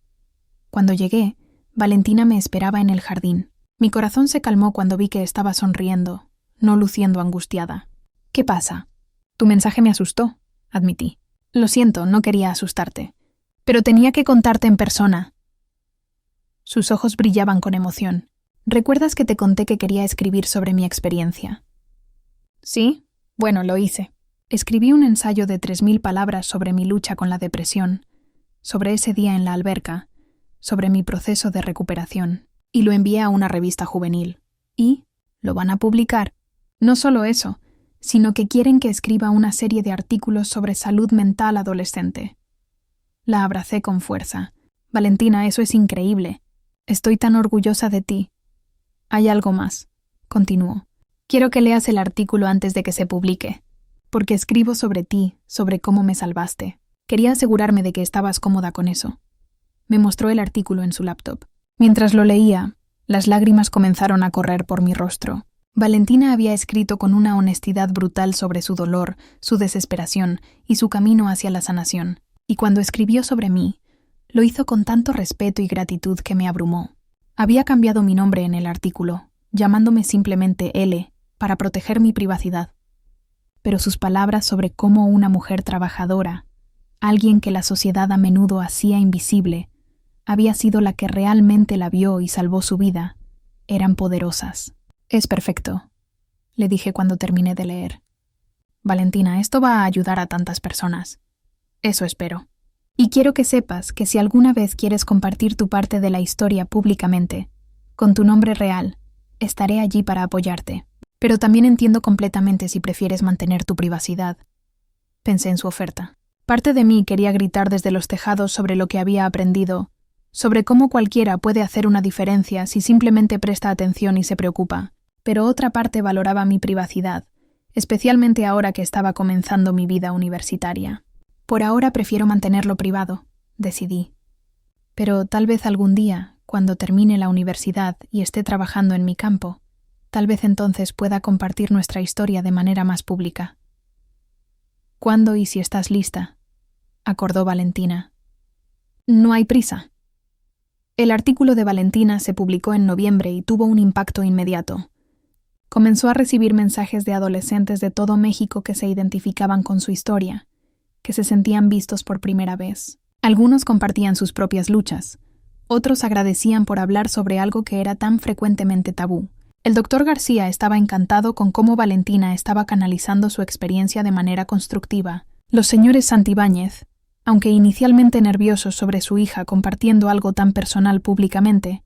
Speaker 1: Cuando llegué, Valentina me esperaba en el jardín. Mi corazón se calmó cuando vi que estaba sonriendo, no luciendo angustiada. ¿Qué pasa? Tu mensaje me asustó, admití. Lo siento, no quería asustarte. Pero tenía que contarte en persona. Sus ojos brillaban con emoción. ¿Recuerdas que te conté que quería escribir sobre mi experiencia? Sí, bueno, lo hice. Escribí un ensayo de 3000 palabras sobre mi lucha con la depresión, sobre ese día en la alberca, sobre mi proceso de recuperación, y lo envié a una revista juvenil. ¿Y? ¿Lo van a publicar? No solo eso, sino que quieren que escriba una serie de artículos sobre salud mental adolescente. La abracé con fuerza. Valentina, eso es increíble. Estoy tan orgullosa de ti. Hay algo más, continuó. Quiero que leas el artículo antes de que se publique, porque escribo sobre ti, sobre cómo me salvaste. Quería asegurarme de que estabas cómoda con eso. Me mostró el artículo en su laptop. Mientras lo leía, las lágrimas comenzaron a correr por mi rostro. Valentina había escrito con una honestidad brutal sobre su dolor, su desesperación y su camino hacia la sanación. Y cuando escribió sobre mí, lo hizo con tanto respeto y gratitud que me abrumó. Había cambiado mi nombre en el artículo, llamándome simplemente L, para proteger mi privacidad. Pero sus palabras sobre cómo una mujer trabajadora, alguien que la sociedad a menudo hacía invisible, había sido la que realmente la vio y salvó su vida, eran poderosas. Es perfecto, le dije cuando terminé de leer. Valentina, esto va a ayudar a tantas personas. Eso espero. Y quiero que sepas que si alguna vez quieres compartir tu parte de la historia públicamente, con tu nombre real, estaré allí para apoyarte. Pero también entiendo completamente si prefieres mantener tu privacidad. Pensé en su oferta. Parte de mí quería gritar desde los tejados sobre lo que había aprendido, sobre cómo cualquiera puede hacer una diferencia si simplemente presta atención y se preocupa. Pero otra parte valoraba mi privacidad, especialmente ahora que estaba comenzando mi vida universitaria. Por ahora prefiero mantenerlo privado, decidí. Pero tal vez algún día, cuando termine la universidad y esté trabajando en mi campo, tal vez entonces pueda compartir nuestra historia de manera más pública. ¿Cuándo y si estás lista?, acordó Valentina. No hay prisa. El artículo de Valentina se publicó en noviembre y tuvo un impacto inmediato. Comenzó a recibir mensajes de adolescentes de todo México que se identificaban con su historia, que se sentían vistos por primera vez. Algunos compartían sus propias luchas, otros agradecían por hablar sobre algo que era tan frecuentemente tabú. El doctor García estaba encantado con cómo Valentina estaba canalizando su experiencia de manera constructiva. Los señores Santibáñez, aunque inicialmente nerviosos sobre su hija compartiendo algo tan personal públicamente,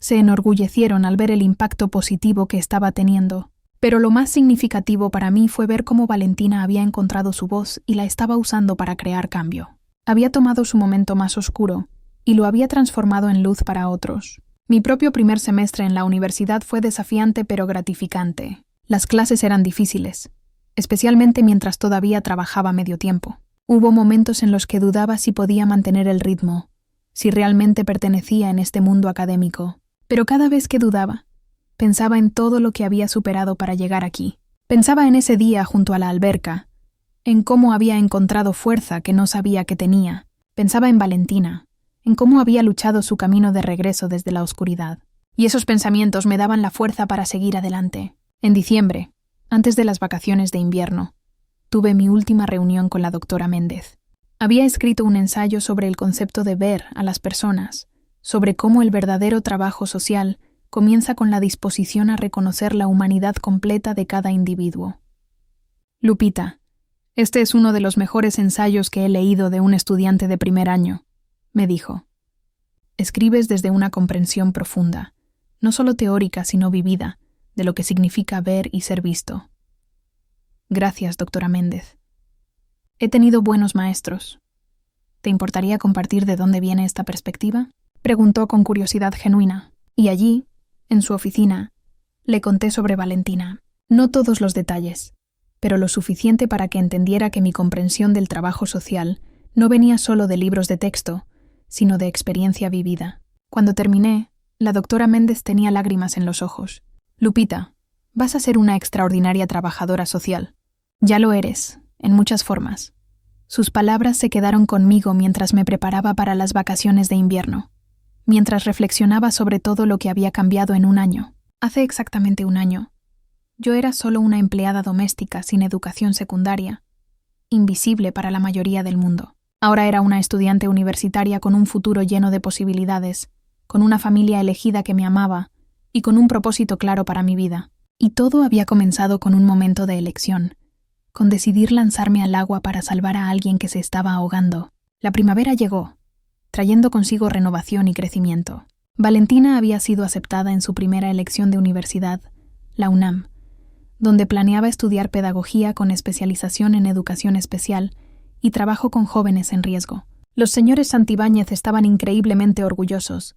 Speaker 1: se enorgullecieron al ver el impacto positivo que estaba teniendo. Pero lo más significativo para mí fue ver cómo Valentina había encontrado su voz y la estaba usando para crear cambio. Había tomado su momento más oscuro y lo había transformado en luz para otros. Mi propio primer semestre en la universidad fue desafiante pero gratificante. Las clases eran difíciles, especialmente mientras todavía trabajaba medio tiempo. Hubo momentos en los que dudaba si podía mantener el ritmo, si realmente pertenecía en este mundo académico. Pero cada vez que dudaba, pensaba en todo lo que había superado para llegar aquí. Pensaba en ese día junto a la alberca, en cómo había encontrado fuerza que no sabía que tenía. Pensaba en Valentina, en cómo había luchado su camino de regreso desde la oscuridad. Y esos pensamientos me daban la fuerza para seguir adelante. En diciembre, antes de las vacaciones de invierno, tuve mi última reunión con la doctora Méndez. Había escrito un ensayo sobre el concepto de ver a las personas, sobre cómo el verdadero trabajo social comienza con la disposición a reconocer la humanidad completa de cada individuo. Lupita, este es uno de los mejores ensayos que he leído de un estudiante de primer año, me dijo. Escribes desde una comprensión profunda, no solo teórica sino vivida, de lo que significa ver y ser visto. Gracias, doctora Méndez. He tenido buenos maestros. ¿Te importaría compartir de dónde viene esta perspectiva?, preguntó con curiosidad genuina, y allí, en su oficina, le conté sobre Valentina. No todos los detalles, pero lo suficiente para que entendiera que mi comprensión del trabajo social no venía solo de libros de texto, sino de experiencia vivida. Cuando terminé, la doctora Méndez tenía lágrimas en los ojos. Lupita, vas a ser una extraordinaria trabajadora social. Ya lo eres, en muchas formas. Sus palabras se quedaron conmigo mientras me preparaba para las vacaciones de invierno, mientras reflexionaba sobre todo lo que había cambiado en un año. Hace exactamente un año, yo era solo una empleada doméstica sin educación secundaria, invisible para la mayoría del mundo. Ahora era una estudiante universitaria con un futuro lleno de posibilidades, con una familia elegida que me amaba y con un propósito claro para mi vida. Y todo había comenzado con un momento de elección, con decidir lanzarme al agua para salvar a alguien que se estaba ahogando. La primavera llegó, trayendo consigo renovación y crecimiento. Valentina había sido aceptada en su primera elección de universidad, la UNAM, donde planeaba estudiar pedagogía con especialización en educación especial y trabajo con jóvenes en riesgo. Los señores Santibáñez estaban increíblemente orgullosos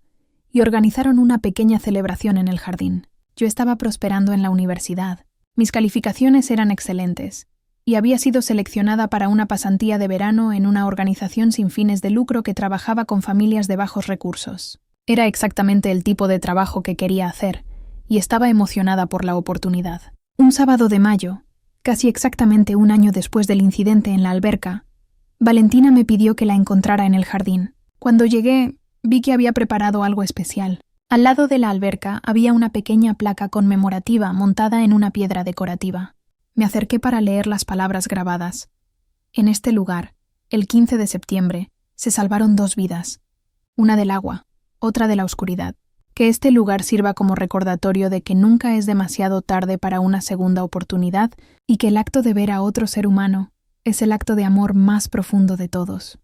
Speaker 1: y organizaron una pequeña celebración en el jardín. Yo estaba prosperando en la universidad. Mis calificaciones eran excelentes y había sido seleccionada para una pasantía de verano en una organización sin fines de lucro que trabajaba con familias de bajos recursos. Era exactamente el tipo de trabajo que quería hacer y estaba emocionada por la oportunidad. Un sábado de mayo, casi exactamente un año después del incidente en la alberca, Valentina me pidió que la encontrara en el jardín. Cuando llegué, vi que había preparado algo especial. Al lado de la alberca había una pequeña placa conmemorativa montada en una piedra decorativa. Me acerqué para leer las palabras grabadas. En este lugar, el 15 de septiembre, se salvaron 2 vidas, una del agua, otra de la oscuridad. Que este lugar sirva como recordatorio de que nunca es demasiado tarde para una segunda oportunidad y que el acto de ver a otro ser humano es el acto de amor más profundo de todos.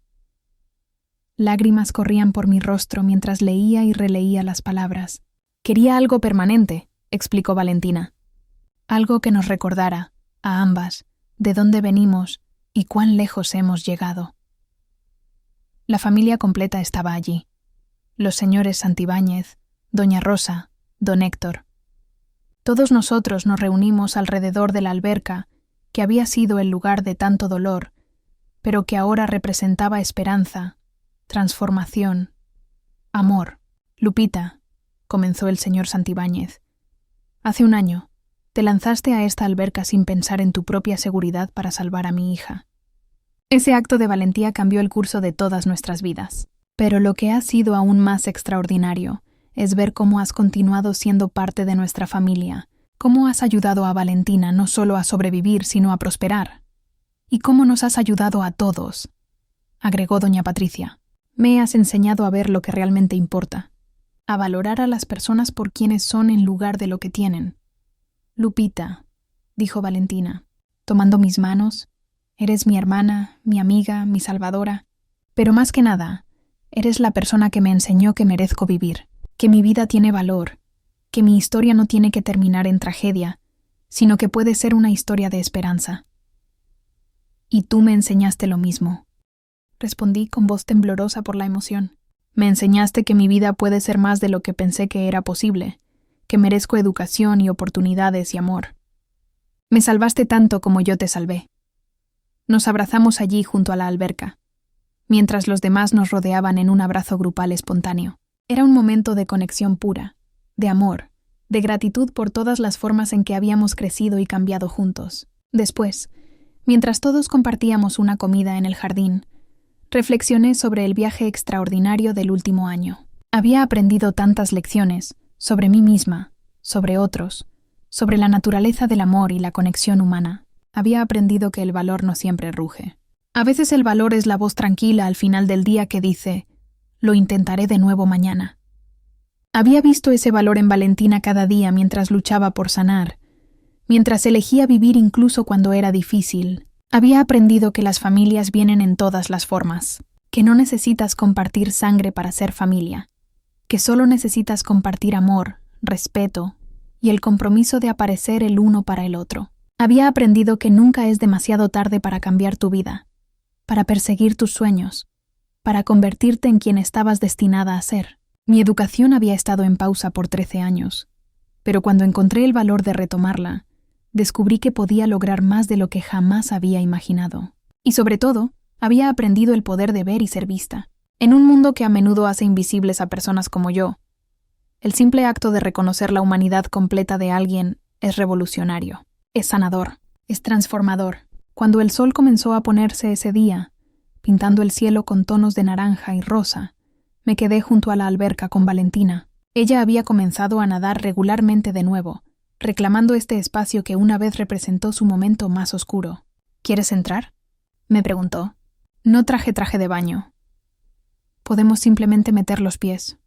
Speaker 1: Lágrimas corrían por mi rostro mientras leía y releía las palabras. Quería algo permanente, explicó Valentina. Algo que nos recordara, a ambas, de dónde venimos y cuán lejos hemos llegado. La familia completa estaba allí. Los señores Santibáñez, doña Rosa, don Héctor. Todos nosotros nos reunimos alrededor de la alberca, que había sido el lugar de tanto dolor, pero que ahora representaba esperanza, transformación, amor. Lupita, comenzó el señor Santibáñez, hace un año te lanzaste a esta alberca sin pensar en tu propia seguridad para salvar a mi hija. Ese acto de valentía cambió el curso de todas nuestras vidas. Pero lo que ha sido aún más extraordinario es ver cómo has continuado siendo parte de nuestra familia, cómo has ayudado a Valentina no solo a sobrevivir, sino a prosperar. Y cómo nos has ayudado a todos, agregó doña Patricia. Me has enseñado a ver lo que realmente importa, a valorar a las personas por quienes son en lugar de lo que tienen. Lupita, dijo Valentina, tomando mis manos, eres mi hermana, mi amiga, mi salvadora, pero más que nada, eres la persona que me enseñó que merezco vivir, que mi vida tiene valor, que mi historia no tiene que terminar en tragedia, sino que puede ser una historia de esperanza. Y tú me enseñaste lo mismo, respondí con voz temblorosa por la emoción. Me enseñaste que mi vida puede ser más de lo que pensé que era posible, que merezco educación y oportunidades y amor. Me salvaste tanto como yo te salvé. Nos abrazamos allí junto a la alberca, mientras los demás nos rodeaban en un abrazo grupal espontáneo. Era un momento de conexión pura, de amor, de gratitud por todas las formas en que habíamos crecido y cambiado juntos. Después, mientras todos compartíamos una comida en el jardín, reflexioné sobre el viaje extraordinario del último año. Había aprendido tantas lecciones sobre mí misma, sobre otros, sobre la naturaleza del amor y la conexión humana. Había aprendido que el valor no siempre ruge. A veces el valor es la voz tranquila al final del día que dice, lo intentaré de nuevo mañana. Había visto ese valor en Valentina cada día mientras luchaba por sanar, mientras elegía vivir incluso cuando era difícil. Había aprendido que las familias vienen en todas las formas, que no necesitas compartir sangre para ser familia, que solo necesitas compartir amor, respeto y el compromiso de aparecer el uno para el otro. Había aprendido que nunca es demasiado tarde para cambiar tu vida, para perseguir tus sueños, para convertirte en quien estabas destinada a ser. Mi educación había estado en pausa por 13 años, pero cuando encontré el valor de retomarla, descubrí que podía lograr más de lo que jamás había imaginado. Y sobre todo, había aprendido el poder de ver y ser vista. En un mundo que a menudo hace invisibles a personas como yo, el simple acto de reconocer la humanidad completa de alguien es revolucionario, es sanador, es transformador. Cuando el sol comenzó a ponerse ese día, pintando el cielo con tonos de naranja y rosa, me quedé junto a la alberca con Valentina. Ella había comenzado a nadar regularmente de nuevo, reclamando este espacio que una vez representó su momento más oscuro. ¿Quieres entrar?, me preguntó. No traje traje de baño. Podemos simplemente meter los pies.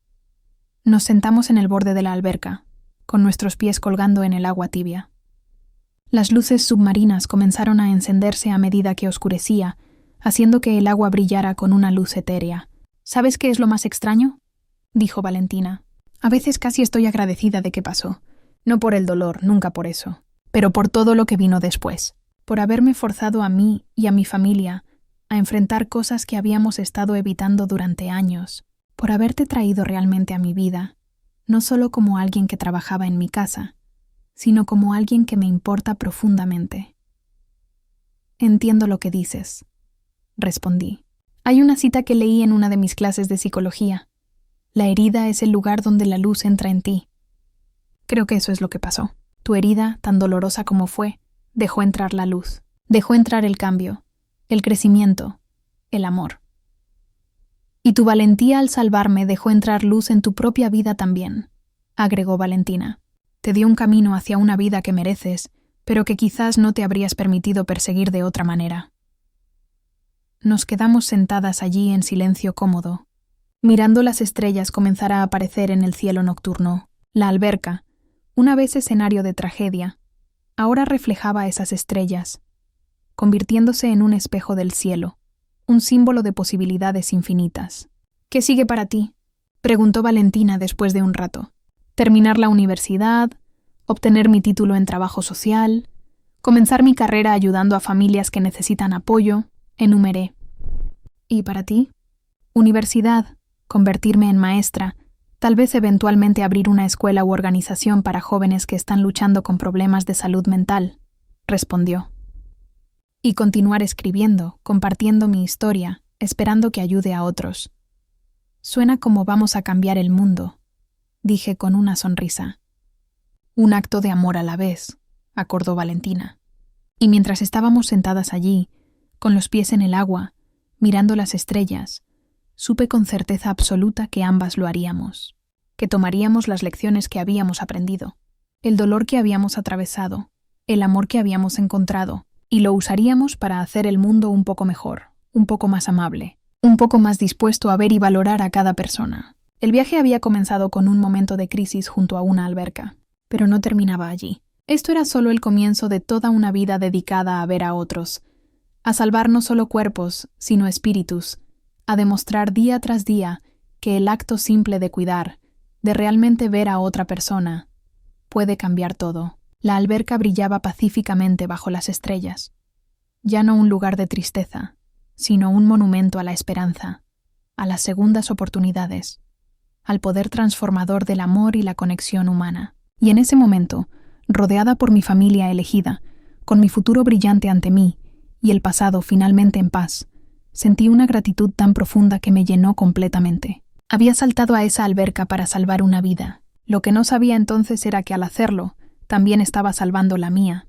Speaker 1: Nos sentamos en el borde de la alberca, con nuestros pies colgando en el agua tibia. Las luces submarinas comenzaron a encenderse a medida que oscurecía, haciendo que el agua brillara con una luz etérea. ¿Sabes qué es lo más extraño?, dijo Valentina. A veces casi estoy agradecida de que pasó. No por el dolor, nunca por eso, pero por todo lo que vino después. Por haberme forzado a mí y a mi familia a enfrentar cosas que habíamos estado evitando durante años. Por haberte traído realmente a mi vida, no solo como alguien que trabajaba en mi casa, sino como alguien que me importa profundamente. Entiendo lo que dices, respondí. Hay una cita que leí en una de mis clases de psicología. La herida es el lugar donde la luz entra en ti. Creo que eso es lo que pasó. Tu herida, tan dolorosa como fue, dejó entrar la luz. Dejó entrar el cambio, el crecimiento, el amor. Y tu valentía al salvarme dejó entrar luz en tu propia vida también, agregó Valentina. Te dio un camino hacia una vida que mereces, pero que quizás no te habrías permitido perseguir de otra manera. Nos quedamos sentadas allí en silencio cómodo, mirando las estrellas comenzar a aparecer en el cielo nocturno. La alberca, una vez escenario de tragedia, ahora reflejaba esas estrellas, convirtiéndose en un espejo del cielo, un símbolo de posibilidades infinitas. ¿Qué sigue para ti?, preguntó Valentina después de un rato. Terminar la universidad, obtener mi título en trabajo social, comenzar mi carrera ayudando a familias que necesitan apoyo, enumeré. ¿Y para ti? Universidad, convertirme en maestra, tal vez eventualmente abrir una escuela u organización para jóvenes que están luchando con problemas de salud mental, respondió. Y continuar escribiendo, compartiendo mi historia, esperando que ayude a otros. Suena como vamos a cambiar el mundo, dije con una sonrisa. Un acto de amor a la vez, acordó Valentina. Y mientras estábamos sentadas allí, con los pies en el agua, mirando las estrellas, supe con certeza absoluta que ambas lo haríamos, que tomaríamos las lecciones que habíamos aprendido, el dolor que habíamos atravesado, el amor que habíamos encontrado, y lo usaríamos para hacer el mundo un poco mejor, un poco más amable, un poco más dispuesto a ver y valorar a cada persona. El viaje había comenzado con un momento de crisis junto a una alberca, pero no terminaba allí. Esto era solo el comienzo de toda una vida dedicada a ver a otros, a salvar no solo cuerpos, sino espíritus, a demostrar día tras día que el acto simple de cuidar, de realmente ver a otra persona, puede cambiar todo. La alberca brillaba pacíficamente bajo las estrellas. Ya no un lugar de tristeza, sino un monumento a la esperanza, a las segundas oportunidades, al poder transformador del amor y la conexión humana. Y en ese momento, rodeada por mi familia elegida, con mi futuro brillante ante mí y el pasado finalmente en paz, sentí una gratitud tan profunda que me llenó completamente. Había saltado a esa alberca para salvar una vida. Lo que no sabía entonces era que al hacerlo, también estaba salvando la mía.